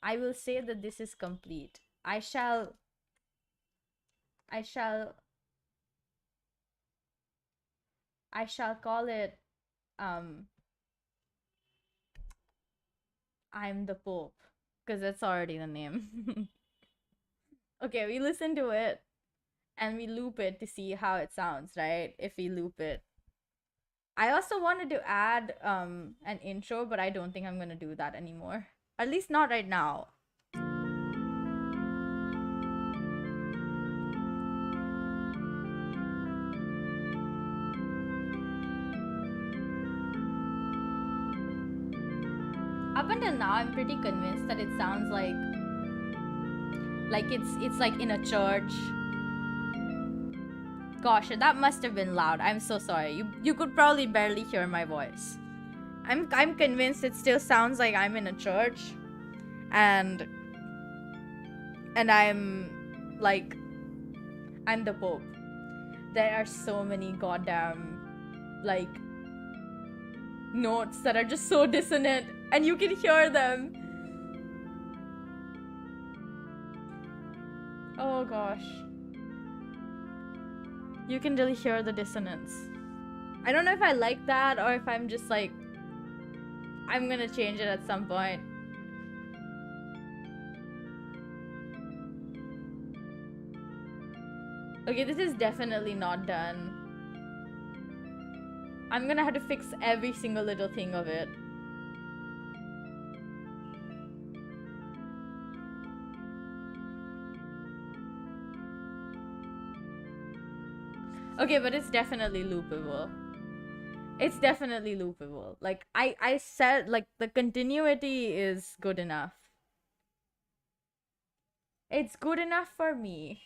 Speaker 1: I will say that this is complete. I shall call it I'm the Pope, because that's already the name. Okay, we listen to it and we loop it to see how it sounds, right? If we loop it. I also wanted to add an intro, but I don't think I'm gonna do that anymore. At least not right now. Up until now, I'm pretty convinced that it sounds like it's like in a church. Gosh, that must have been loud. I'm so sorry. You could probably barely hear my voice. I'm convinced it still sounds like I'm in a church, and I'm like, I'm the Pope. There are so many goddamn like notes that are just so dissonant, and you can hear them. Oh gosh. You can really hear the dissonance. I don't know if I like that or if I'm just like, I'm gonna change it at some point. Okay, this is definitely not done. I'm gonna have to fix every single little thing of it. Okay, but it's definitely loopable. It's definitely loopable. Like, I said, like, the continuity is good enough. It's good enough for me.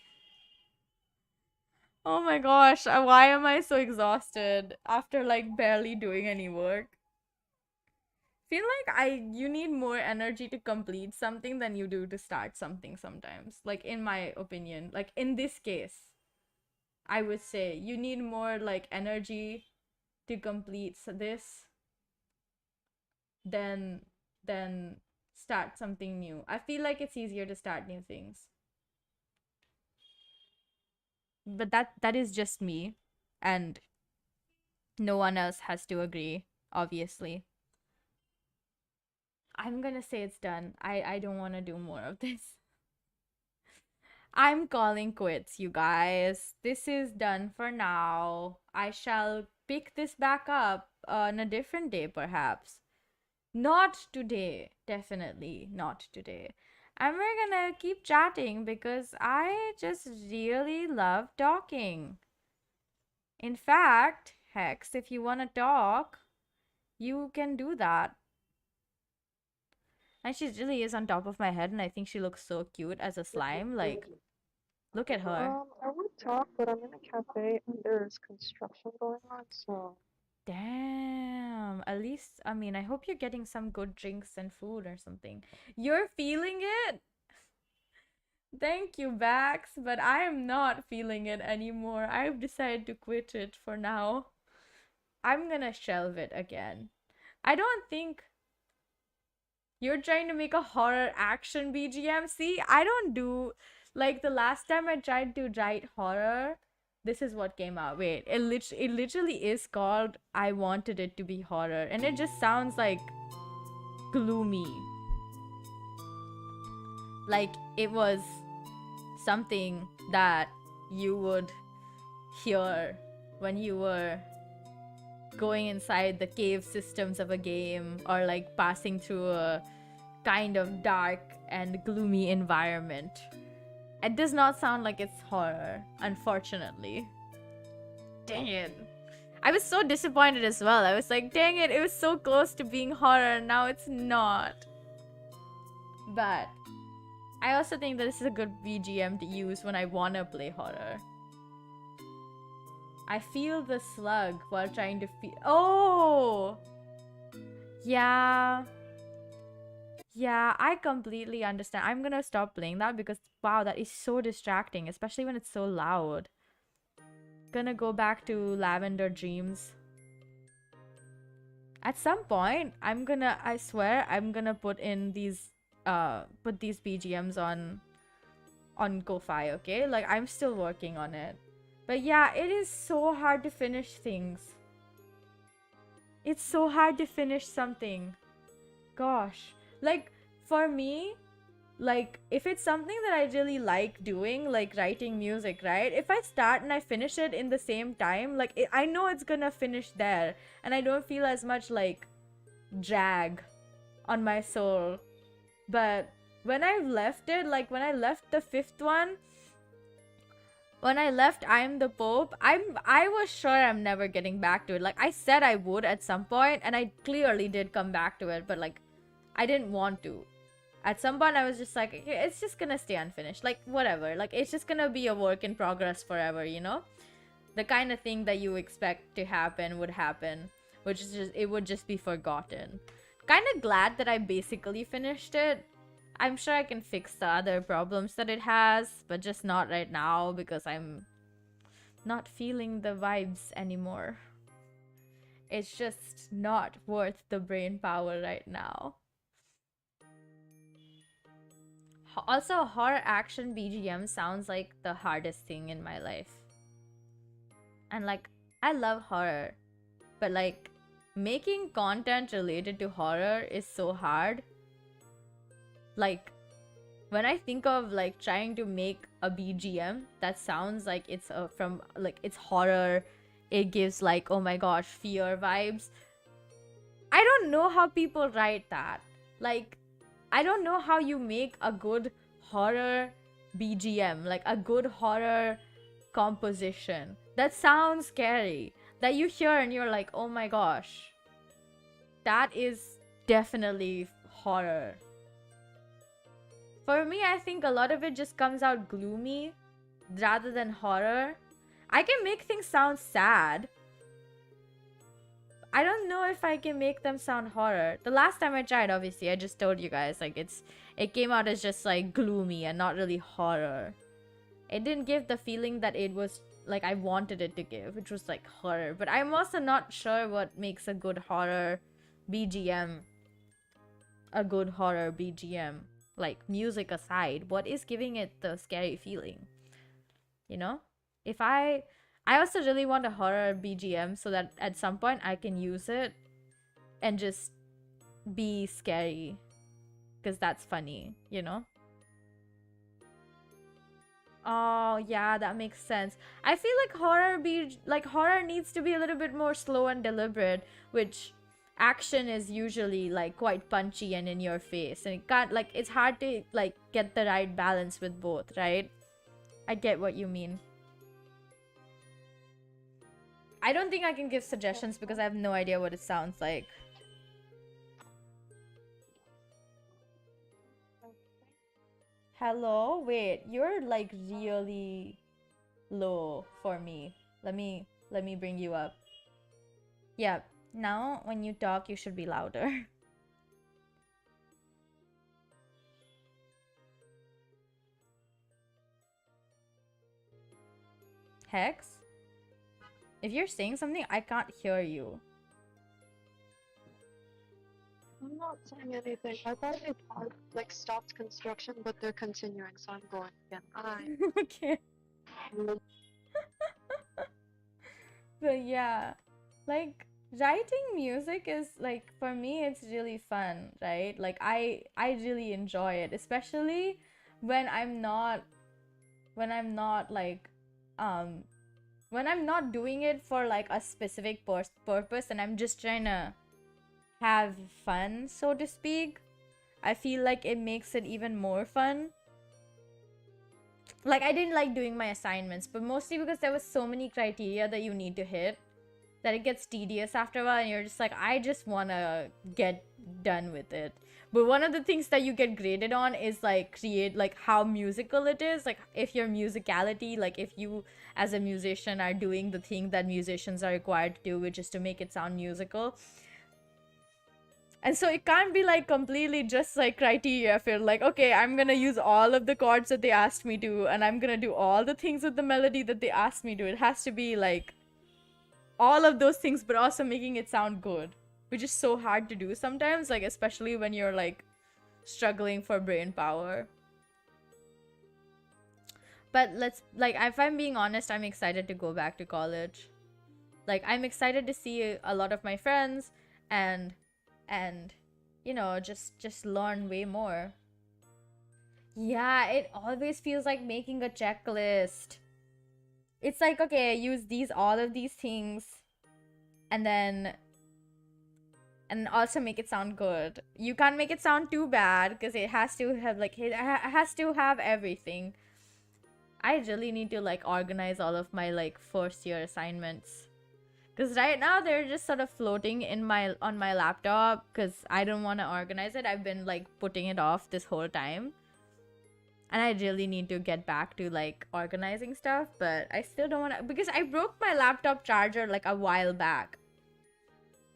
Speaker 1: Oh my gosh, why am I so exhausted after, like, barely doing any work? Feel like you need more energy to complete something than you do to start something sometimes. Like, in my opinion. Like, in this case, I would say you need more, like, energy to complete this than start something new. I feel like it's easier to start new things. But that is just me, and no one else has to agree, obviously. I'm gonna say it's done. I don't want to do more of this. I'm calling quits, you guys. This is done for now. I shall pick this back up on a different day, perhaps. Not today. Definitely not today. And we're gonna keep chatting because I just really love talking. In fact, Hex, if you want to talk, you can do that. And she really is on top of my head, and I think she looks so cute as a slime. Like, look at her.
Speaker 2: I would talk, but I'm in a cafe and there's construction going on, so.
Speaker 1: Damn. At least, I mean, I hope you're getting some good drinks and food or something. You're feeling it? Thank you, Bax, but I am not feeling it anymore. I've decided to quit it for now. I'm gonna shelve it again. I don't think you're trying to make a horror action BGM. See, I don't do like the last time I tried to write horror. This is what came out. Wait, it literally is called I Wanted It to Be Horror, and it just sounds like gloomy. Like it was something that you would hear when you were going inside the cave systems of a game, or like passing through a kind of dark and gloomy environment. It does not sound like it's horror, unfortunately. Dang it. I was so disappointed as well. I was like, dang it was so close to being horror, now it's not. But I also think that this is a good BGM to use when I wanna play horror. I feel the slug while trying to feel. Oh! Yeah. Yeah, I completely understand. I'm gonna stop playing that because, wow, that is so distracting, especially when it's so loud. Gonna go back to Lavender Dreams. At some point, I swear, I'm gonna put these BGMs on Ko-Fi, okay? Like, I'm still working on it. But yeah, it is so hard to finish things. It's so hard to finish something. Gosh. Like, for me, like, if it's something that I really like doing, like writing music, right? If I start and I finish it in the same time, like, I know it's gonna finish there. And I don't feel as much, like, drag on my soul. But when I left it, like, when I left the fifth one, when I left I'm the Pope, I was sure I'm never getting back to it. Like, I said I would at some point, and I clearly did come back to it, but, like, I didn't want to. At some point, I was just like, okay, it's just gonna stay unfinished. Like, whatever. Like, it's just gonna be a work in progress forever, you know? The kind of thing that you expect to happen would happen, which is just, it would just be forgotten. Kind of glad that I basically finished it. I'm sure I can fix the other problems that it has, but just not right now because I'm not feeling the vibes anymore. It's just not worth the brain power right now. Also, horror action BGM sounds like the hardest thing in my life. And like, I love horror, but like, making content related to horror is so hard. Like, when I think of like trying to make a BGM that sounds like it's from like it's horror, it gives like, oh my gosh, fear vibes. I don't know how people write that. Like, I don't know how you make a good horror BGM, like a good horror composition that sounds scary, that you hear and you're like, oh my gosh, that is definitely horror. For me, I think a lot of it just comes out gloomy rather than horror. I can make things sound sad. I don't know if I can make them sound horror. The last time I tried, obviously, I just told you guys, like, it came out as just, like, gloomy and not really horror. It didn't give the feeling that it was, like, I wanted it to give, which was, like, horror. But I'm also not sure what makes a good horror BGM a good horror BGM. Like, music aside, what is giving it the scary feeling? You know? If I also really want a horror BGM so that at some point I can use it and just be scary. Because that's funny, you know? Oh, yeah, that makes sense. I feel like horror needs to be a little bit more slow and deliberate, which action is usually like quite punchy and in your face, and it can't, like, it's hard to like get the right balance with both, right? I get what you mean. I don't think I can give suggestions because I have no idea what it sounds like. Hello? Wait, you're like really low for me. Let me bring you up. Yeah, now when you talk you should be louder. Hex? If you're saying something, I can't hear you.
Speaker 2: I'm not saying anything. I thought it like stopped construction, but they're continuing, so I'm going again.
Speaker 1: Okay. But yeah, like writing music is like, for me it's really fun, right? Like I really enjoy it, especially when I'm not like when I'm not doing it for like a specific purpose and I'm just trying to have fun, so to speak. I feel like it makes it even more fun. Like, I didn't like doing my assignments, but mostly because there was so many criteria that you need to hit that it gets tedious after a while, and you're just like, I just want to get done with it. But one of the things that you get graded on is like how musical it is, like if your musicality, like if you as a musician are doing the thing that musicians are required to do, which is to make it sound musical. And so it can't be like completely just like criteria for like, okay, I'm gonna use all of the chords that they asked me to, and I'm gonna do all the things with the melody that they asked me to. It has to be like all of those things, but also making it sound good, which is so hard to do sometimes, like especially when you're like struggling for brain power. But let's, like, if I'm being honest, I'm excited to go back to college. Like, I'm excited to see a lot of my friends and you know, just learn way more. Yeah, it always feels like making a checklist. It's like, okay, use all of these things, and then also make it sound good. You can't make it sound too bad because it has to have like, it has to have everything. I really need to like organize all of my like first year assignments. Because right now they're just sort of floating in on my laptop because I don't want to organize it. I've been like putting it off this whole time. And I really need to get back to like organizing stuff, but I still don't want to, because I broke my laptop charger like a while back.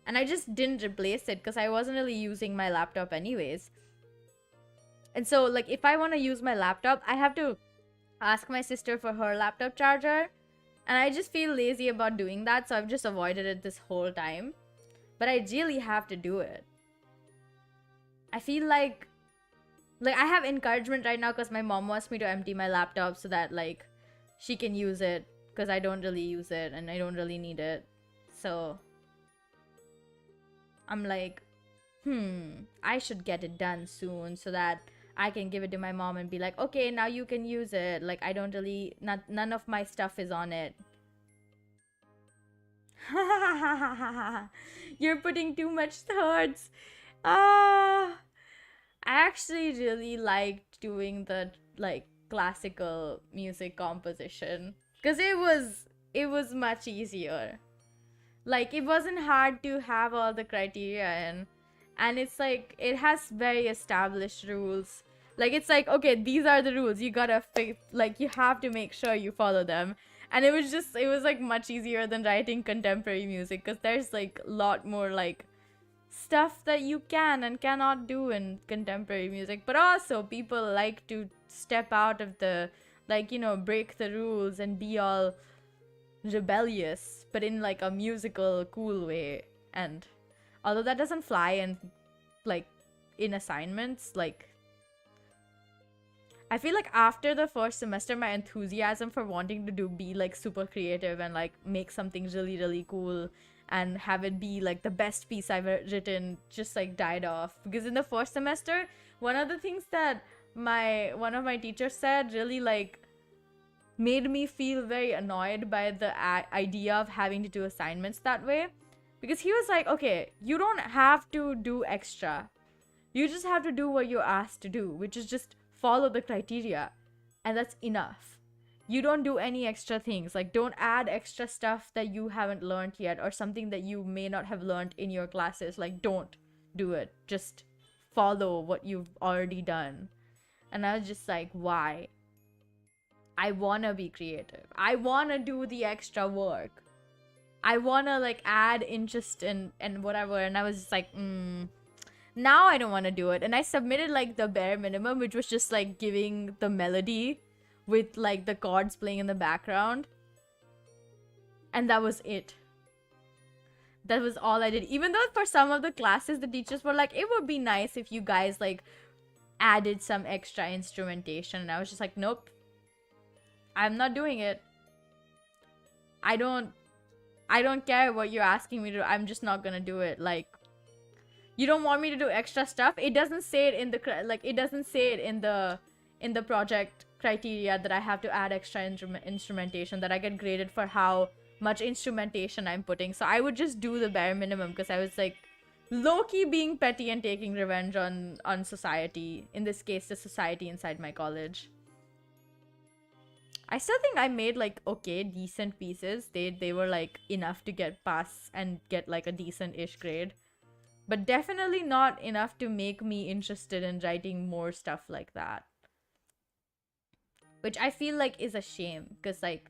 Speaker 1: And I just didn't replace it because I wasn't really using my laptop anyways. And so like if I want to use my laptop, I have to ask my sister for her laptop charger. And I just feel lazy about doing that, so I've just avoided it this whole time. But I really have to do it. I feel like I have encouragement right now because my mom wants me to empty my laptop so that like she can use it, because I don't really use it and I don't really need it. So I'm like, I should get it done soon so that I can give it to my mom and be like, okay, now you can use it. Like, I don't really, none of my stuff is on it. You're putting too much thoughts. I actually really liked doing the like classical music composition because it was much easier. Like, it wasn't hard to have all the criteria in, and it's like it has very established rules. Like, it's like, okay, these are the rules, you gotta like you have to make sure you follow them. And it was like much easier than writing contemporary music, because there's like a lot more like stuff that you can and cannot do in contemporary music. But also people like to step out of the, like, you know, break the rules and be all rebellious, but in like a musical cool way. And although that doesn't fly in like in assignments, like I feel like after the first semester my enthusiasm for wanting to be like super creative and like make something really really cool and have it be like the best piece I've written just like died off. Because in the first semester, one of the things that one of my teachers said really like made me feel very annoyed by the idea of having to do assignments that way. Because he was like, okay, you don't have to do extra. You just have to do what you're asked to do, which is just follow the criteria. And that's enough. You don't do any extra things. Like, don't add extra stuff that you haven't learned yet or something that you may not have learned in your classes. Like, don't do it. Just follow what you've already done. And I was just like, why? I wanna be creative. I wanna do the extra work. I wanna like add interest and whatever. And I was just like, now I don't wanna do it. And I submitted like the bare minimum, which was just like giving the melody with like the chords playing in the background. And that was it. That was all I did. Even though for some of the classes, the teachers were like, it would be nice if you guys like added some extra instrumentation. And I was just like, nope. I'm not doing it. I don't care what you're asking me to do. I'm just not gonna do it. Like, you don't want me to do extra stuff. It doesn't say it in the it doesn't say it in the project criteria that I have to add extra instrumentation, that I get graded for how much instrumentation I'm putting. So I would just do the bare minimum because I was like low-key being petty and taking revenge on society. In this case, the society inside my college. I still think I made like okay, decent pieces. They were like enough to get pass and get like a decent-ish grade. But definitely not enough to make me interested in writing more stuff like that. Which I feel like is a shame, because like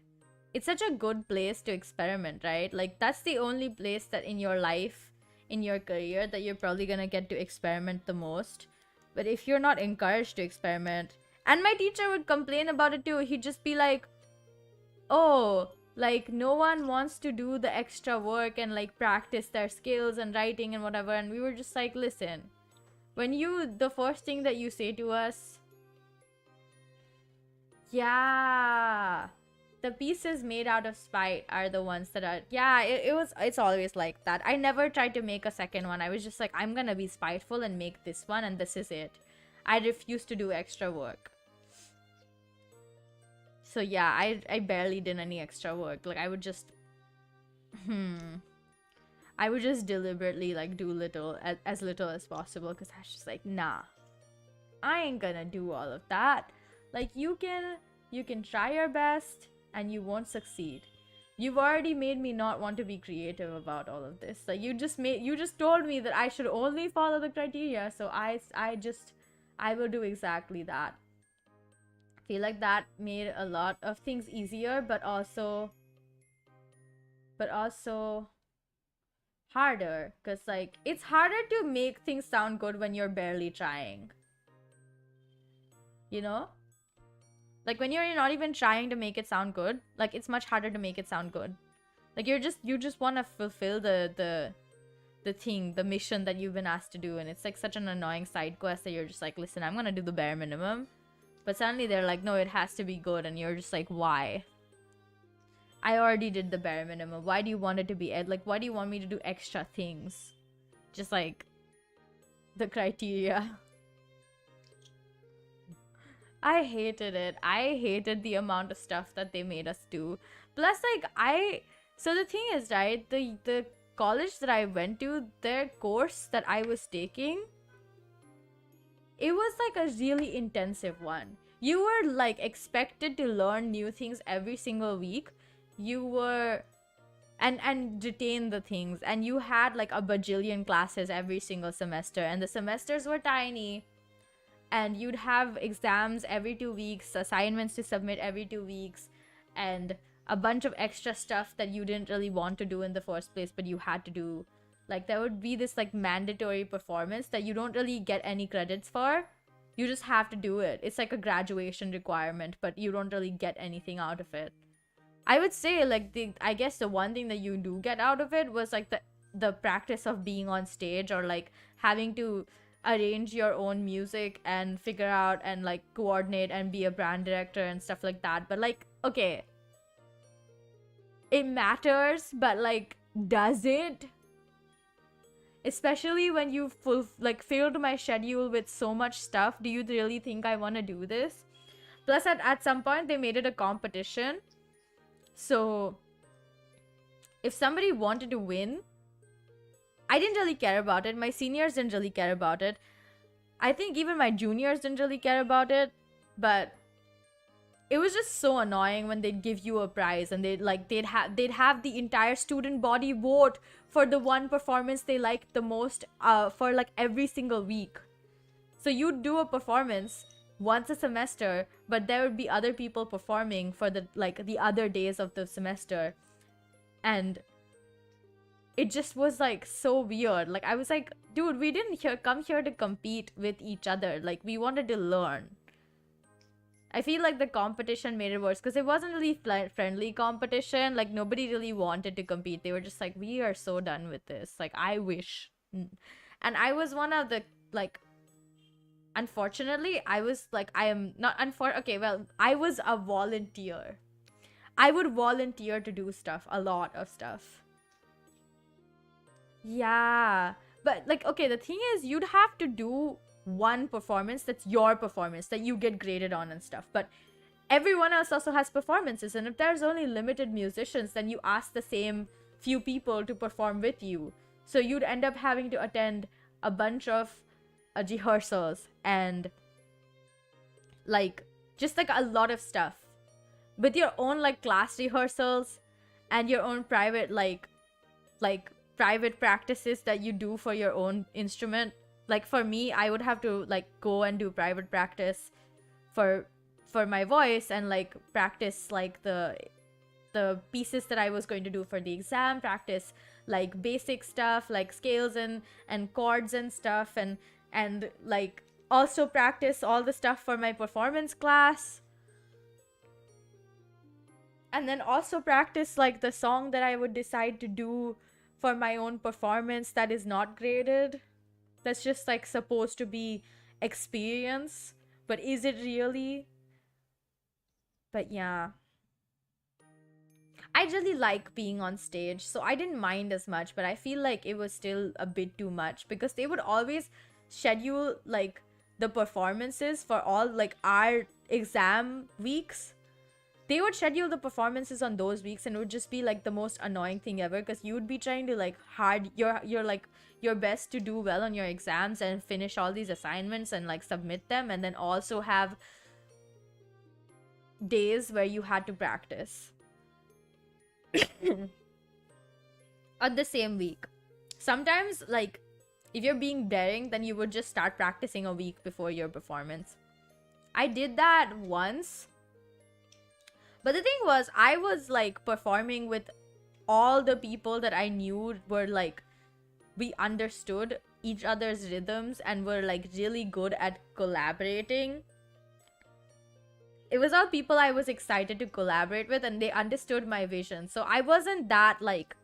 Speaker 1: it's such a good place to experiment, right? Like that's the only place that in your life, in your career, that you're probably gonna get to experiment the most. But if you're not encouraged to experiment, and my teacher would complain about it too. He'd just be like, oh, like no one wants to do the extra work and like practice their skills and writing and whatever. And we were just like, listen, when the first thing that you say to us, yeah, the pieces made out of spite are the ones that are, yeah, it's always like that. I never tried to make a second one. I was just like, I'm gonna be spiteful and make this one, and this is it. I refuse to do extra work. So yeah, I barely did any extra work. Like I would just I would just deliberately like do as little as possible, because I was just like, nah, I ain't gonna do all of that. Like you can try your best and you won't succeed. You've already made me not want to be creative about all of this. Like you just told me that I should only follow the criteria, so I will do exactly that. feel like that made a lot of things easier, but also harder, because like it's harder to make things sound good when you're barely trying, you know? Like when you're not even trying to make it sound good, like it's much harder to make it sound good. Like you just want to fulfill the mission that you've been asked to do, and it's like such an annoying side quest that you're just like, listen, I'm gonna do the bare minimum, but suddenly they're like, no, it has to be good, and you're just like, why? I already did the bare minimum. Why do you want it to be like, why do you want me to do extra things? Just like the criteria. I hated it. I hated the amount of stuff that they made us do. Plus, like, so the thing is, right, the college that I went to, their course that I was taking, it was like a really intensive one. You were like expected to learn new things every single week. You were and retain the things, and you had like a bajillion classes every single semester, and the semesters were tiny, and you'd have exams every 2 weeks, assignments to submit every 2 weeks, and a bunch of extra stuff that you didn't really want to do in the first place, but you had to do. Like there would be this like mandatory performance that you don't really get any credits for. You just have to do it. It's like a graduation requirement, but you don't really get anything out of it. I would say like I guess the one thing that you do get out of it was like the practice of being on stage, or like having to arrange your own music and figure out and like coordinate and be a brand director and stuff like that. But like, okay, it matters, but like, does it? Especially when you filled my schedule with so much stuff. Do you really think I want to do this? Plus at some point they made it a competition, so if somebody wanted to win, I didn't really care about it. My seniors didn't really care about it. I think even my juniors didn't really care about it. But it was just so annoying when they'd give you a prize, and they'd have the entire student body vote for the one performance they liked the most for like every single week. So you'd do a performance once a semester, but there would be other people performing for the other days of the semester. And it just was like so weird. Like I was like, dude, we didn't come here to compete with each other. Like we wanted to learn. I feel like the competition made it worse because it wasn't really friendly competition. Like nobody really wanted to compete. They were just like, we are so done with this. Like I wish. And I was one of the like, unfortunately, I was like, I am not okay, well, I was a volunteer. I would volunteer to do stuff, a lot of stuff. Yeah, but like, okay, the thing is, you'd have to do one performance that's your performance that you get graded on and stuff, but everyone else also has performances, and if there's only limited musicians, then you ask the same few people to perform with you, so you'd end up having to attend a bunch of rehearsals and like just like a lot of stuff with your own like class rehearsals and your own private like private practices that you do for your own instrument. Like for me, I would have to like go and do private practice for my voice, and like practice like the pieces that I was going to do for the exam, practice like basic stuff like scales and chords and stuff, and like also practice all the stuff for my performance class, and then also practice like the song that I would decide to do for my own performance that is not graded, that's just like supposed to be experience, but is it really? But yeah, I really like being on stage, so I didn't mind as much, but I feel like it was still a bit too much because they would always schedule like the performances for all like our exam weeks. They would schedule the performances on those weeks, and it would just be like the most annoying thing ever because you would be trying to like your like your best to do well on your exams and finish all these assignments and like submit them, and then also have days where you had to practice on the same week. Sometimes like if you're being daring, then you would just start practicing a week before your performance. I did that once. But the thing was, I was like performing with all the people that I knew were like, we understood each other's rhythms and were like really good at collaborating. It was all people I was excited to collaborate with, and they understood my vision. So I wasn't that like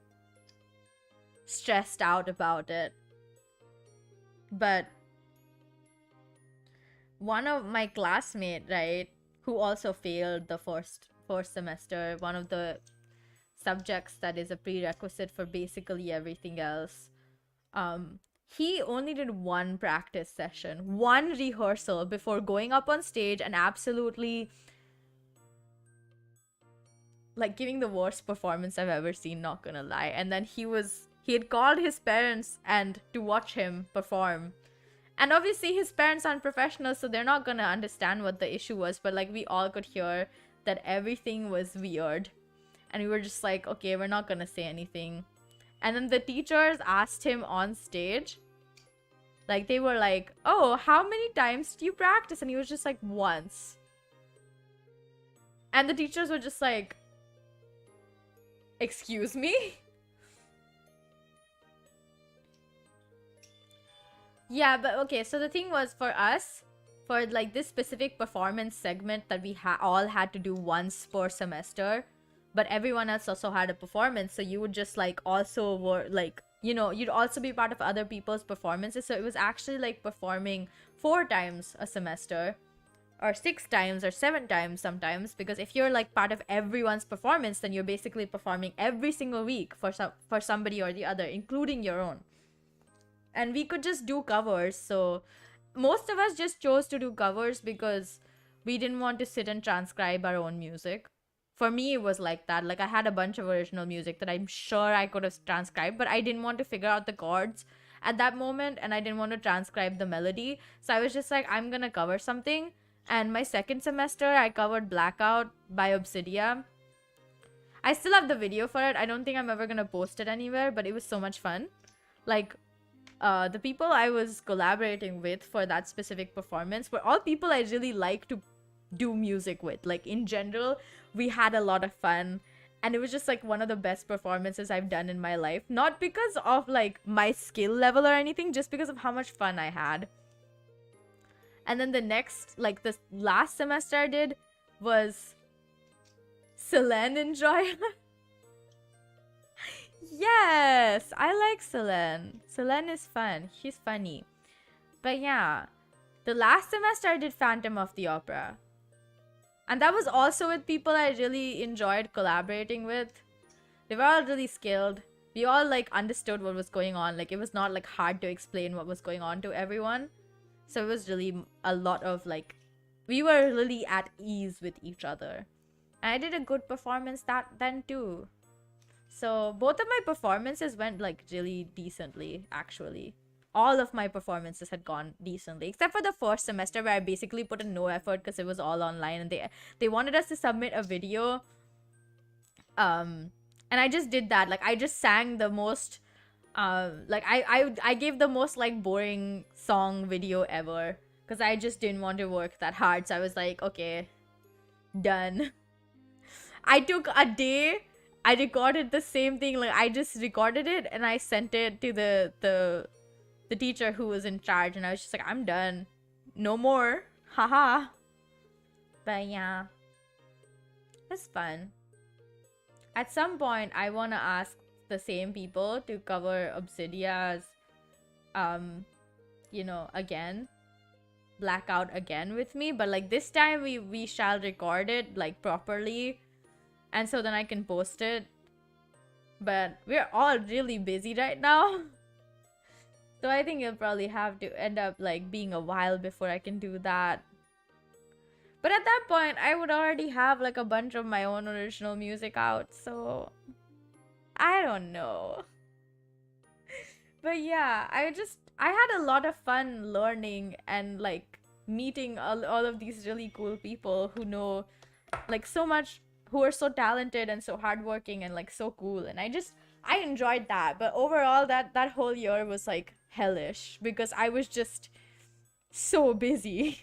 Speaker 1: stressed out about it. But one of my classmates, right, who also failed the first semester, one of the subjects that is a prerequisite for basically everything else, he only did one practice session, one rehearsal before going up on stage and absolutely like giving the worst performance I've ever seen, not gonna lie. And then he had called his parents and to watch him perform. And obviously his parents aren't professionals, so they're not gonna understand what the issue was, but like we all could hear that everything was weird. And we were just like, okay, we're not gonna say anything. And then the teachers asked him on stage, like they were like, oh, how many times do you practice? And he was just like, once. And the teachers were just like, excuse me? Yeah, but okay, so the thing was, for us, for like this specific performance segment that we all had to do once per semester, but everyone else also had a performance, so you would just like also were like, you know, you'd also be part of other people's performances. So it was actually like performing 4 times a semester, or 6 times or 7 times sometimes, because if you're like part of everyone's performance, then you're basically performing every single week for somebody or the other, including your own. And we could just do covers, so most of us just chose to do covers because we didn't want to sit and transcribe our own music. For me, it was like that. Like, I had a bunch of original music that I'm sure I could have transcribed, but I didn't want to figure out the chords at that moment, and I didn't want to transcribe the melody. So I was just like, I'm gonna cover something. And my second semester, I covered Blackout by Obsidia. I still have the video for it. I don't think I'm ever gonna post it anywhere, but it was so much fun. Like, the people I was collaborating with for that specific performance were all people I really like to do music with. Like, in general, we had a lot of fun, and it was just like one of the best performances I've done in my life. Not because of like my skill level or anything, just because of how much fun I had. And then the next, like the last semester I did was Selene Enjoy. Yes, I like Selene. Selene is fun. She's funny. But yeah, the last semester I did Phantom of the Opera. And that was also with people I really enjoyed collaborating with. They were all really skilled. We all like understood what was going on. Like, it was not like hard to explain what was going on to everyone. So it was really a lot of like, we were really at ease with each other. And I did a good performance then too. So both of my performances went like really decently, actually. All of my performances had gone decently, except for the first semester where I basically put in no effort because it was all online, and they wanted us to submit a video. And I just did that. Like, I just sang the most like I gave the most like boring song video ever because I just didn't want to work that hard. So I was like, okay, done. I took a day. I recorded the same thing. Like, I just recorded it and I sent it to the teacher who was in charge, and I was just like, I'm done. No more. Haha. But yeah, it's fun. At some point, I want to ask the same people to cover Obsidia's, you know, again. Blackout again with me. But like this time, we shall record it like properly. And so then I can post it. But we're all really busy right now. So I think it'll probably have to end up like being a while before I can do that. But at that point, I would already have like a bunch of my own original music out. So I don't know. But yeah, I had a lot of fun learning and like meeting all of these really cool people who know like so much, who are so talented and so hardworking and like so cool. And I enjoyed that. But overall, that whole year was like hellish because I was just so busy.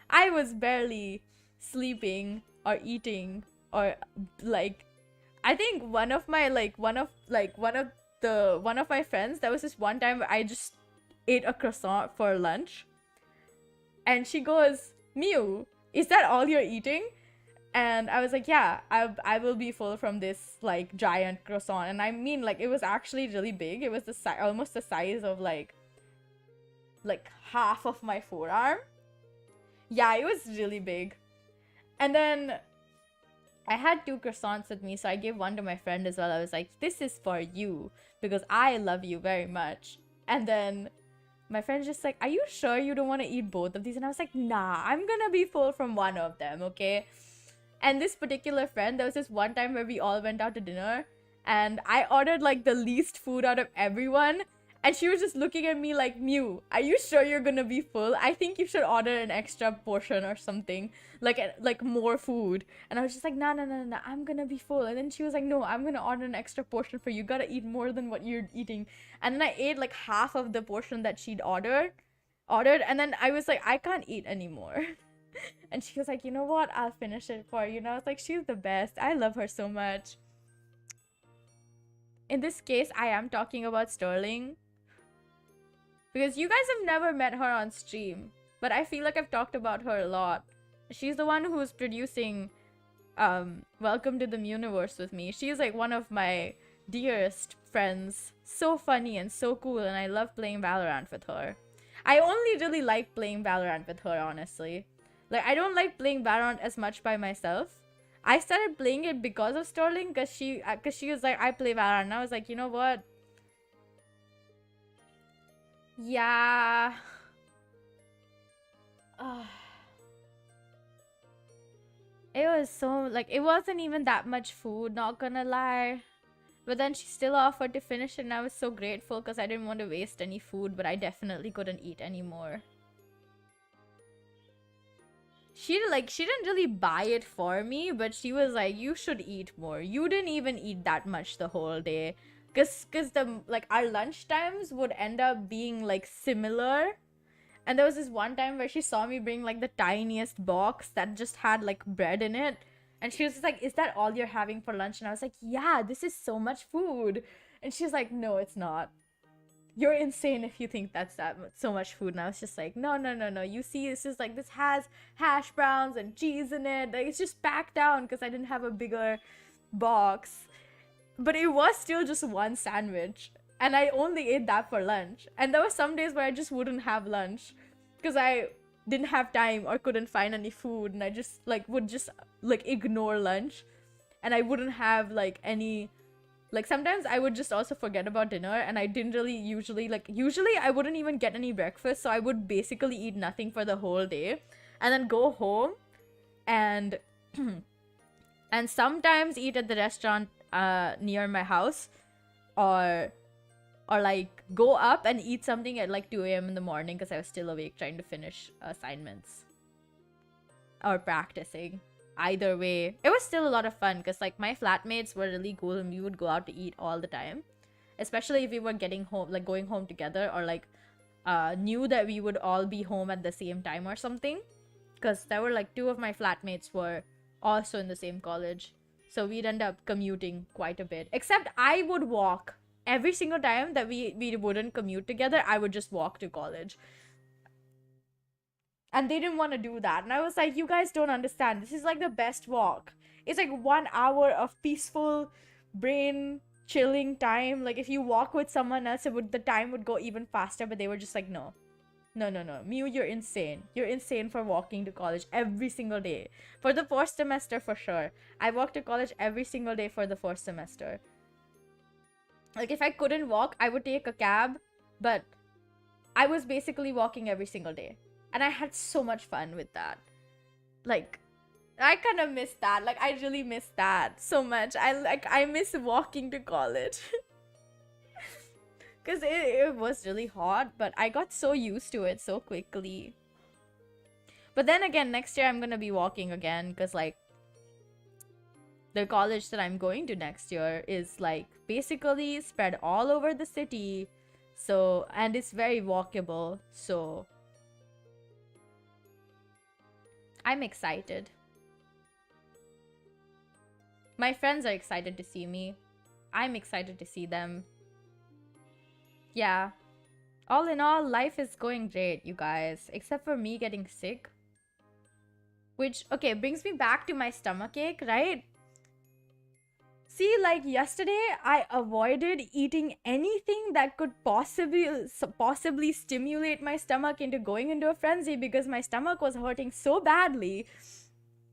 Speaker 1: I was barely sleeping or eating or like I think one of my one of my friends, there was this one time where I just ate a croissant for lunch and she goes, Mew, is that all you're eating? And I was like, yeah, I will be full from this like giant croissant. And I mean, like, it was actually really big. It was almost the size of like half of my forearm. Yeah, it was really big. And then I had 2 croissants with me, so I gave one to my friend as well. I was like, this is for you because I love you very much. And then my friend's just like, are you sure you don't want to eat both of these? And I was like, nah, I'm gonna be full from one of them, okay? And this particular friend, there was this one time where we all went out to dinner and I ordered like the least food out of everyone. And she was just looking at me like, Mew, are you sure you're gonna be full? I think you should order an extra portion or something, like more food. And I was just like, no, I'm gonna be full. And then she was like, no, I'm gonna order an extra portion for you. You gotta eat more than what you're eating. And then I ate like half of the portion that she'd ordered. And then I was like, I can't eat anymore. And she was like, you know what? I'll finish it for you. And I was like, she's the best. I love her so much. In this case, I am talking about Sterling. Because you guys have never met her on stream. But I feel like I've talked about her a lot. She's the one who's producing Welcome to the Mewniverse with me. She's like one of my dearest friends. So funny and so cool. And I love playing Valorant with her. I only really like playing Valorant with her, honestly. Like, I don't like playing Valorant as much by myself. I started playing it because of Sterling, because she was like, I play Valorant. And I was like, you know what? Yeah. It was so, like, it wasn't even that much food, not gonna lie. But then she still offered to finish it, and I was so grateful because I didn't want to waste any food, but I definitely couldn't eat anymore. She didn't really buy it for me, but she was like, you should eat more. You didn't even eat that much the whole day. Cause the like our lunch times would end up being like similar. And there was this one time where she saw me bring like the tiniest box that just had like bread in it. And she was just like, is that all you're having for lunch? And I was like, yeah, this is so much food. And she's like, no, it's not. You're insane if you think that's so much food. And I was just like, no. You see, this is like, this has hash browns and cheese in it. Like, it's just packed down because I didn't have a bigger box. But it was still just one sandwich. And I only ate that for lunch. And there were some days where I just wouldn't have lunch because I didn't have time or couldn't find any food. And I just would just ignore lunch. And I wouldn't have any... sometimes I would just also forget about dinner, and I didn't really usually I wouldn't even get any breakfast, so I would basically eat nothing for the whole day and then go home and and sometimes eat at the restaurant near my house, or go up and eat something at 2 a.m. in the morning because I was still awake trying to finish assignments or practicing. Either way, it was still a lot of fun because my flatmates were really cool and we would go out to eat all the time, especially if we were getting home, going home together, or knew that we would all be home at the same time or something, because there were 2 of my flatmates were also in the same college, so we'd end up commuting quite a bit. Except I would walk every single time that we wouldn't commute together. I would just walk to college. And they didn't want to do that. And I was like, you guys don't understand. This is the best walk. It's 1 hour of peaceful brain chilling time. If you walk with someone else, the time would go even faster. But they were just like, no. Mew, you're insane. You're insane for walking to college every single day. For the 4th semester, for sure. I walked to college every single day for the 4th semester. If I couldn't walk, I would take a cab. But I was basically walking every single day. And I had so much fun with that. I kind of miss that. I really miss that so much. I miss walking to college. Because it was really hot, but I got so used to it so quickly. But then again, next year I'm gonna be walking again, because the college that I'm going to next year is basically spread all over the city. So, and it's very walkable, so... I'm excited. My friends are excited to see me. I'm excited to see them. Yeah. All in all, life is going great, you guys. Except for me getting sick. Which, okay, brings me back to my stomachache, right? See, like yesterday, I avoided eating anything that could possibly stimulate my stomach into going into a frenzy because my stomach was hurting so badly.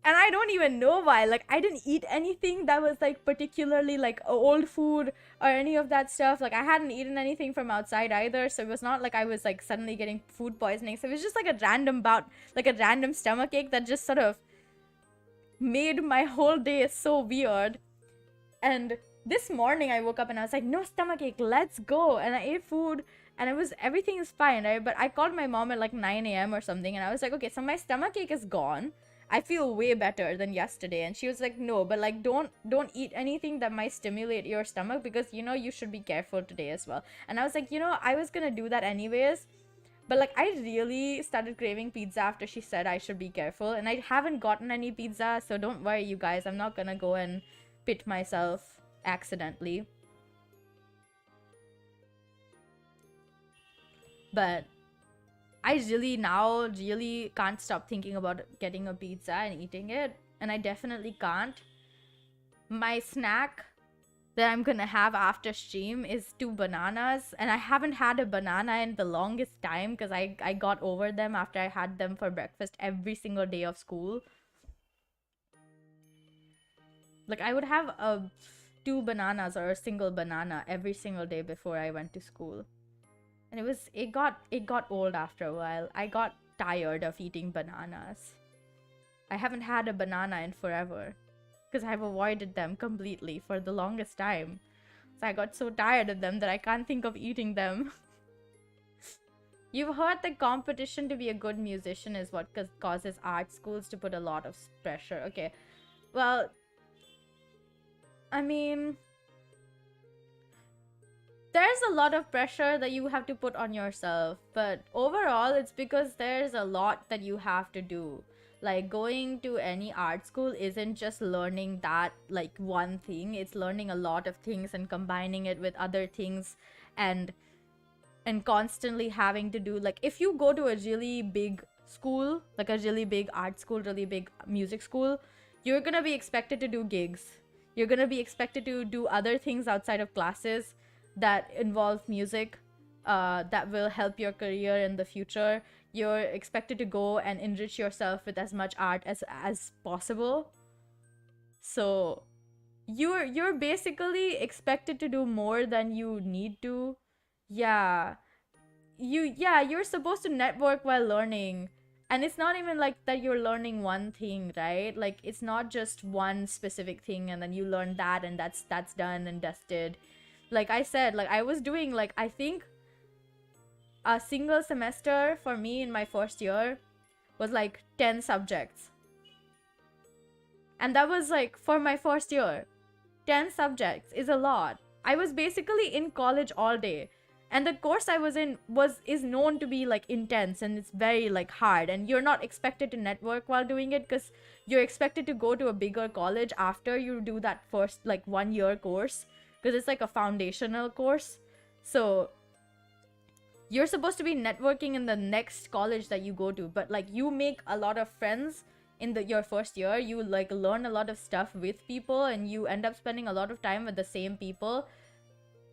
Speaker 1: And I don't even know why. Like, I didn't eat anything that was like particularly like old food or any of that stuff. Like, I hadn't eaten anything from outside either, so it was not like I was like suddenly getting food poisoning. So it was just like a random bout, like a random stomachache that just sort of made my whole day so weird. And this morning I woke up and I was like, no stomachache, let's go. And I ate food and everything is fine, right? But I called my mom at like 9 a.m. or something and I was like, okay, so my stomachache is gone. I feel way better than yesterday. And she was like, no, but like don't eat anything that might stimulate your stomach because you should be careful today as well. And I was like, I was gonna do that anyways. But like I really started craving pizza after she said I should be careful. And I haven't gotten any pizza, so don't worry you guys. I'm not gonna go and pit myself accidentally. But I really can't stop thinking about getting a pizza and eating it. And I definitely can't. My snack that I'm gonna have after stream is 2 bananas. And I haven't had a banana in the longest time because I got over them after I had them for breakfast every single day of school. Like I would have 2 bananas or a single banana every single day before I went to school. And it got old after a while. I got tired of eating bananas. I haven't had a banana in forever because I've avoided them completely for the longest time. So I got so tired of them that I can't think of eating them. You've heard that competition to be a good musician is what causes art schools to put a lot of pressure. Okay, well, I mean, there's a lot of pressure that you have to put on yourself, but overall it's because there's a lot that you have to do. Like going to any art school isn't just learning that like one thing, it's learning a lot of things and combining it with other things and constantly having to do, like if you go to a really big school, like a really big art school, really big music school, you're gonna be expected to do gigs. You're gonna be expected to do other things outside of classes that involve music, that will help your career in the future. You're expected to go and enrich yourself with as much art as possible. So you're basically expected to do more than you need to. Yeah. You're supposed to network while learning. And it's not even like that you're learning one thing, right? Like it's not just one specific thing and then you learn that and that's done and dusted. Like I said, like I was doing like I think a single semester for me in my first year was like 10 subjects. And that was like for my first year. 10 subjects is a lot. I was basically in college all day. And the course I was in is known to be like intense and it's very like hard, and you're not expected to network while doing it because you're expected to go to a bigger college after you do that first like 1 year course, because it's like a foundational course. So you're supposed to be networking in the next college that you go to, but like you make a lot of friends in your first year. You like learn a lot of stuff with people and you end up spending a lot of time with the same people,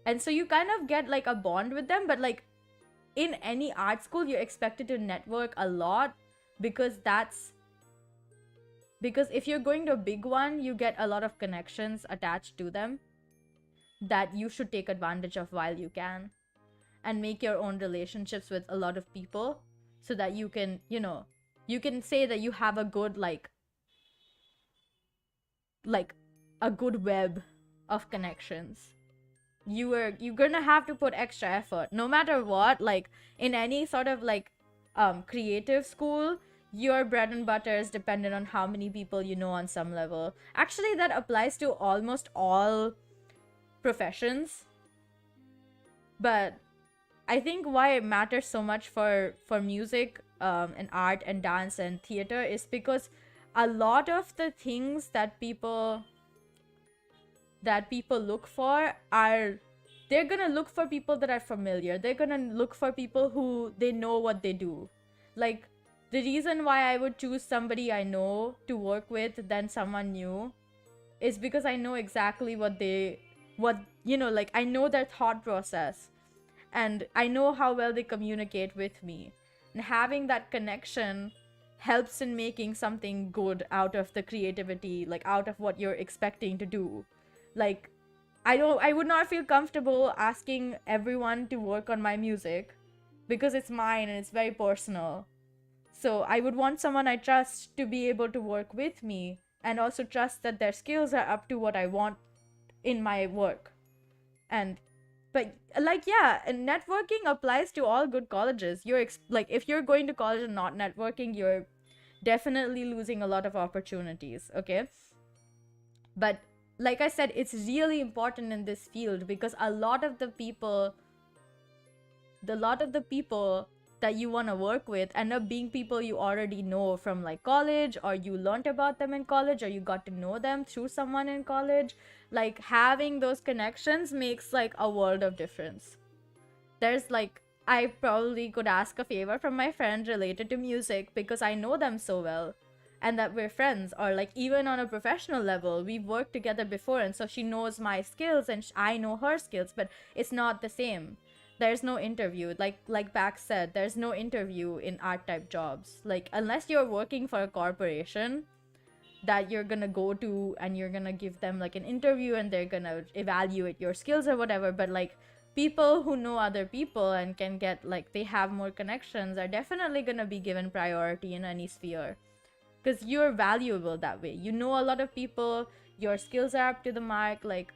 Speaker 1: and so you kind of get like a bond with them. But like in any art school you're expected to network a lot because if you're going to a big one you get a lot of connections attached to them that you should take advantage of while you can, and make your own relationships with a lot of people so that you can you can say that you have a good like a good web of connections. You're gonna have to put extra effort no matter what. Like in any sort of like creative school, your bread and butter is dependent on how many people you know on some level. Actually, that applies to almost all professions, but I think why it matters so much for music, and art and dance and theater is because a lot of the things that people look for are, they're gonna look for people that are familiar. They're gonna look for people who they know what they do. Like, the reason why I would choose somebody I know to work with than someone new is because I know exactly what like, I know their thought process, and I know how well they communicate with me. And having that connection helps in making something good out of the creativity, like out of what you're expecting to do. Like, I would not feel comfortable asking everyone to work on my music because it's mine and it's very personal. So I would want someone I trust to be able to work with me, and also trust that their skills are up to what I want in my work. And but like, yeah, and networking applies to all good colleges. Like, if you're going to college and not networking, you're definitely losing a lot of opportunities, okay? But like I said, it's really important in this field because a lot of the people that you want to work with end up being people you already know from like college, or you learned about them in college, or you got to know them through someone in college. Like, having those connections makes like a world of difference. There's like, I probably could ask a favor from my friend related to music because I know them so well, and that we're friends, or like even on a professional level we've worked together before, and so she knows my skills and I know her skills, but it's not the same. There's no interview, like Back said, there's no interview in art type jobs, like unless you're working for a corporation that you're gonna go to and you're gonna give them like an interview and they're gonna evaluate your skills or whatever. But like, people who know other people and can get, like, they have more connections are definitely gonna be given priority in any sphere, because you're valuable that way. You know a lot of people, your skills are up to the mark. Like,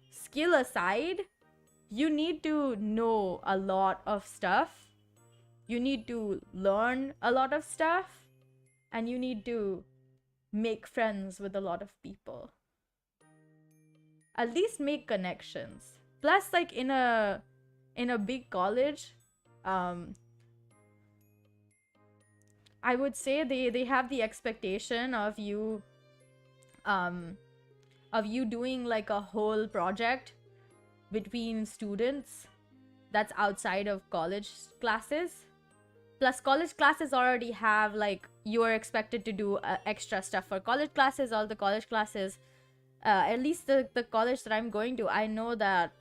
Speaker 1: skill aside, you need to know a lot of stuff, you need to learn a lot of stuff, and you need to make friends with a lot of people. At least make connections. Plus, like, in a big college, um I would say they have the expectation um of you doing like a whole project between students that's outside of college classes. Plus, college classes already have, like, you are expected to do extra stuff for college classes. All the college classes, at least the college that I'm going to, I know that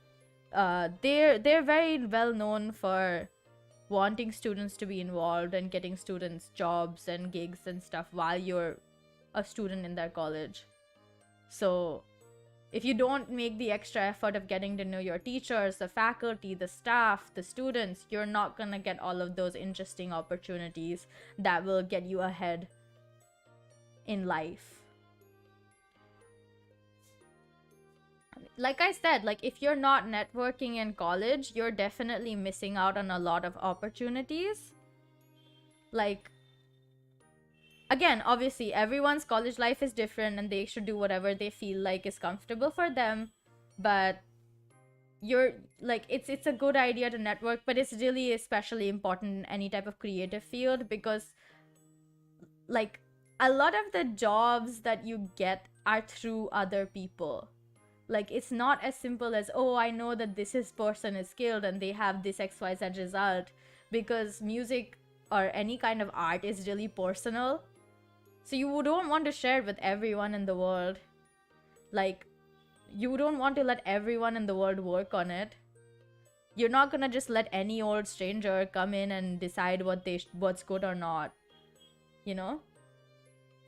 Speaker 1: they're very well known for wanting students to be involved and getting students jobs and gigs and stuff while you're a student in their college. So if you don't make the extra effort of getting to know your teachers, the faculty, the staff, the students, you're not gonna get all of those interesting opportunities that will get you ahead in life. Like I said, like, if you're not networking in college, you're definitely missing out on a lot of opportunities. Like, again, obviously everyone's college life is different and they should do whatever they feel like is comfortable for them, but you're like, it's a good idea to network, but it's really especially important in any type of creative field, because like, a lot of the jobs that you get are through other people. Like, it's not as simple as, oh, I know that this person is skilled and they have this XYZ result, because music or any kind of art is really personal. So you don't want to share it with everyone in the world. Like, you don't want to let everyone in the world work on it. You're not gonna just let any old stranger come in and decide what's good or not, you know?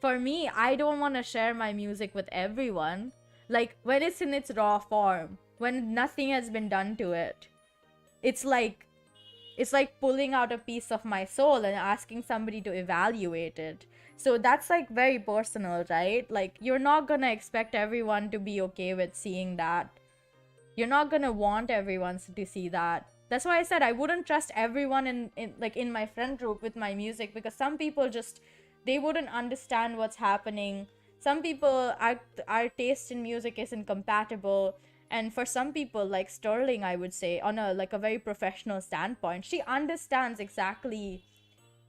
Speaker 1: For me, I don't want to share my music with everyone. Like, when it's in its raw form, when nothing has been done to it, it's like pulling out a piece of my soul and asking somebody to evaluate it. So that's like very personal, right? Like, you're not gonna expect everyone to be okay with seeing that. You're not gonna want everyone to see that. That's why I said I wouldn't trust everyone in my friend group with my music, because some people just, they wouldn't understand what's happening. Some people, our taste in music isn't compatible, And for some people like Sterling, I would say, on a like a very professional standpoint, she understands exactly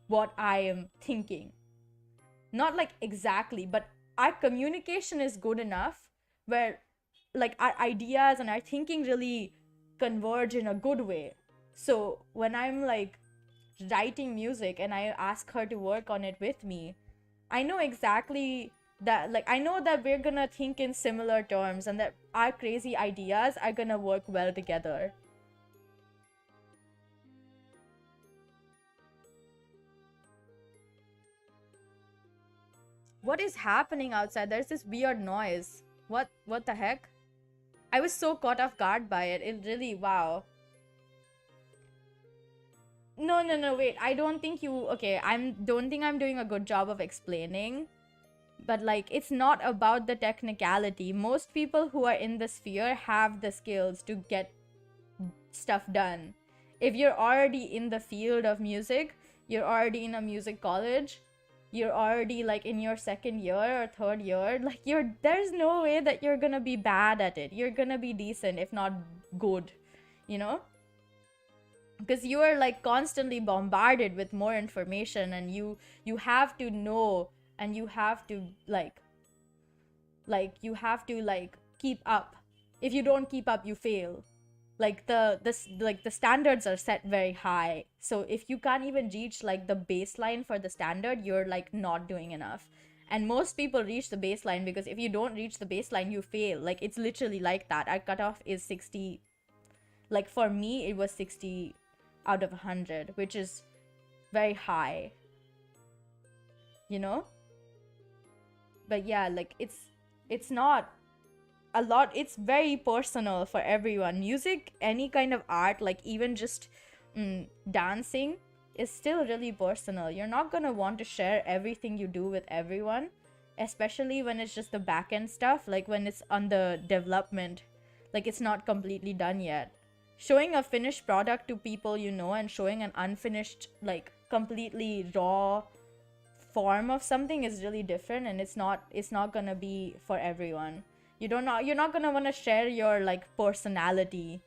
Speaker 1: what I am thinking. Not like exactly, but our communication is good enough where like our ideas and our thinking really converge in a good way. So when I'm like writing music and I ask her to work on it with me, I know exactly that, like, I know that we're gonna think in similar terms and that our crazy ideas are gonna work well together. What is happening outside? There's this weird noise. What the heck? I was so caught off guard by it. It really, wow. No, wait. I don't think you, okay, don't think I'm doing a good job of explaining. But like, it's not about the technicality. Most people who are in the sphere have the skills to get stuff done. If you're already in the field of music, you're already in a music college, you're already like in your second year or third year, like there's no way that you're gonna be bad at it. You're gonna be decent, if not good, you know? Because you are like constantly bombarded with more information, and you have to know, and you have to you have to like keep up. If you don't keep up, you fail. Like the standards are set very high, so if you can't even reach like the baseline for the standard, you're like not doing enough. And most people reach the baseline, because if you don't reach the baseline, you fail. Like, it's literally like that. Our cutoff is 60. Like, for me it was 60 out of 100, which is very high, you know. But yeah, like, it's not a lot. It's very personal for everyone. Music, any kind of art, like even just dancing, is still really personal. You're not gonna want to share everything you do with everyone, especially when it's just the back end stuff, like when it's on the development, like it's not completely done yet. Showing a finished product to people you know, and showing an unfinished, like completely raw form of something is really different, and it's not gonna be for everyone. You're not gonna want to share your like personality,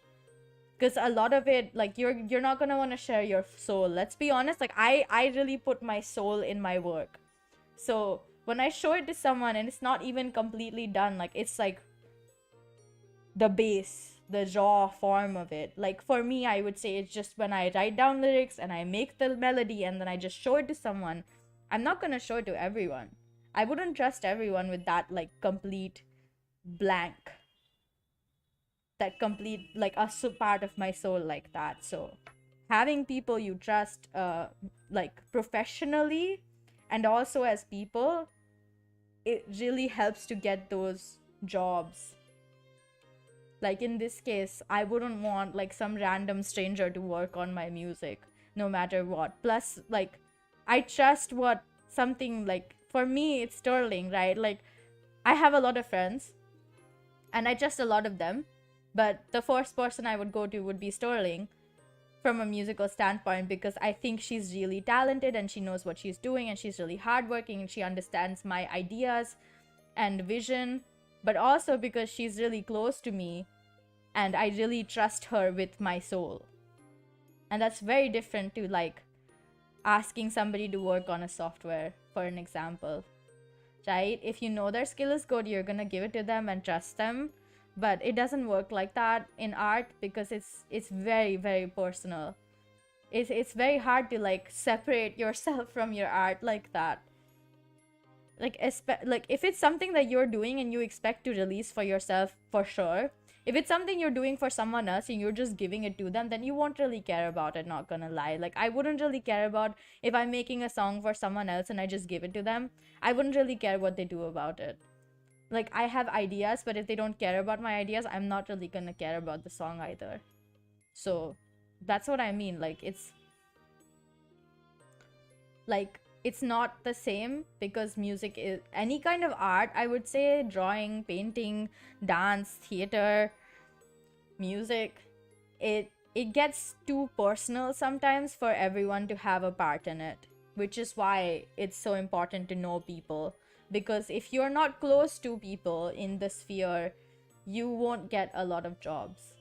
Speaker 1: because a lot of it, like, you're not gonna want to share your soul. Let's be honest, like, I really put my soul in my work. So when I show it to someone and it's not even completely done, like, it's like the base, the raw form of it. Like, for me, I would say it's just when I write down lyrics and I make the melody and then I just show it to someone. I'm not gonna show it to everyone. I wouldn't trust everyone with that, like, complete blank, that complete, like, a part of my soul like that. So having people you trust, like, professionally and also as people, it really helps to get those jobs. Like, in this case, I wouldn't want like some random stranger to work on my music no matter what. Plus, like, I trust what something, like, for me it's Sterling, right? Like, I have a lot of friends and I trust a lot of them, but the first person I would go to would be Sterling from a musical standpoint, because I think she's really talented and she knows what she's doing, and she's really hardworking, and she understands my ideas and vision, but also because she's really close to me and I really trust her with my soul. And that's very different to like asking somebody to work on a software, for an example. Right? If you know their skill is good, you're gonna give it to them and trust them. But it doesn't work like that in art, because it's very, very personal. It's very hard to like separate yourself from your art like that. Like, like, if it's something that you're doing and you expect to release for yourself, for sure. If it's something you're doing for someone else and you're just giving it to them, then you won't really care about it, not gonna lie. Like, I wouldn't really care about if I'm making a song for someone else and I just give it to them. I wouldn't really care what they do about it. Like, I have ideas, but if they don't care about my ideas, I'm not really gonna care about the song either. So that's what I mean. Like, it's not the same, because music is any kind of art. I would say drawing, painting, dance, theater, music, it gets too personal sometimes for everyone to have a part in it, which is why it's so important to know people. Because if you're not close to people in the sphere, you won't get a lot of jobs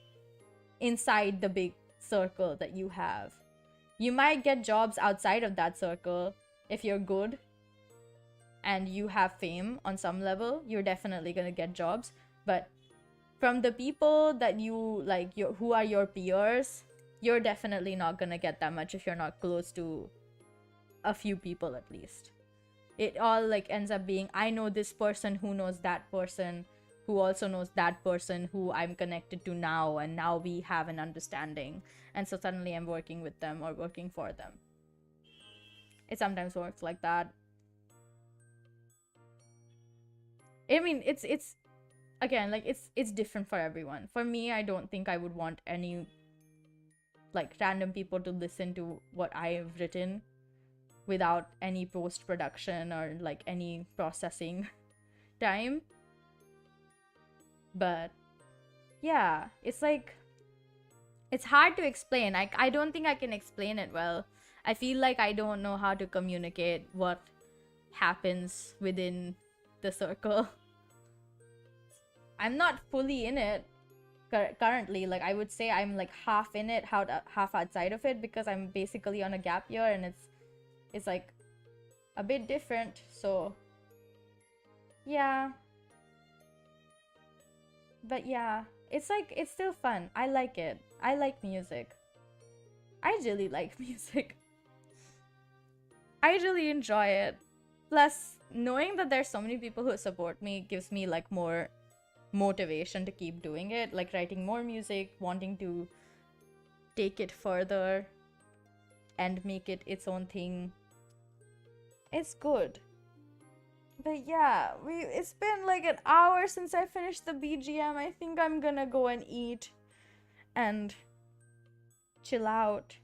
Speaker 1: inside the big circle that you have. You might get jobs outside of that circle if you're good and you have fame on some level. You're definitely gonna get jobs, but from the people that you like, who are your peers, you're definitely not gonna get that much if you're not close to a few people at least. It all like ends up being, I know this person who knows that person who also knows that person who I'm connected to now, and now we have an understanding, and so suddenly I'm working with them or working for them. It sometimes works like that. I mean, it's again, like, it's different for everyone. For me, I don't think I would want any like random people to listen to what I've written without any post-production or like any processing time. But yeah, it's like, it's hard to explain. I don't think I can explain it well. I feel like I don't know how to communicate what happens within the circle. I'm not fully in it currently. Like, I would say I'm like half in it, half outside of it, because I'm basically on a gap year, and it's like a bit different. So yeah, but yeah, it's like, it's still fun. I like it. I like music. I really like music. I really enjoy it. Plus, knowing that there's so many people who support me gives me like more motivation to keep doing it, like writing more music, wanting to take it further and make it its own thing. It's good. But yeah, it's been like an hour since I finished the BGM. I think I'm gonna go and eat and chill out,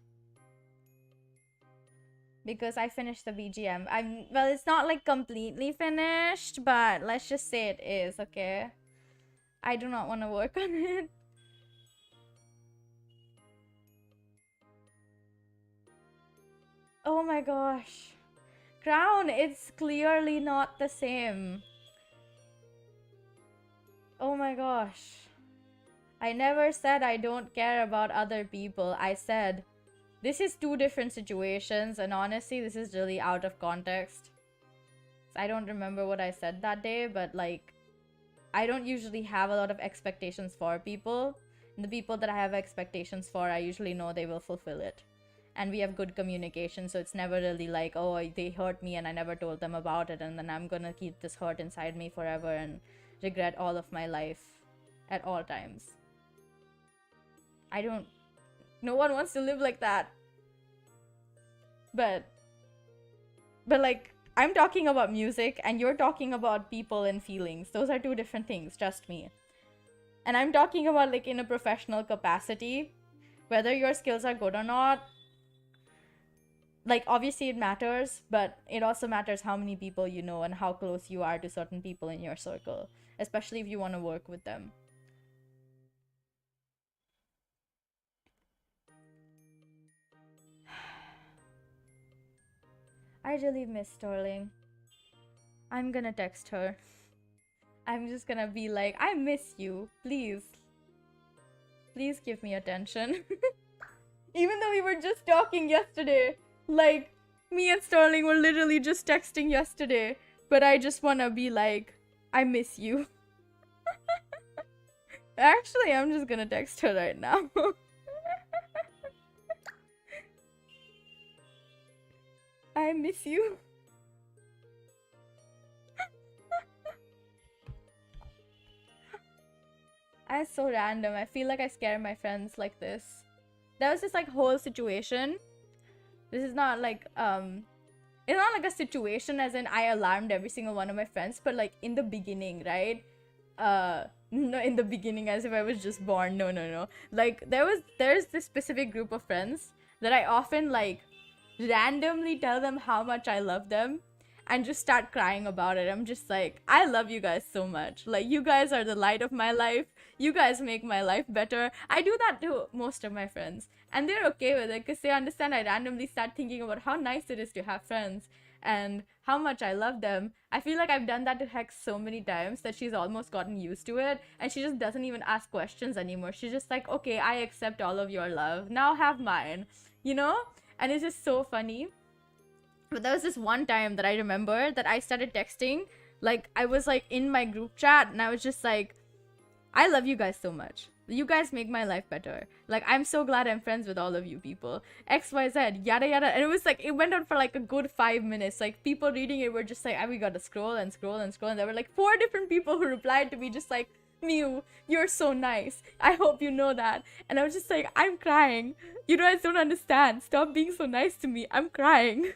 Speaker 1: because I finished the BGM. Well, it's not like completely finished, but let's just say it is, okay? I do not want to work on it. Oh my gosh. Crown, it's clearly not the same. Oh my gosh. I never said I don't care about other people. I said this is two different situations, and honestly, this is really out of context. I don't remember what I said that day, but like, I don't usually have a lot of expectations for people. And the people that I have expectations for, I usually know they will fulfill it. And we have good communication, so it's never really like, oh, they hurt me and I never told them about it, and then I'm gonna keep this hurt inside me forever and regret all of my life at all times. No one wants to live like that. But like, I'm talking about music and you're talking about people and feelings. Those are two different things, trust me. And I'm talking about like in a professional capacity, whether your skills are good or not. Like, obviously it matters, but it also matters how many people you know and how close you are to certain people in your circle, especially if you want to work with them. I really miss Sterling. I'm gonna text her. I'm just gonna be like, I miss you. Please. Please give me attention. Even though we were just talking yesterday. Like, me and Sterling were literally just texting yesterday. But I just wanna be like, I miss you. Actually, I'm just gonna text her right now. I miss you. I'm so random. I feel like I scare my friends like this. There was this like whole situation. This is not like it's not like a situation as in I alarmed every single one of my friends, but like in the beginning, right? No, in the beginning, as if I was just born. No. Like, there's this specific group of friends that I often like randomly tell them how much I love them and just start crying about it. I'm just like, I love you guys so much. Like, you guys are the light of my life. You guys make my life better. I do that to most of my friends, and they're okay with it because they understand I randomly start thinking about how nice it is to have friends and how much I love them. I feel like I've done that to Hex so many times that she's almost gotten used to it, and she just doesn't even ask questions anymore. She's just like, okay, I accept all of your love. Now have mine, you know? And it's just so funny. But there was this one time that I remember that I started texting, like I was like in my group chat, and I was just like, I love you guys so much. You guys make my life better. Like, I'm so glad I'm friends with all of you people. XYZ, yada yada. And it was like, it went on for like a good 5 minutes. Like, people reading it were just like, we gotta scroll and scroll and scroll. And there were like 4 different people who replied to me just like, Mew, you're so nice. I hope you know that. And I was just like, I'm crying. You guys don't understand. Stop being so nice to me. I'm crying.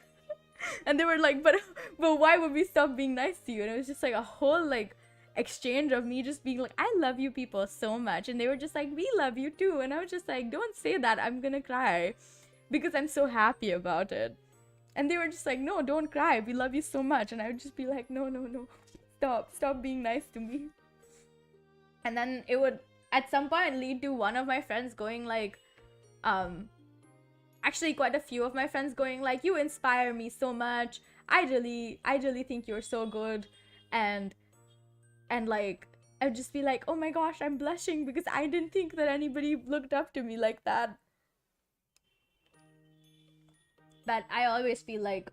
Speaker 1: And they were like, but why would we stop being nice to you? And it was just like a whole like exchange of me just being like, I love you people so much, and they were just like, we love you too. And I was just like, don't say that, I'm gonna cry, because I'm so happy about it. And they were just like, no, don't cry, we love you so much. And I would just be like, no, stop being nice to me. And then it would at some point lead to one of my friends going like, actually quite a few of my friends going like, you inspire me so much, I really think you're so good. And like, I'd just be like, oh my gosh, I'm blushing because I didn't think that anybody looked up to me like that. But I always feel like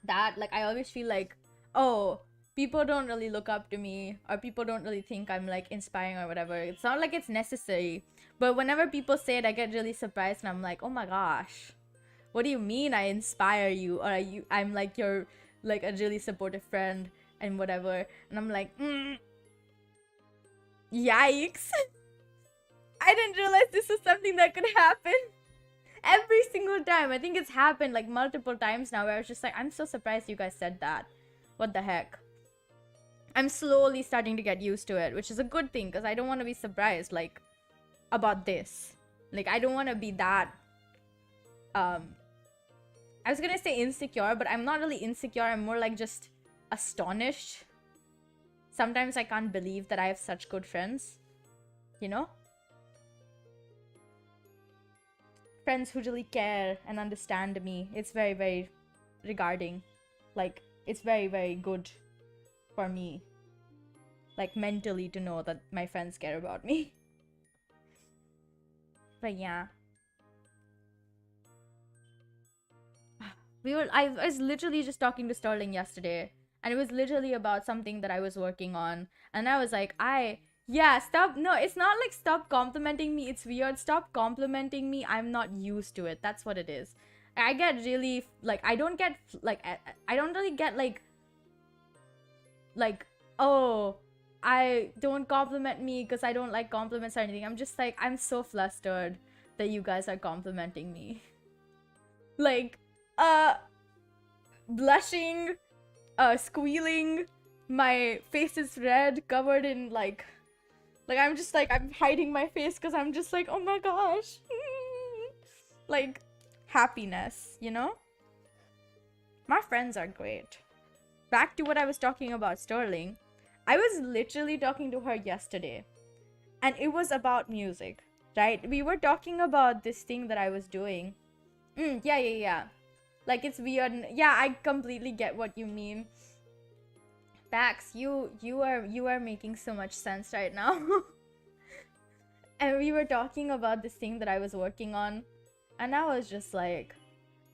Speaker 1: that, like I always feel like, oh, people don't really look up to me, or people don't really think I'm like inspiring or whatever. It's not like it's necessary, but whenever people say it, I get really surprised, and I'm like, oh my gosh, what do you mean I inspire you, or I'm like your like a really supportive friend and whatever. And I'm like, yikes. I didn't realize this was something that could happen. Every single time. I think it's happened like multiple times now where I was just like, I'm so surprised you guys said that. What the heck? I'm slowly starting to get used to it, which is a good thing, because I don't want to be surprised like about this. Like, I don't want to be that I was gonna say insecure, but I'm not really insecure. I'm more like just astonished. Sometimes I can't believe that I have such good friends, you know? Friends who really care and understand me. It's very, very regarding. Like, it's very, very good for me. Like, mentally, to know that my friends care about me. But yeah. I was literally just talking to Sterling yesterday, and it was literally about something that I was working on, and I was like, yeah, stop. No, it's not like stop complimenting me. It's weird. Stop complimenting me. I'm not used to it. That's what it is. I get really like, I don't get like, I don't really get like, oh, I don't compliment me because I don't like compliments or anything. I'm just like, I'm so flustered that you guys are complimenting me. Like, blushing, squealing, my face is red, covered in like I'm just like, I'm hiding my face because I'm just like, oh my gosh. Like, happiness, you know? My friends are great. Back to what I was talking about Sterling. I was literally talking to her yesterday, and it was about music, right? We were talking about this thing that I was doing. Yeah. Like, it's weird. Yeah, I completely get what you mean. Bax, you are making so much sense right now. And we were talking about this thing that I was working on, and I was just like,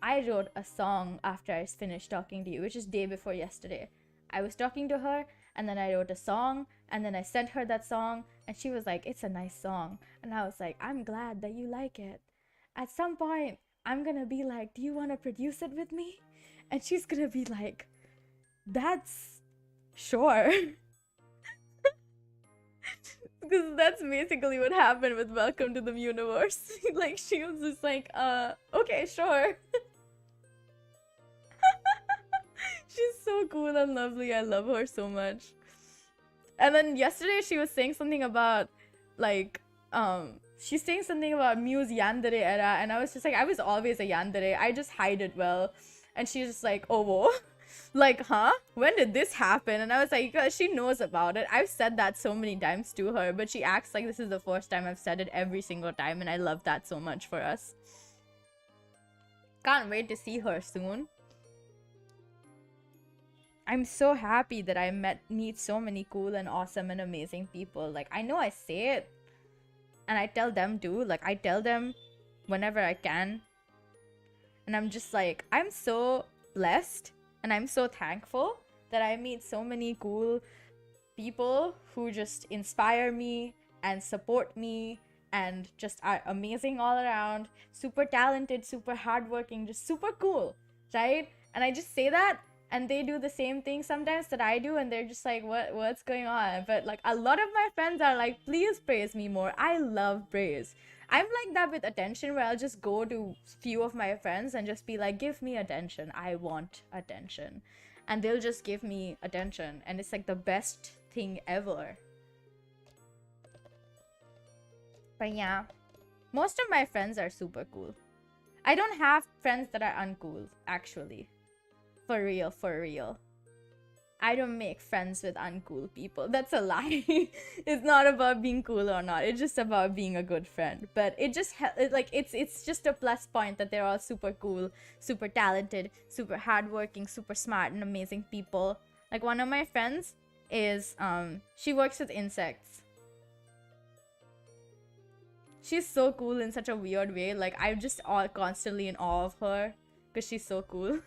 Speaker 1: I wrote a song after I finished talking to you, which is day before yesterday. I was talking to her, and then I wrote a song, and then I sent her that song, and she was like, it's a nice song. And I was like, I'm glad that you like it. At some point, I'm gonna be like, do you want to produce it with me? And she's gonna be like, that's sure. Because that's basically what happened with Welcome to the Universe. Like, she was just like, okay, sure. She's so cool and lovely. I love her so much. And then yesterday she was saying something about, like, she's saying something about Mew's yandere era, and I was just like, I was always a yandere. I just hide it well. And she's just like, oh, whoa. Like, huh? When did this happen? And I was like, she knows about it. I've said that so many times to her, but she acts like this is the first time I've said it every single time, and I love that so much for us. Can't wait to see her soon. I'm so happy that I meet so many cool and awesome and amazing people. Like, I know I say it, and I tell them too. Like, I tell them whenever I can, and I'm just like, I'm so blessed and I'm so thankful that I meet so many cool people who just inspire me and support me and just are amazing all around, super talented, super hardworking, just super cool, right? And I just say that, and they do the same thing sometimes that I do, and they're just like, what's going on? But like, a lot of my friends are like, please praise me more. I love praise. I'm like that with attention, where I'll just go to few of my friends and just be like, give me attention. I want attention. And they'll just give me attention, and it's like the best thing ever. But yeah, most of my friends are super cool. I don't have friends that are uncool, actually. For real, for real. I don't make friends with uncool people. That's a lie. It's not about being cool or not. It's just about being a good friend. But it just it's just a plus point that they're all super cool, super talented, super hardworking, super smart and amazing people. Like, one of my friends is she works with insects. She's so cool in such a weird way. Like, I'm just all constantly in awe of her because she's so cool.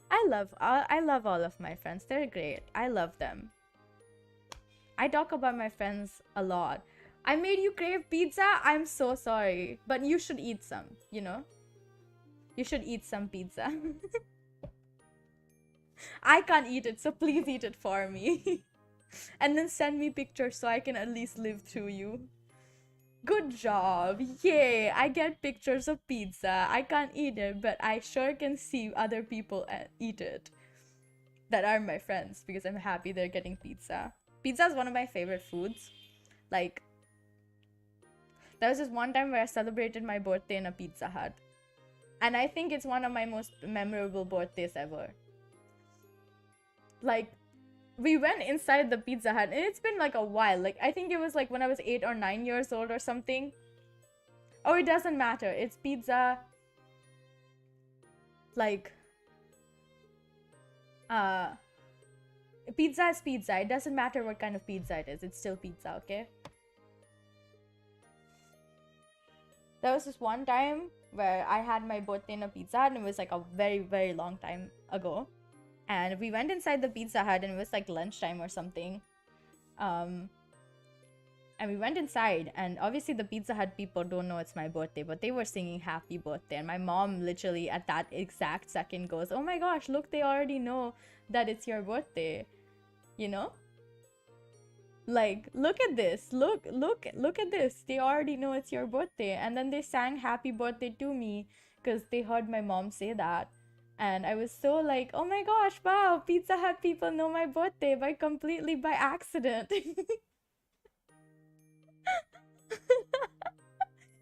Speaker 1: I love all of my friends. They're great. I love them. I talk about my friends a lot. I made you crave pizza. I'm so sorry, but you should eat some, you know? You should eat some pizza. I can't eat it, so please eat it for me. And then send me pictures so I can at least live through you. Good job. Yay, I get pictures of pizza. I can't eat it, but I sure can see other people eat it that are my friends, because I'm happy they're getting pizza. Pizza is one of my favorite foods. Like, there was this one time where I celebrated my birthday in a Pizza Hut. And I think it's one of my most memorable birthdays ever. Like, we went inside the Pizza Hut, and it's been like a while. Like, I think it was like when I was 8 or 9 years old or something. Oh, it doesn't matter. It's pizza. Like, pizza is pizza. It doesn't matter what kind of pizza it is. It's still pizza, okay? There was this one time where I had my birthday in a Pizza Hut, and it was like a very, very long time ago. And we went inside the Pizza Hut, and it was like lunchtime or something. And we went inside, and obviously the Pizza Hut people don't know it's my birthday, but they were singing happy birthday. And my mom literally at that exact second goes, oh my gosh, look, they already know that it's your birthday. You know? Like, look at this. Look at this. They already know it's your birthday. And then they sang happy birthday to me because they heard my mom say that. And I was so like, oh my gosh, wow, Pizza Hut people know my birthday completely by accident.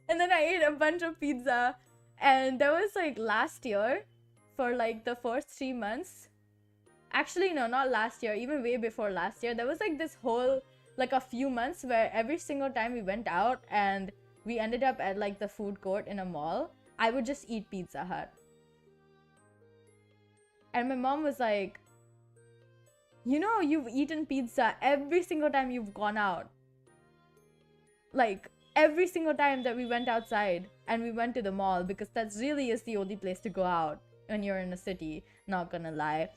Speaker 1: And then I ate a bunch of pizza. And that was like last year for like the first 3 months. Actually, no, not last year, even way before last year. There was like this whole, like a few months where every single time we went out and we ended up at like the food court in a mall, I would just eat Pizza Hut. And my mom was like, you know, you've eaten pizza every single time you've gone out. Like, every single time that we went outside and we went to the mall, because that really is the only place to go out when you're in a city, not gonna lie.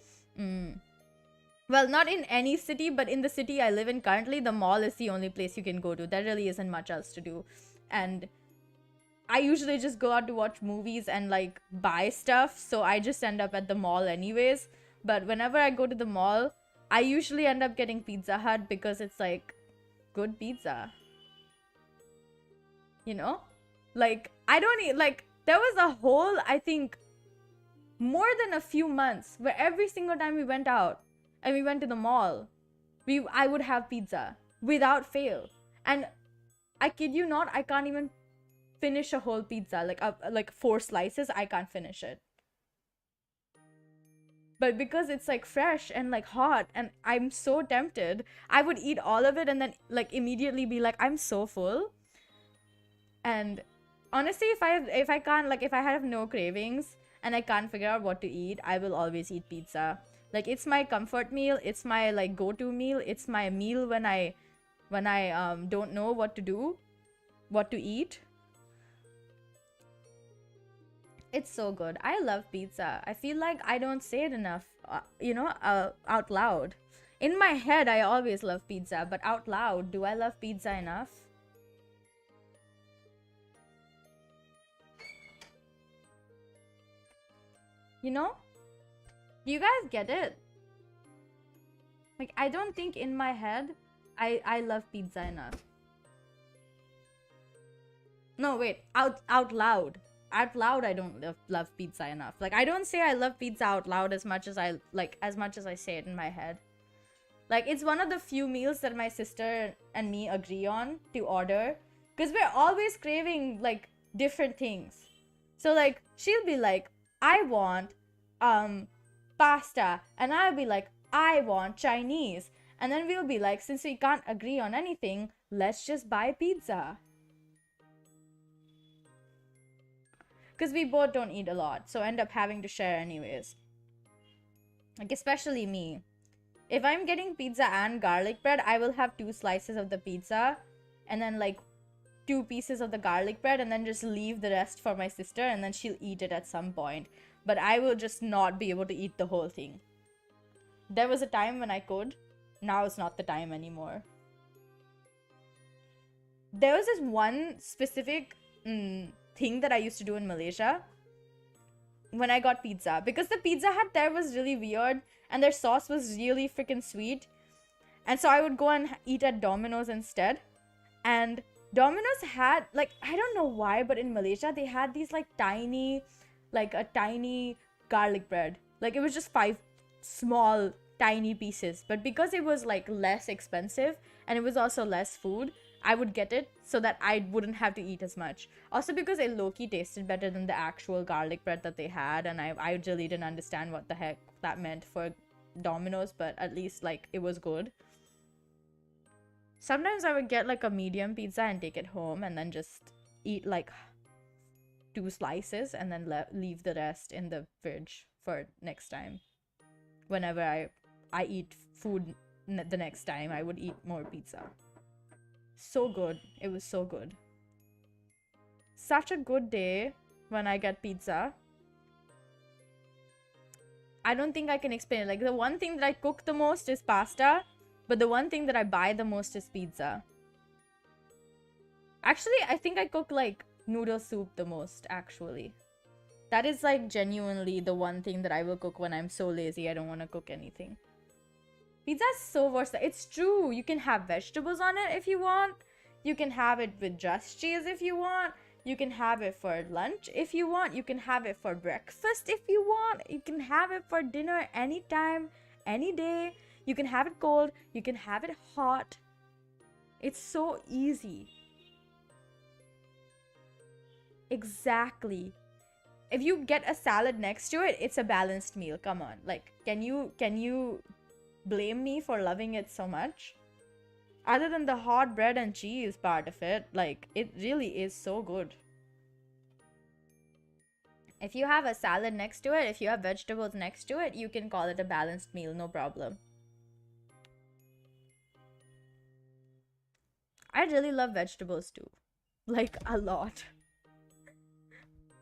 Speaker 1: Well, not in any city, but in the city I live in currently, the mall is the only place you can go to. There really isn't much else to do. And I usually just go out to watch movies and like buy stuff, so I just end up at the mall anyways. But whenever I go to the mall, I usually end up getting Pizza Hut because it's like good pizza. You know? Like, I don't eat, like, there was a whole, I think, more than a few months where every single time we went out and we went to the mall, I would have pizza without fail. And I kid you not, I can't even finish a whole pizza. Like 4 slices, I can't finish it. But because it's like fresh and like hot and I'm so tempted, I would eat all of it and then like immediately be like, I'm so full. And honestly, if I have no cravings, and I can't figure out what to eat, I will always eat pizza. Like, it's my comfort meal, it's my like go-to meal, it's my meal when I don't know what to do, what to eat. It's so good. I love pizza. I feel like I don't say it enough, out loud. In my head, I always love pizza, but out loud, do I love pizza enough? You know? Do you guys get it? Like, I don't think in my head I love pizza enough. No, wait, out loud. Out loud, I don't love pizza enough. Like, I don't say I love pizza out loud as much as I say it in my head. Like, it's one of the few meals that my sister and me agree on to order, because we're always craving like different things. So like, she'll be like, I want pasta, and I'll be like, I want Chinese. And then we'll be like, since we can't agree on anything, let's just buy pizza. Because we both don't eat a lot, so end up having to share anyways. Like, especially me. If I'm getting pizza and garlic bread, I will have 2 slices of the pizza and then like 2 pieces of the garlic bread, and then just leave the rest for my sister, and then she'll eat it at some point. But I will just not be able to eat the whole thing. There was a time when I could. Now it's not the time anymore. There was this one specific thing that I used to do in Malaysia when I got pizza, because the Pizza Hut there was really weird and their sauce was really freaking sweet, and so I would go and eat at Domino's instead. And Domino's had, like, I don't know why, but in Malaysia they had these like tiny garlic bread. Like, it was just 5 small tiny pieces, but because it was like less expensive and it was also less food, I would get it so that I wouldn't have to eat as much. Also because it low-key tasted better than the actual garlic bread that they had, and I really didn't understand what the heck that meant for Domino's, but at least like it was good. Sometimes I would get like a medium pizza and take it home and then just eat like 2 slices and then leave the rest in the fridge for next time. Whenever I eat food the next time, I would eat more pizza. So good. It was so good. Such a good day when I get pizza. I don't think I can explain it. Like, the one thing that I cook the most is pasta, but the one thing that I buy the most is pizza. Actually, I think I cook like noodle soup the most, actually. That is like genuinely the one thing that I will cook when I'm so lazy I don't want to cook anything. Pizza is so versatile. It's true. You can have vegetables on it if you want. You can have it with just cheese if you want. You can have it for lunch if you want. You can have it for breakfast if you want. You can have it for dinner anytime, any day. You can have it cold. You can have it hot. It's so easy. Exactly. If you get a salad next to it, it's a balanced meal. Come on. Like, can you blame me for loving it so much? Other than the hot bread and cheese part of it, like, it really is so good. If you have a salad next to it, if you have vegetables next to it, you can call it a balanced meal, no problem. I really love vegetables too. Like, a lot.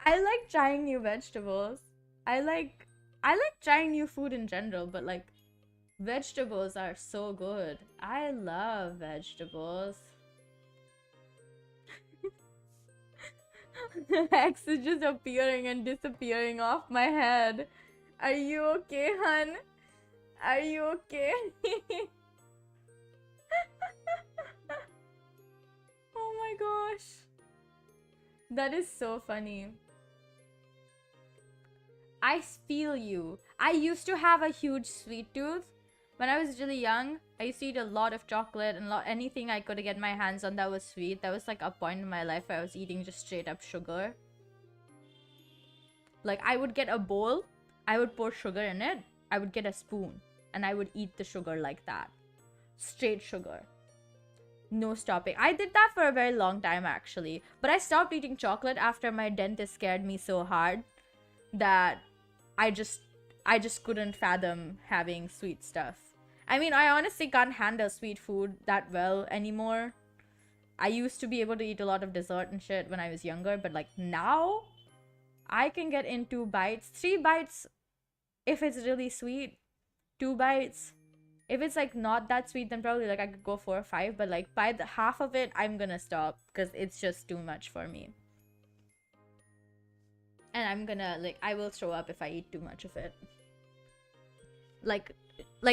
Speaker 1: I like trying new vegetables. I like trying new food in general, but like, vegetables are so good. I love vegetables. X is just appearing and disappearing off my head. Are you okay, hun? Are you okay? Oh my gosh. That is so funny. I feel you. I used to have a huge sweet tooth. When I was really young, I used to eat a lot of chocolate and anything I could get my hands on that was sweet. That was like a point in my life where I was eating just straight up sugar. Like, I would get a bowl, I would pour sugar in it, I would get a spoon, and I would eat the sugar like that. Straight sugar. No stopping. I did that for a very long time actually. But I stopped eating chocolate after my dentist scared me so hard that I just couldn't fathom having sweet stuff. I mean, I honestly can't handle sweet food that well anymore. I used to be able to eat a lot of dessert and shit when I was younger, but like now I can get in 2 bites, 3 bites if it's really sweet, 2 bites. If it's like not that sweet, then probably like I could go 4 or 5, but like by the half of it, I'm gonna stop because it's just too much for me. And I'm gonna like, I will throw up if I eat too much of it. Like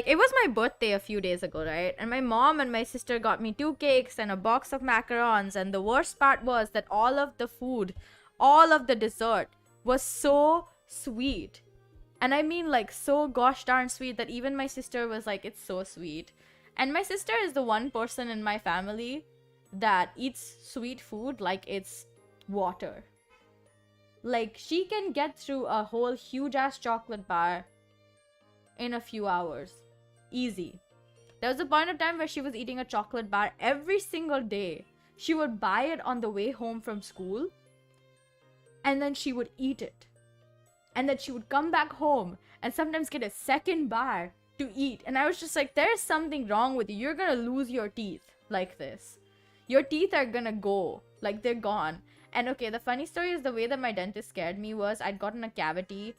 Speaker 1: it was my birthday a few days ago, right? And my mom and my sister got me 2 cakes and a box of macarons, and the worst part was that all of the food, all of the dessert was so sweet. And I mean like so gosh darn sweet that even my sister was like, it's so sweet. And my sister is the one person in my family that eats sweet food like it's water. Like she can get through a whole huge ass chocolate bar in a few hours. Easy. There was a point of time where she was eating a chocolate bar every single day. She would buy it on the way home from school, and then she would eat it. And then she would come back home and sometimes get a second bar to eat. And I was just like, there's something wrong with you. You're gonna lose your teeth like this. Your teeth are gonna go. Like, they're gone. And okay, the funny story is the way that my dentist scared me was I'd gotten a cavity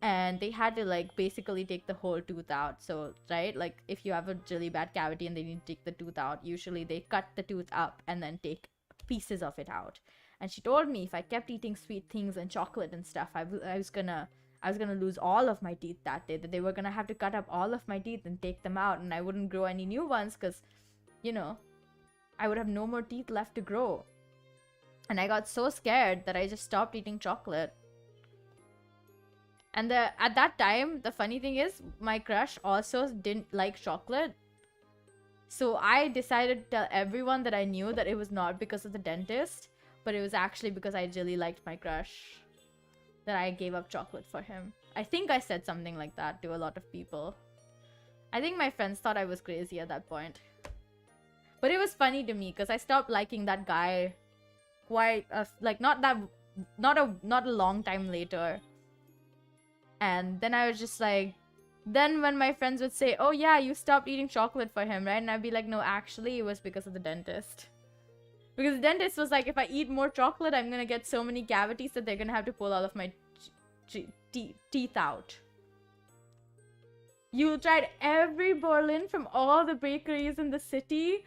Speaker 1: and they had to like basically take the whole tooth out. So, right, like if you have a really bad cavity and they need to take the tooth out, usually they cut the tooth up and then take pieces of it out. And she told me if I kept eating sweet things and chocolate and stuff, I was gonna lose all of my teeth that day. That they were gonna have to cut up all of my teeth and take them out, and I wouldn't grow any new ones because, you know, I would have no more teeth left to grow. And I got so scared that I just stopped eating chocolate. And at that time, the funny thing is, my crush also didn't like chocolate. So I decided to tell everyone that I knew that it was not because of the dentist, but it was actually because I really liked my crush that I gave up chocolate for him. I think I said something like that to a lot of people. I think my friends thought I was crazy at that point. But it was funny to me because I stopped liking that guy quite like not a long time later. And then I was just like, then when my friends would say, oh yeah, you stopped eating chocolate for him, right? And I'd be like, no, actually it was because of the dentist. Because the dentist was like, if I eat more chocolate, I'm gonna get so many cavities that they're gonna have to pull all of my teeth out. You tried every Berlin from all the bakeries in the city?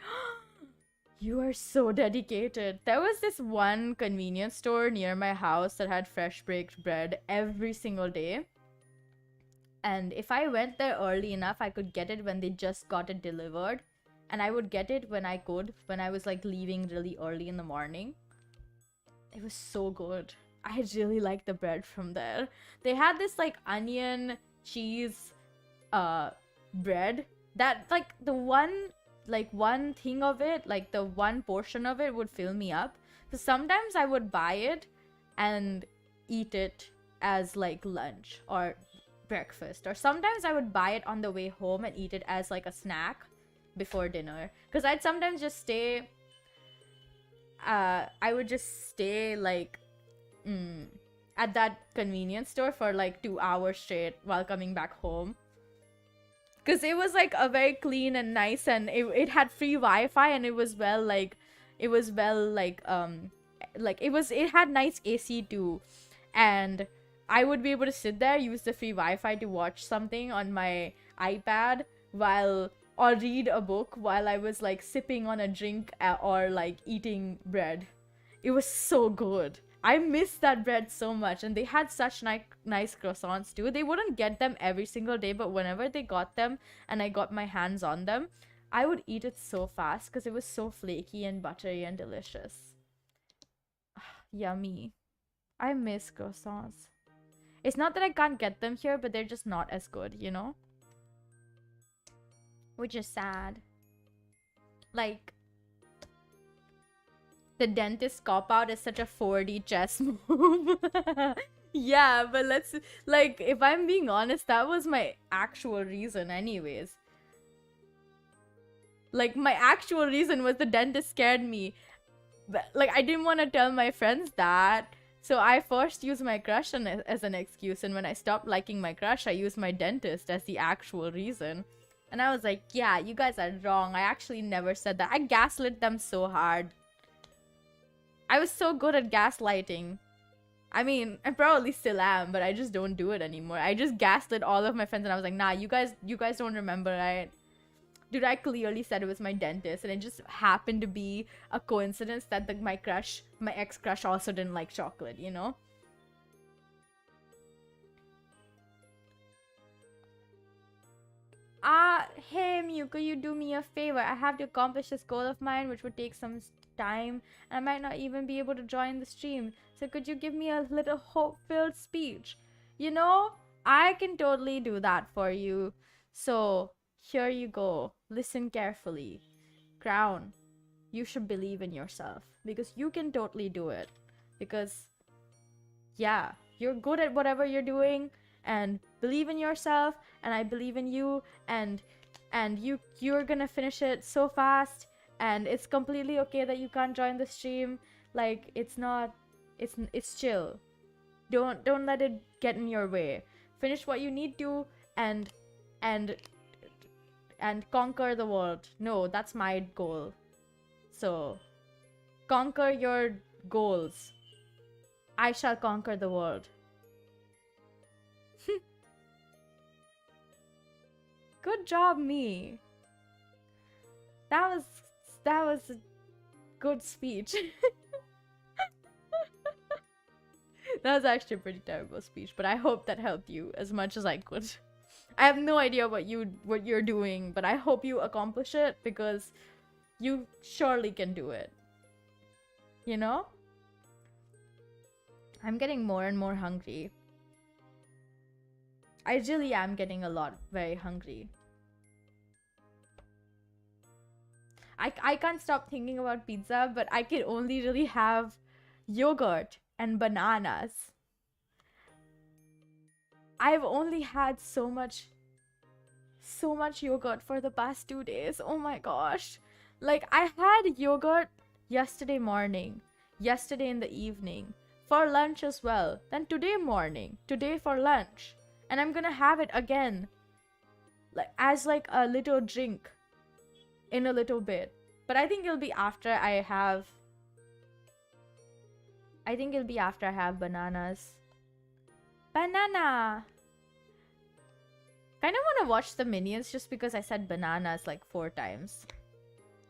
Speaker 1: You are so dedicated. There was this one convenience store near my house that had fresh baked bread every single day. And if I went there early enough, I could get it when they just got it delivered. And I would get it when I was like leaving really early in the morning. It was so good. I really liked the bread from there. They had this like onion cheese bread that like the one thing of it, like the one portion of it would fill me up. So sometimes I would buy it and eat it as like lunch or breakfast, or sometimes I would buy it on the way home and eat it as like a snack before dinner, because I'd sometimes just stay I would just stay like at that convenience store for like 2 hours straight while coming back home, because it was like a very clean and nice, and it had free Wi-Fi, and it had nice AC too, and I would be able to sit there, use the free Wi-Fi to watch something on my iPad or read a book while I was like sipping on a drink or like eating bread. It was so good. I miss that bread so much, and they had such nice croissants too. They wouldn't get them every single day, but whenever they got them and I got my hands on them, I would eat it so fast because it was so flaky and buttery and delicious. Yummy. I miss croissants. It's not that I can't get them here, but they're just not as good, you know? Which is sad. Like, the dentist cop-out is such a 4D chess move. Yeah, but let's... Like, if I'm being honest, that was my actual reason anyways. Like, my actual reason was the dentist scared me. But, like, I didn't want to tell my friends that So I first used my crush as an excuse, and when I stopped liking my crush, I used my dentist as the actual reason. And I was like, yeah, you guys are wrong. I actually never said that. I gaslit them so hard. I was so good at gaslighting. I mean, I probably still am, but I just don't do it anymore. I just gaslit all of my friends, and I was like, nah, you guys don't remember, right? Dude, I clearly said it was my dentist, and it just happened to be a coincidence that my ex-crush also didn't like chocolate, you know? Hey Mew, could you do me a favor? I have to accomplish this goal of mine, which would take some time, and I might not even be able to join the stream. So could you give me a little hope-filled speech? You know, I can totally do that for you. So, here you go. Listen carefully. Crown, you should believe in yourself, because you can totally do it. Because, yeah, you're good at whatever you're doing, and believe in yourself, and I believe in you, and you're gonna finish it so fast, and it's completely okay that you can't join the stream. Like, it's chill. Don't let it get in your way. Finish what you need to, and and conquer the world. No, that's my goal. So conquer your goals. I shall conquer the world. Good job, me. That was a good speech. That was actually a pretty terrible speech, but I hope that helped you as much as I could. I have no idea what you're doing, but I hope you accomplish it, because you surely can do it. You know? I'm getting more and more hungry. I really am getting very hungry. I can't stop thinking about pizza, but I can only really have yogurt and bananas. I've only had so much yogurt for the past 2 days. Oh my gosh. Like, I had yogurt yesterday morning, yesterday in the evening, for lunch as well, then today morning, today for lunch, and I'm gonna have it again, like as like a little drink in a little bit. But I think it'll be after I have bananas. Banana. Kind of want to watch the Minions just because I said bananas like 4 times.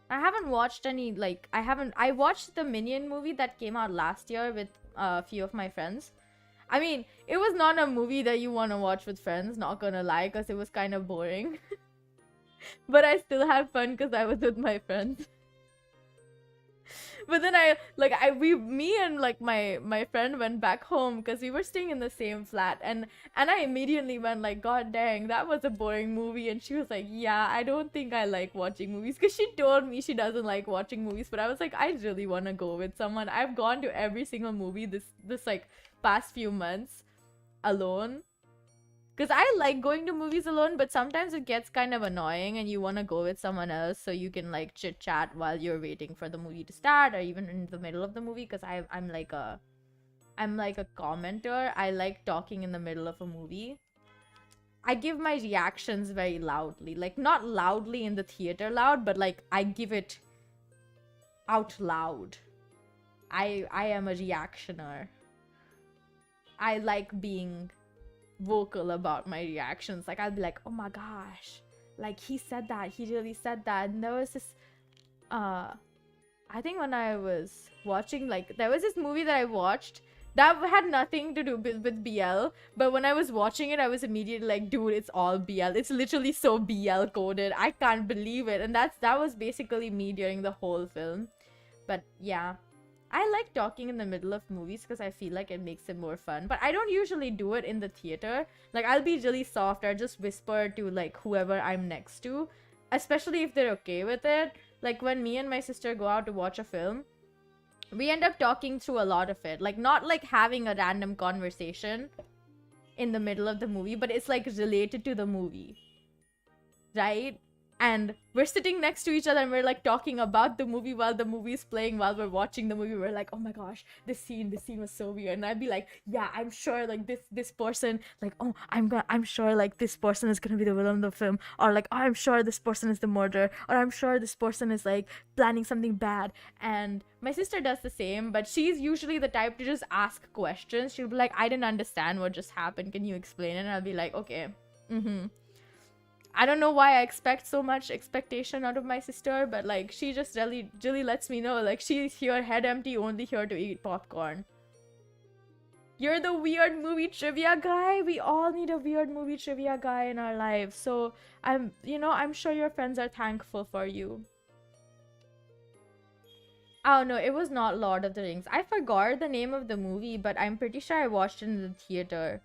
Speaker 1: I haven't watched any, like, I watched the Minion movie that came out last year with a few of my friends. I mean, it was not a movie that you want to watch with friends, not gonna lie, because it was kind of boring. But I still had fun because I was with my friends. But then me and like my friend went back home because we were staying in the same flat, and I immediately went like, god dang, that was a boring movie. And she was like, yeah, I don't think I like watching movies, because she told me she doesn't like watching movies. But I was like, I really want to go with someone. I've gone to every single movie this like past few months alone, because I like going to movies alone, but sometimes it gets kind of annoying and you want to go with someone else so you can like chit chat while you're waiting for the movie to start, or even in the middle of the movie, because I'm like a commenter. I like talking in the middle of a movie. I give my reactions very loudly, like not loudly in the theater loud, but like I give it out loud. I am a reactioner. I like being vocal about my reactions. Like, I'll be like, oh my gosh, like he said that, he really said that. And there was this I think when I was watching, like, there was this movie that I watched that had nothing to do with BL, but when I was watching it, I was immediately like, dude, it's all BL. It's literally so BL coded. I can't believe it. And that was basically me during the whole film. But yeah, I like talking in the middle of movies because I feel like it makes it more fun. But I don't usually do it in the theater. Like, I'll be really soft. I'll just whisper to, like, whoever I'm next to. Especially if they're okay with it. Like, when me and my sister go out to watch a film, we end up talking through a lot of it. Like, not, like, having a random conversation in the middle of the movie, but it's, like, related to the movie. Right? and we're sitting next to each other and we're like talking about the movie while the movie's playing, while we're watching the movie. We're like, oh my gosh, this scene was so weird. And I'd be like, yeah, I'm sure like this person, like, oh, I'm sure like this person is gonna be the villain of the film, or like, oh, I'm sure this person is the murderer, or I'm sure this person is like planning something bad. And my sister does the same, but she's usually the type to just ask questions. She'll be like, I didn't understand what just happened, can you explain it? And I'll be like, okay. I don't know why I expect so much expectation out of my sister, but like she just really lets me know, like, she's here head empty, only here to eat popcorn. You're the weird movie trivia guy. We all need a weird movie trivia guy in our lives. So I'm sure your friends are thankful for you. Oh no, it was not Lord of the Rings. I forgot the name of the movie, but I'm pretty sure I watched it in the theater.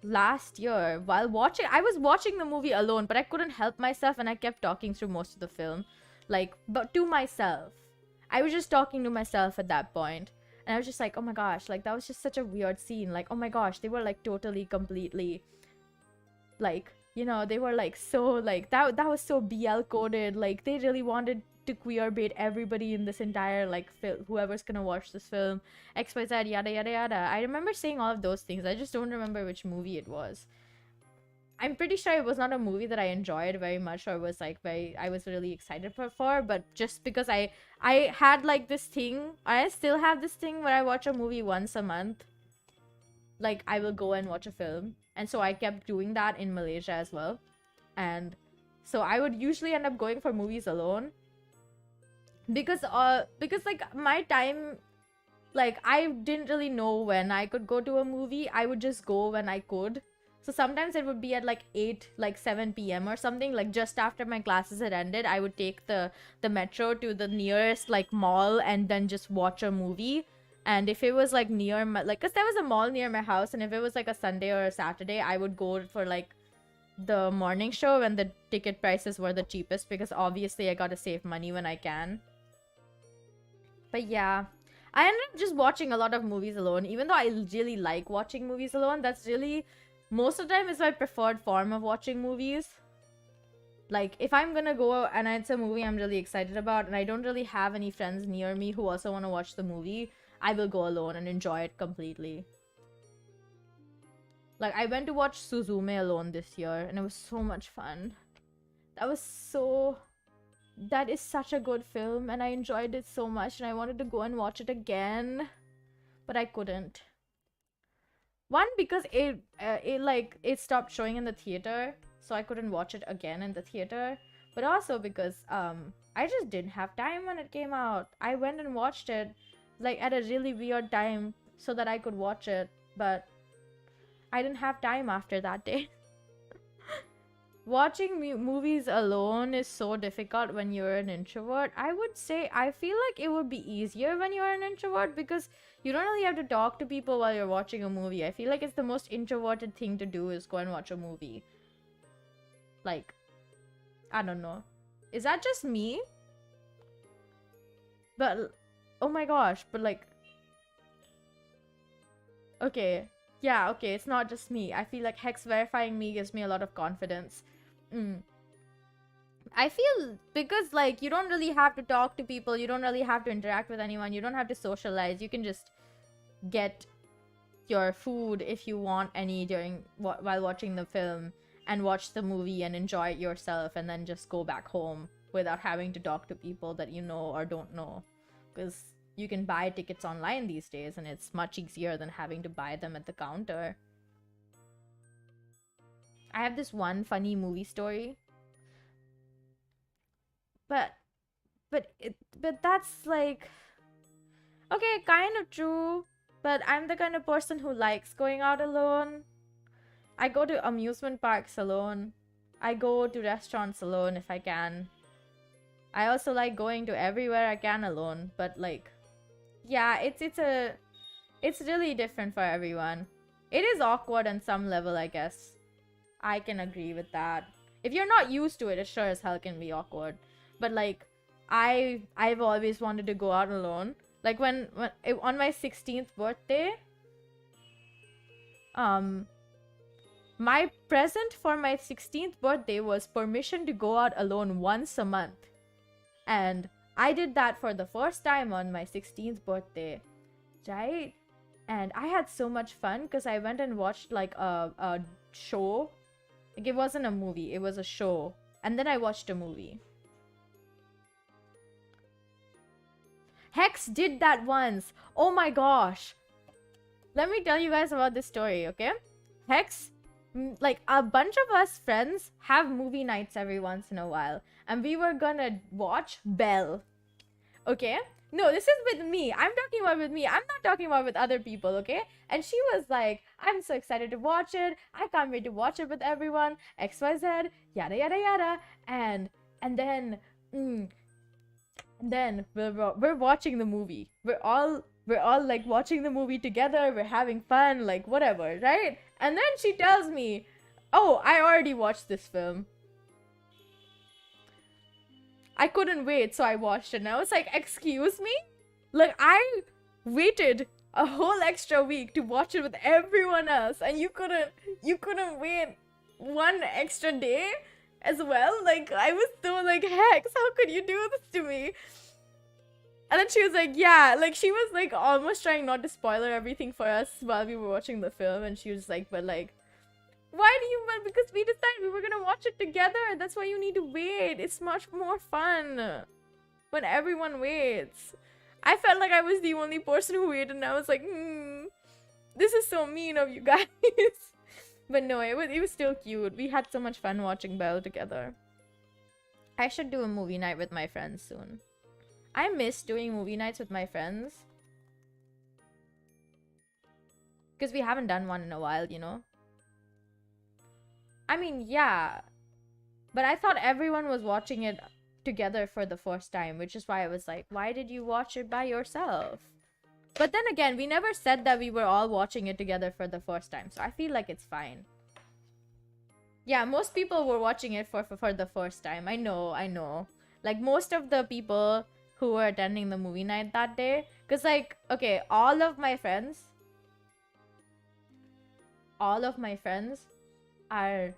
Speaker 1: Last year while watching, I was watching the movie alone, but I couldn't help myself and I kept talking through most of the film, like, but to myself. I was just talking to myself at that point, and I was just like, oh my gosh, like that was just such a weird scene. Like, oh my gosh, they were like totally completely like, they were like so like that was so BL coded. Like they really wanted to queer bait everybody in this entire like whoever's gonna watch this film, XYZ, yada yada yada. I remember saying all of those things. I just don't remember which movie it was. I'm pretty sure it was not a movie that I enjoyed very much or was like I was really excited for, but just because I had like this thing, I still have this thing where I watch a movie once a month. Like I will go and watch a film, and so I kept doing that in Malaysia as well. And so I would usually end up going for movies alone, because like my time, like I didn't really know when I could go to a movie. I would just go when I could. So sometimes it would be at like 7 p.m. or something, like just after my classes had ended. I would take the metro to the nearest like mall and then just watch a movie. And if it was like near my, like, because there was a mall near my house, and if it was like a Sunday or a Saturday, I would go for like the morning show when the ticket prices were the cheapest, because obviously I gotta save money when I can. But yeah, I ended up just watching a lot of movies alone, even though I really like watching movies alone. That's really, most of the time, is my preferred form of watching movies. Like, if I'm gonna go and it's a movie I'm really excited about, and I don't really have any friends near me who also want to watch the movie, I will go alone and enjoy it completely. Like, I went to watch Suzume alone this year, and it was so much fun. That is such a good film, and I enjoyed it so much, and I wanted to go and watch it again, but I couldn't. One, because it stopped showing in the theater, so I couldn't watch it again in the theater. But also because I just didn't have time when it came out. I went and watched it like at a really weird time so that I could watch it, but I didn't have time after that day. Watching movies alone is so difficult when you're an introvert. I would say I feel like it would be easier when you're an introvert, because you don't really have to talk to people while you're watching a movie. I feel like it's the most introverted thing to do is go and watch a movie. Like, I don't know. Is that just me? But, oh my gosh, but like... Okay, yeah, okay, it's not just me. I feel like Hex verifying me gives me a lot of confidence. I feel, because like you don't really have to talk to people, you don't really have to interact with anyone, you don't have to socialize. You can just get your food if you want any while watching the film, and watch the movie and enjoy it yourself, and then just go back home without having to talk to people that you know or don't know, because you can buy tickets online these days and it's much easier than having to buy them at the counter. I have this one funny movie story, but that's like, okay, kind of true, but I'm the kind of person who likes going out alone. I go to amusement parks alone. I go to restaurants alone if I can. I also like going to everywhere I can alone, but like, yeah, it's really different for everyone. It is awkward on some level, I guess. I can agree with that. If you're not used to it, it sure as hell can be awkward. But like, I've always wanted to go out alone. Like when on my 16th birthday, my present for my 16th birthday was permission to go out alone once a month. And I did that for the first time on my 16th birthday, right? And I had so much fun because I went and watched like a show. Like, it wasn't a movie, it was a show. And then I watched a movie. Hex did that once. Oh my gosh. Let me tell you guys about this story, okay? Hex, like a bunch of us friends have movie nights every once in a while. And we were gonna watch Belle. Okay? No, this is with me. I'm talking about with me. I'm not talking about with other people, okay? And she was like, I'm so excited to watch it. I can't wait to watch it with everyone. XYZ, yada yada yada. And then we're watching the movie. We're all like watching the movie together. We're having fun, like whatever, right? And then she tells me, "Oh, I already watched this film." I couldn't wait, so I watched it. And I was like, "Excuse me? Like, I waited a whole extra week to watch it with everyone else, and you couldn't wait one extra day as well?" Like, I was so like, Hex, how could you do this to me? And then she was like, yeah, like she was like almost trying not to spoiler everything for us while we were watching the film. And she was like, but like, why do you, well, because we decided we were gonna watch it together. That's why you need to wait. It's much more fun when everyone waits. I felt like I was the only person who waited, and I was like, this is so mean of you guys. But no, it was still cute. We had so much fun watching Belle together. I should do a movie night with my friends soon. I miss doing movie nights with my friends. Because we haven't done one in a while, you know? I mean, yeah. But I thought everyone was watching it together for the first time, which is why I was like, why did you watch it by yourself? But then again, we never said that we were all watching it together for the first time, so I feel like it's fine. Yeah, most people were watching it for the first time. I know. Like, most of the people who were attending the movie night that day, because like, okay, all of my friends are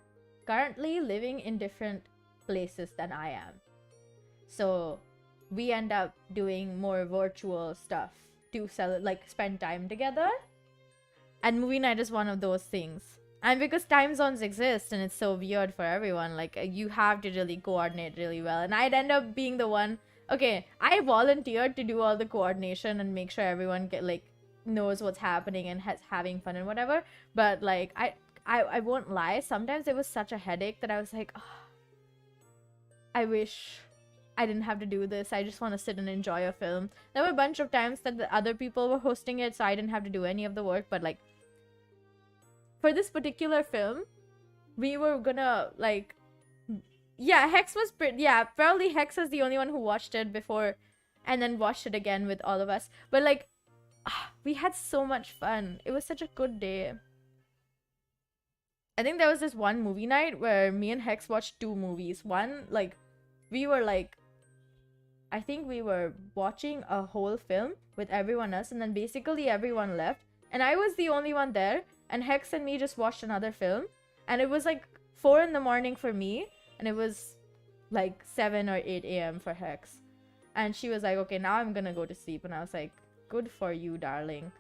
Speaker 1: currently living in different places than I am, so we end up doing more virtual stuff to spend time together, and movie night is one of those things. And because time zones exist and it's so weird for everyone, like you have to really coordinate really well, and I'd end up being the one. Okay, I volunteered to do all the coordination and make sure everyone knows what's happening and having fun and whatever. But like, I won't lie, sometimes it was such a headache that I was like, oh, I wish I didn't have to do this. I just want to sit and enjoy a film. There were a bunch of times that the other people were hosting it, so I didn't have to do any of the work. But like, for this particular film, we were gonna like, yeah, Hex was probably Hex was the only one who watched it before and then watched it again with all of us. But like, we had so much fun. It was such a good day. I think there was this one movie night where me and Hex watched 2 movies. One, like, we were like, I think we were watching a whole film with everyone else, and then basically everyone left, and I was the only one there, and Hex and me just watched another film, and it was like 4 in the morning for me, and it was like 7 or 8 a.m. for Hex. And she was like, okay, now I'm gonna go to sleep. And I was like, good for you, darling.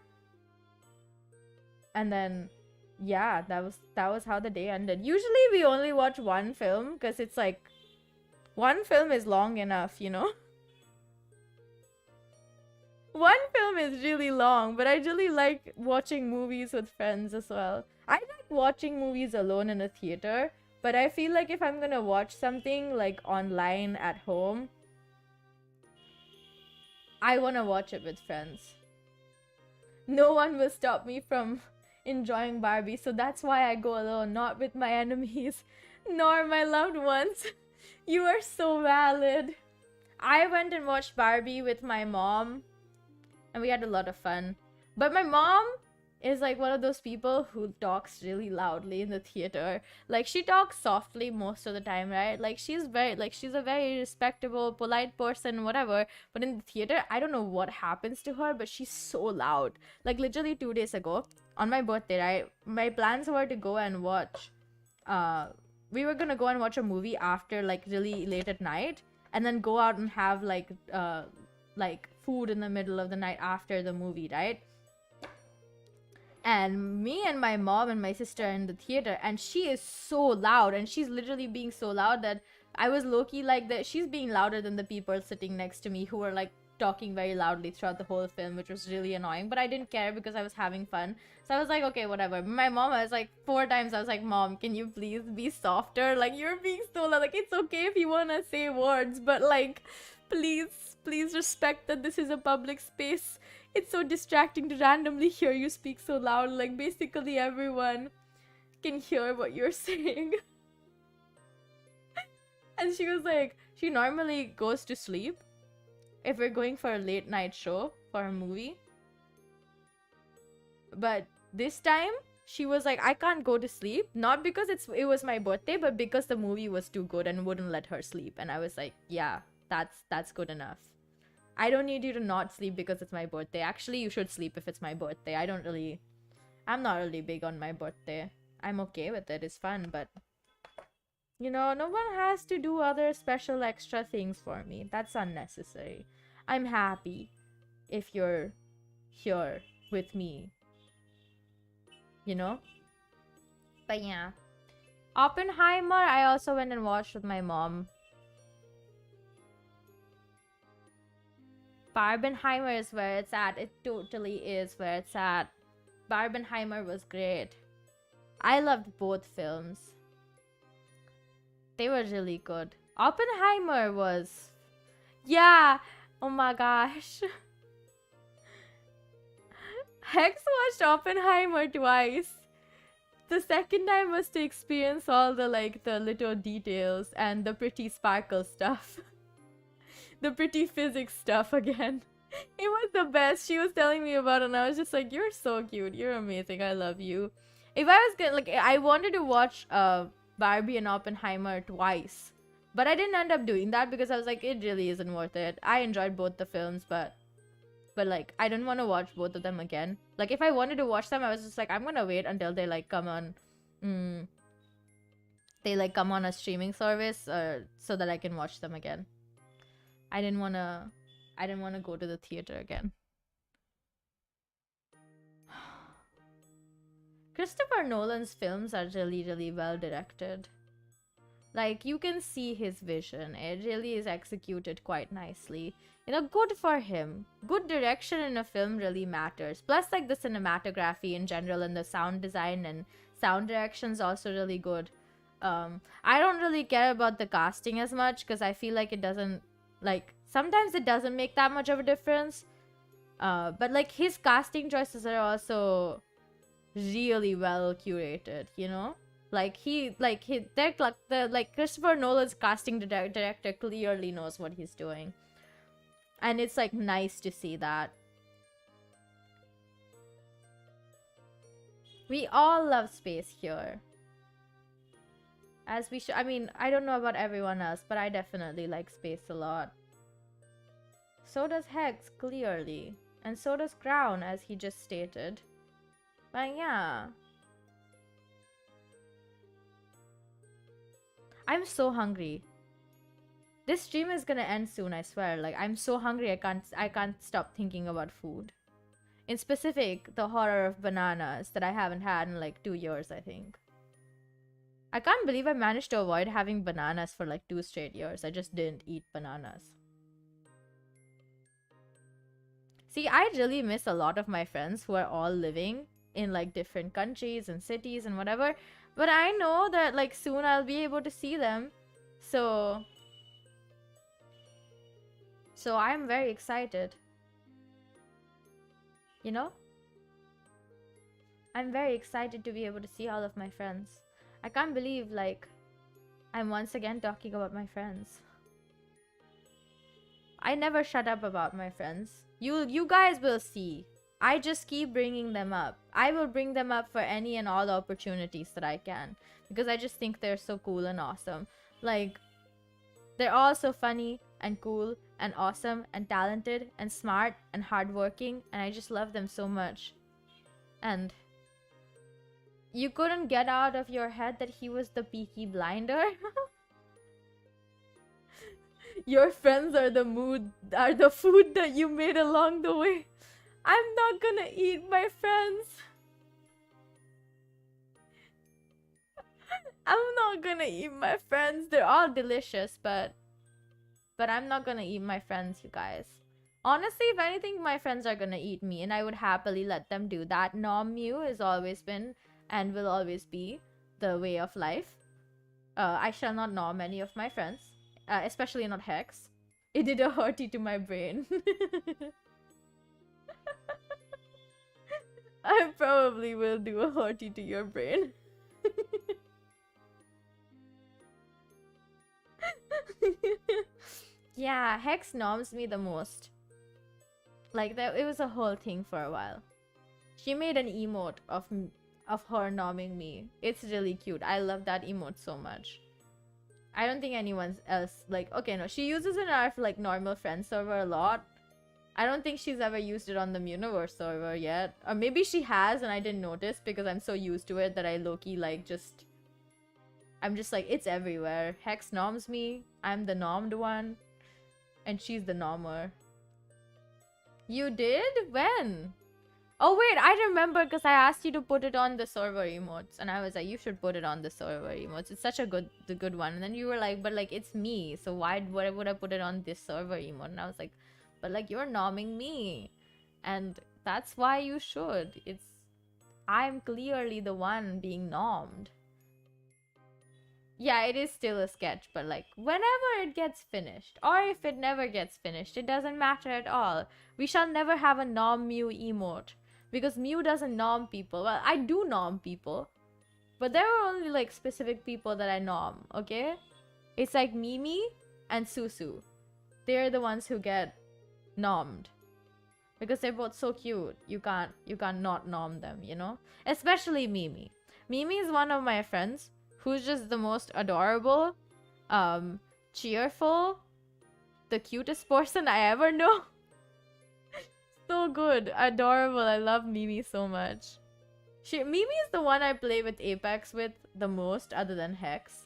Speaker 1: And then, yeah, that was how the day ended. Usually we only watch one film, because it's like, one film is long enough, you know? One film is really long, but I really like watching movies with friends as well. I like watching movies alone in a theater, but I feel like if I'm gonna watch something like online at home, I wanna watch it with friends. No one will stop me from enjoying Barbie, so that's why I go alone, not with my enemies, nor my loved ones. You are so valid. I went and watched Barbie with my mom, and we had a lot of fun. But my mom is like one of those people who talks really loudly in the theater. Like, she talks softly most of the time, right? Like, she's a very respectable, polite person, whatever. But in the theater, I don't know what happens to her, but she's so loud. Like, literally 2 days ago, on my birthday, right? My plans were to go and watch we were gonna go and watch a movie after like really late at night, and then go out and have like food in the middle of the night after the movie, right? And me and my mom and my sister are in the theater, and she is so loud, and she's literally being so loud that I was low-key like that she's being louder than the people sitting next to me who were like talking very loudly throughout the whole film, which was really annoying, but I didn't care because I was having fun. So I was like, okay, whatever. My mom, I was like, 4 times I was like, Mom, can you please be softer? Like, you're being so loud. Like, it's okay if you want to say words, but like, please respect that this is a public space. It's so distracting to randomly hear you speak so loud. Like, basically everyone can hear what you're saying. And she was like, she normally goes to sleep if we're going for a late night show for a movie. But this time, she was like, I can't go to sleep. Not because it was my birthday, but because the movie was too good and wouldn't let her sleep. And I was like, yeah, that's good enough. I don't need you to not sleep because it's my birthday. Actually, you should sleep if it's my birthday. I'm not really big on my birthday. I'm okay with it. It's fun, but you know, no one has to do other special extra things for me. That's unnecessary. I'm happy if you're here with me, you know? But yeah. Oppenheimer, I also went and watched with my mom. Barbenheimer is where it's at. It totally is where it's at. Barbenheimer was great. I loved both films. They were really good. Oppenheimer was... Yeah! Oh my gosh. Hex watched Oppenheimer twice. The second time was to experience all the little details and the pretty sparkle stuff. The pretty physics stuff again. It was the best. She was telling me about it and I was just like, you're so cute. You're amazing. I love you. If I was gonna, I wanted to watch Barbie and Oppenheimer twice. But I didn't end up doing that because I was like, it really isn't worth it. I enjoyed both the films, but like, I didn't want to watch both of them again. Like, if I wanted to watch them, I was just like, I'm gonna wait until they come on... they come on a streaming service so that I can watch them again. I didn't want to go to the theater again. Christopher Nolan's films are really, really well directed. Like, you can see his vision. It really is executed quite nicely. You know, good for him. Good direction in a film really matters. Plus, like, the cinematography in general and the sound design and sound direction is also really good. I don't really care about the casting as much because I feel like it doesn't... Like, sometimes it doesn't make that much of a difference. But, like, his casting choices are also really well curated, you know? Christopher Nolan's casting director clearly knows what he's doing. And it's, like, nice to see that. We all love space here. As we should. I mean, I don't know about everyone else, but I definitely like space a lot. So does Hex, clearly. And so does Crown, as he just stated. But yeah. I'm so hungry. This stream is gonna end soon, I swear. Like, I'm so hungry I can't stop thinking about food. In specific, the horror of bananas that I haven't had in like 2 years, I think. I can't believe I managed to avoid having bananas for like 2 straight years. I just didn't eat bananas. See, I really miss a lot of my friends who are all living in like different countries and cities and whatever. But I know that like soon I'll be able to see them. So I'm very excited. You know? I'm very excited to be able to see all of my friends. I can't believe like I'm once again talking about my friends. I never shut up about my friends. You guys will see. I just keep bringing them up. I will bring them up for any and all opportunities that I can. Because I just think they're so cool and awesome. Like, they're all so funny and cool and awesome and talented and smart and hardworking. And I just love them so much. And You couldn't get out of your head that he was the Peaky Blinder? Your friends are the food that you made along the way. I'm not gonna eat my friends. I'm not gonna eat my friends. They're all delicious, but I'm not gonna eat my friends, you guys. Honestly, if anything, my friends are gonna eat me, and I would happily let them do that. Mew has always been and will always be the way of life. I shall not nom any of my friends, especially not Hex. It did a hurty to my brain. I probably will do a hurty to your brain. Yeah, Hex noms me the most. Like, it was a whole thing for a while. She made an emote of her nomming me. It's really cute. I love that emote so much. I don't think anyone else, like, okay, no, she uses it in our, like, normal friend server a lot. I don't think she's ever used it on the Universe server yet. Or maybe she has and I didn't notice because I'm so used to it that I low-key, like, I'm just like, it's everywhere. Hex noms me. I'm the nommed one. And she's the nommer. You did? When? Oh wait, I remember because I asked you to put it on the server emotes, and I was like, you should put it on the server emotes. It's such a good one. And then you were like, but like it's me, so why would I put it on this server emote? And I was like, but like you're nomming me, and that's why you should. I'm clearly the one being nommed. Yeah, it is still a sketch, but like whenever it gets finished, or if it never gets finished, it doesn't matter at all. We shall never have a nom Mew emote. Because Mew doesn't nom people. Well, I do nom people. But there are only like specific people that I nom, okay? It's like Mimi and Susu. They're the ones who get nommed. Because they're both so cute. You can't not nom them, you know? Especially Mimi. Mimi is one of my friends who's just the most adorable, cheerful, the cutest person I ever know. So good, adorable. I love Mimi so much. Mimi is the one I play with Apex with the most, other than Hex.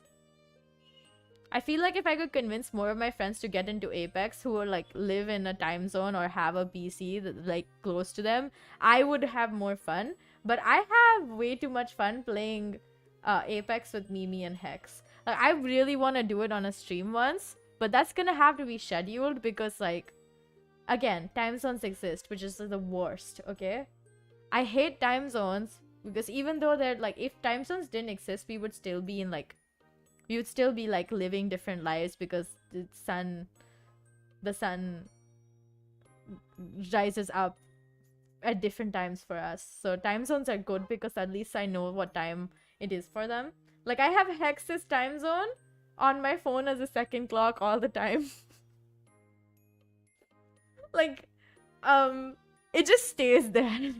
Speaker 1: I feel like if I could convince more of my friends to get into Apex who are like live in a time zone or have a PC that, like close to them, I would have more fun. But I have way too much fun playing Apex with Mimi and Hex. Like I really want to do it on a stream once, but that's gonna have to be scheduled because like again, time zones exist, which is the worst, okay? I hate time zones because even though they're like, if time zones didn't exist, we would still be living different lives because the sun rises up at different times for us. So time zones are good because at least I know what time it is for them. Like I have Hex's time zone on my phone as a second clock all the time. Like, it just stays there.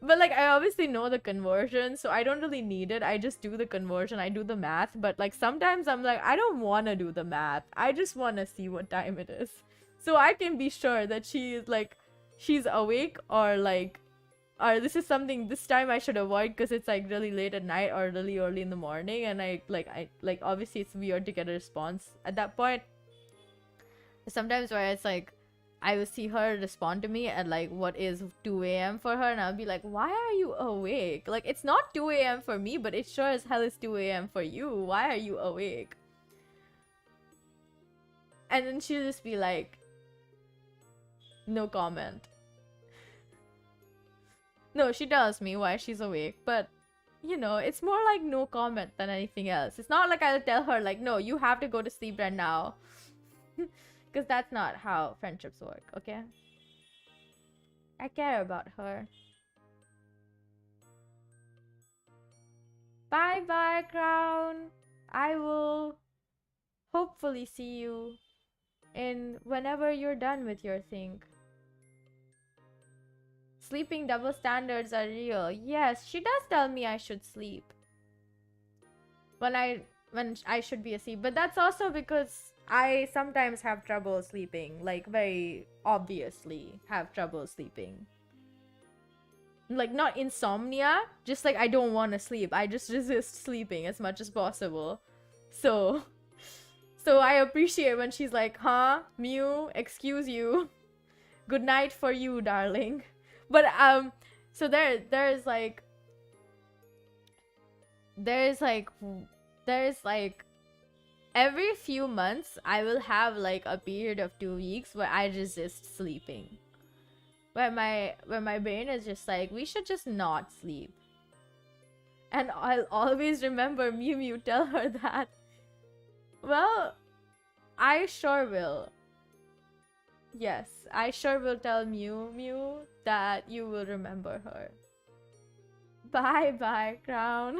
Speaker 1: But like I obviously know the conversion, so I don't really need it. I just do the conversion, I do the math. But like sometimes I'm like, I don't want to do the math. I just want to see what time it is, so I can be sure that she's awake, or like, or this is something this time I should avoid because it's like really late at night or really early in the morning, and I obviously it's weird to get a response at that point. Sometimes where it's like I will see her respond to me at like what is 2 a.m. for her, and I'll be like, why are you awake? Like it's not 2 a.m. for me, but it sure as hell is 2 a.m. for you. Why are you awake? And then she'll just be like, no comment. No, she tells me why she's awake, but you know, it's more like no comment than anything else. It's not like I'll tell her like, no, you have to go to sleep right now. Because that's not how friendships work, okay? I care about her. Bye-bye, Crown. I will hopefully see you in whenever you're done with your thing. Sleeping double standards are real. Yes, she does tell me I should sleep. When I should be asleep. But that's also because I sometimes have trouble sleeping. Like, very obviously have trouble sleeping. Like, not insomnia, just like I don't want to sleep. I just resist sleeping as much as possible. So I appreciate when she's like, huh, Mew, excuse you. Good night for you, darling. But so there's like every few months I will have like a period of 2 weeks where I resist sleeping. Where my brain is just like, we should just not sleep. And I'll always remember Mew Mew tell her that. Well, I sure will. Yes, I sure will tell Mew Mew that you will remember her. Bye bye, Crown.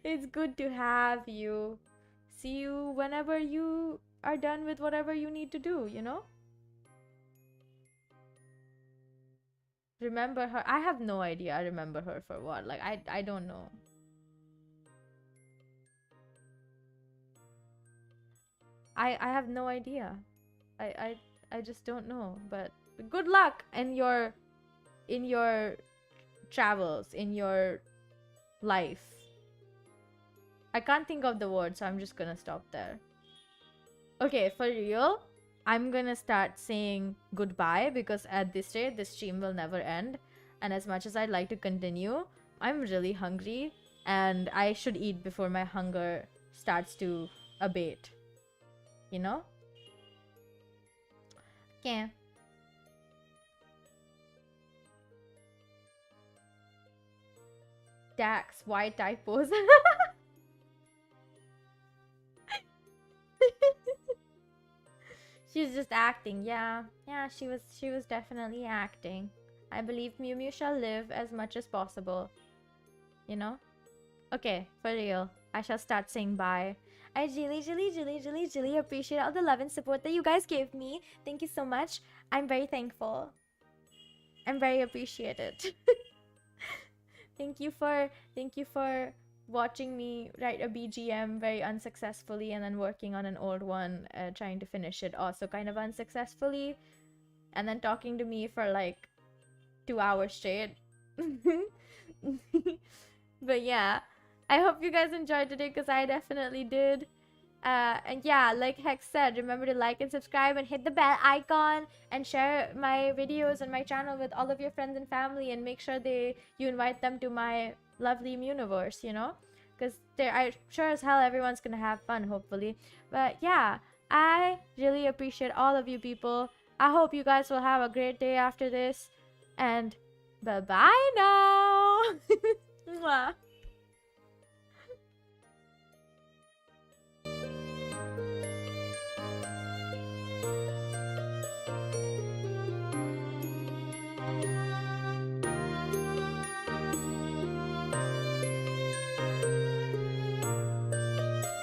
Speaker 1: It's good to have you. See you whenever you are done with whatever you need to do, you know? Remember her? I have no idea. I remember her for what? Like, I don't know. I have no idea. I just don't know. But good luck in your travels, in your life. I can't think of the word, so I'm just gonna stop there. Okay, for real, I'm gonna start saying goodbye because at this rate, this stream will never end. And as much as I'd like to continue, I'm really hungry and I should eat before my hunger starts to abate. You know? Okay. Dax, why typos? She's just acting. Yeah, she was definitely acting. I believe Mew Mew shall live as much as possible. You know? Okay, for real. I shall start saying bye. I really appreciate all the love and support that you guys gave me. Thank you so much. I'm very thankful. I'm very appreciated. Thank you for watching me write a BGM very unsuccessfully and then working on an old one, trying to finish it also kind of unsuccessfully, and then talking to me for like 2 hours straight. But yeah, I hope you guys enjoyed today because I definitely did. And yeah, like Hex said, remember to like and subscribe and hit the bell icon and share my videos and my channel with all of your friends and family, and make sure you invite them to my lovely Muniverse, you know? Because I sure as hell everyone's gonna have fun, hopefully. But yeah, I really appreciate all of you people. I hope you guys will have a great day after this. And bye-bye now! Mwah.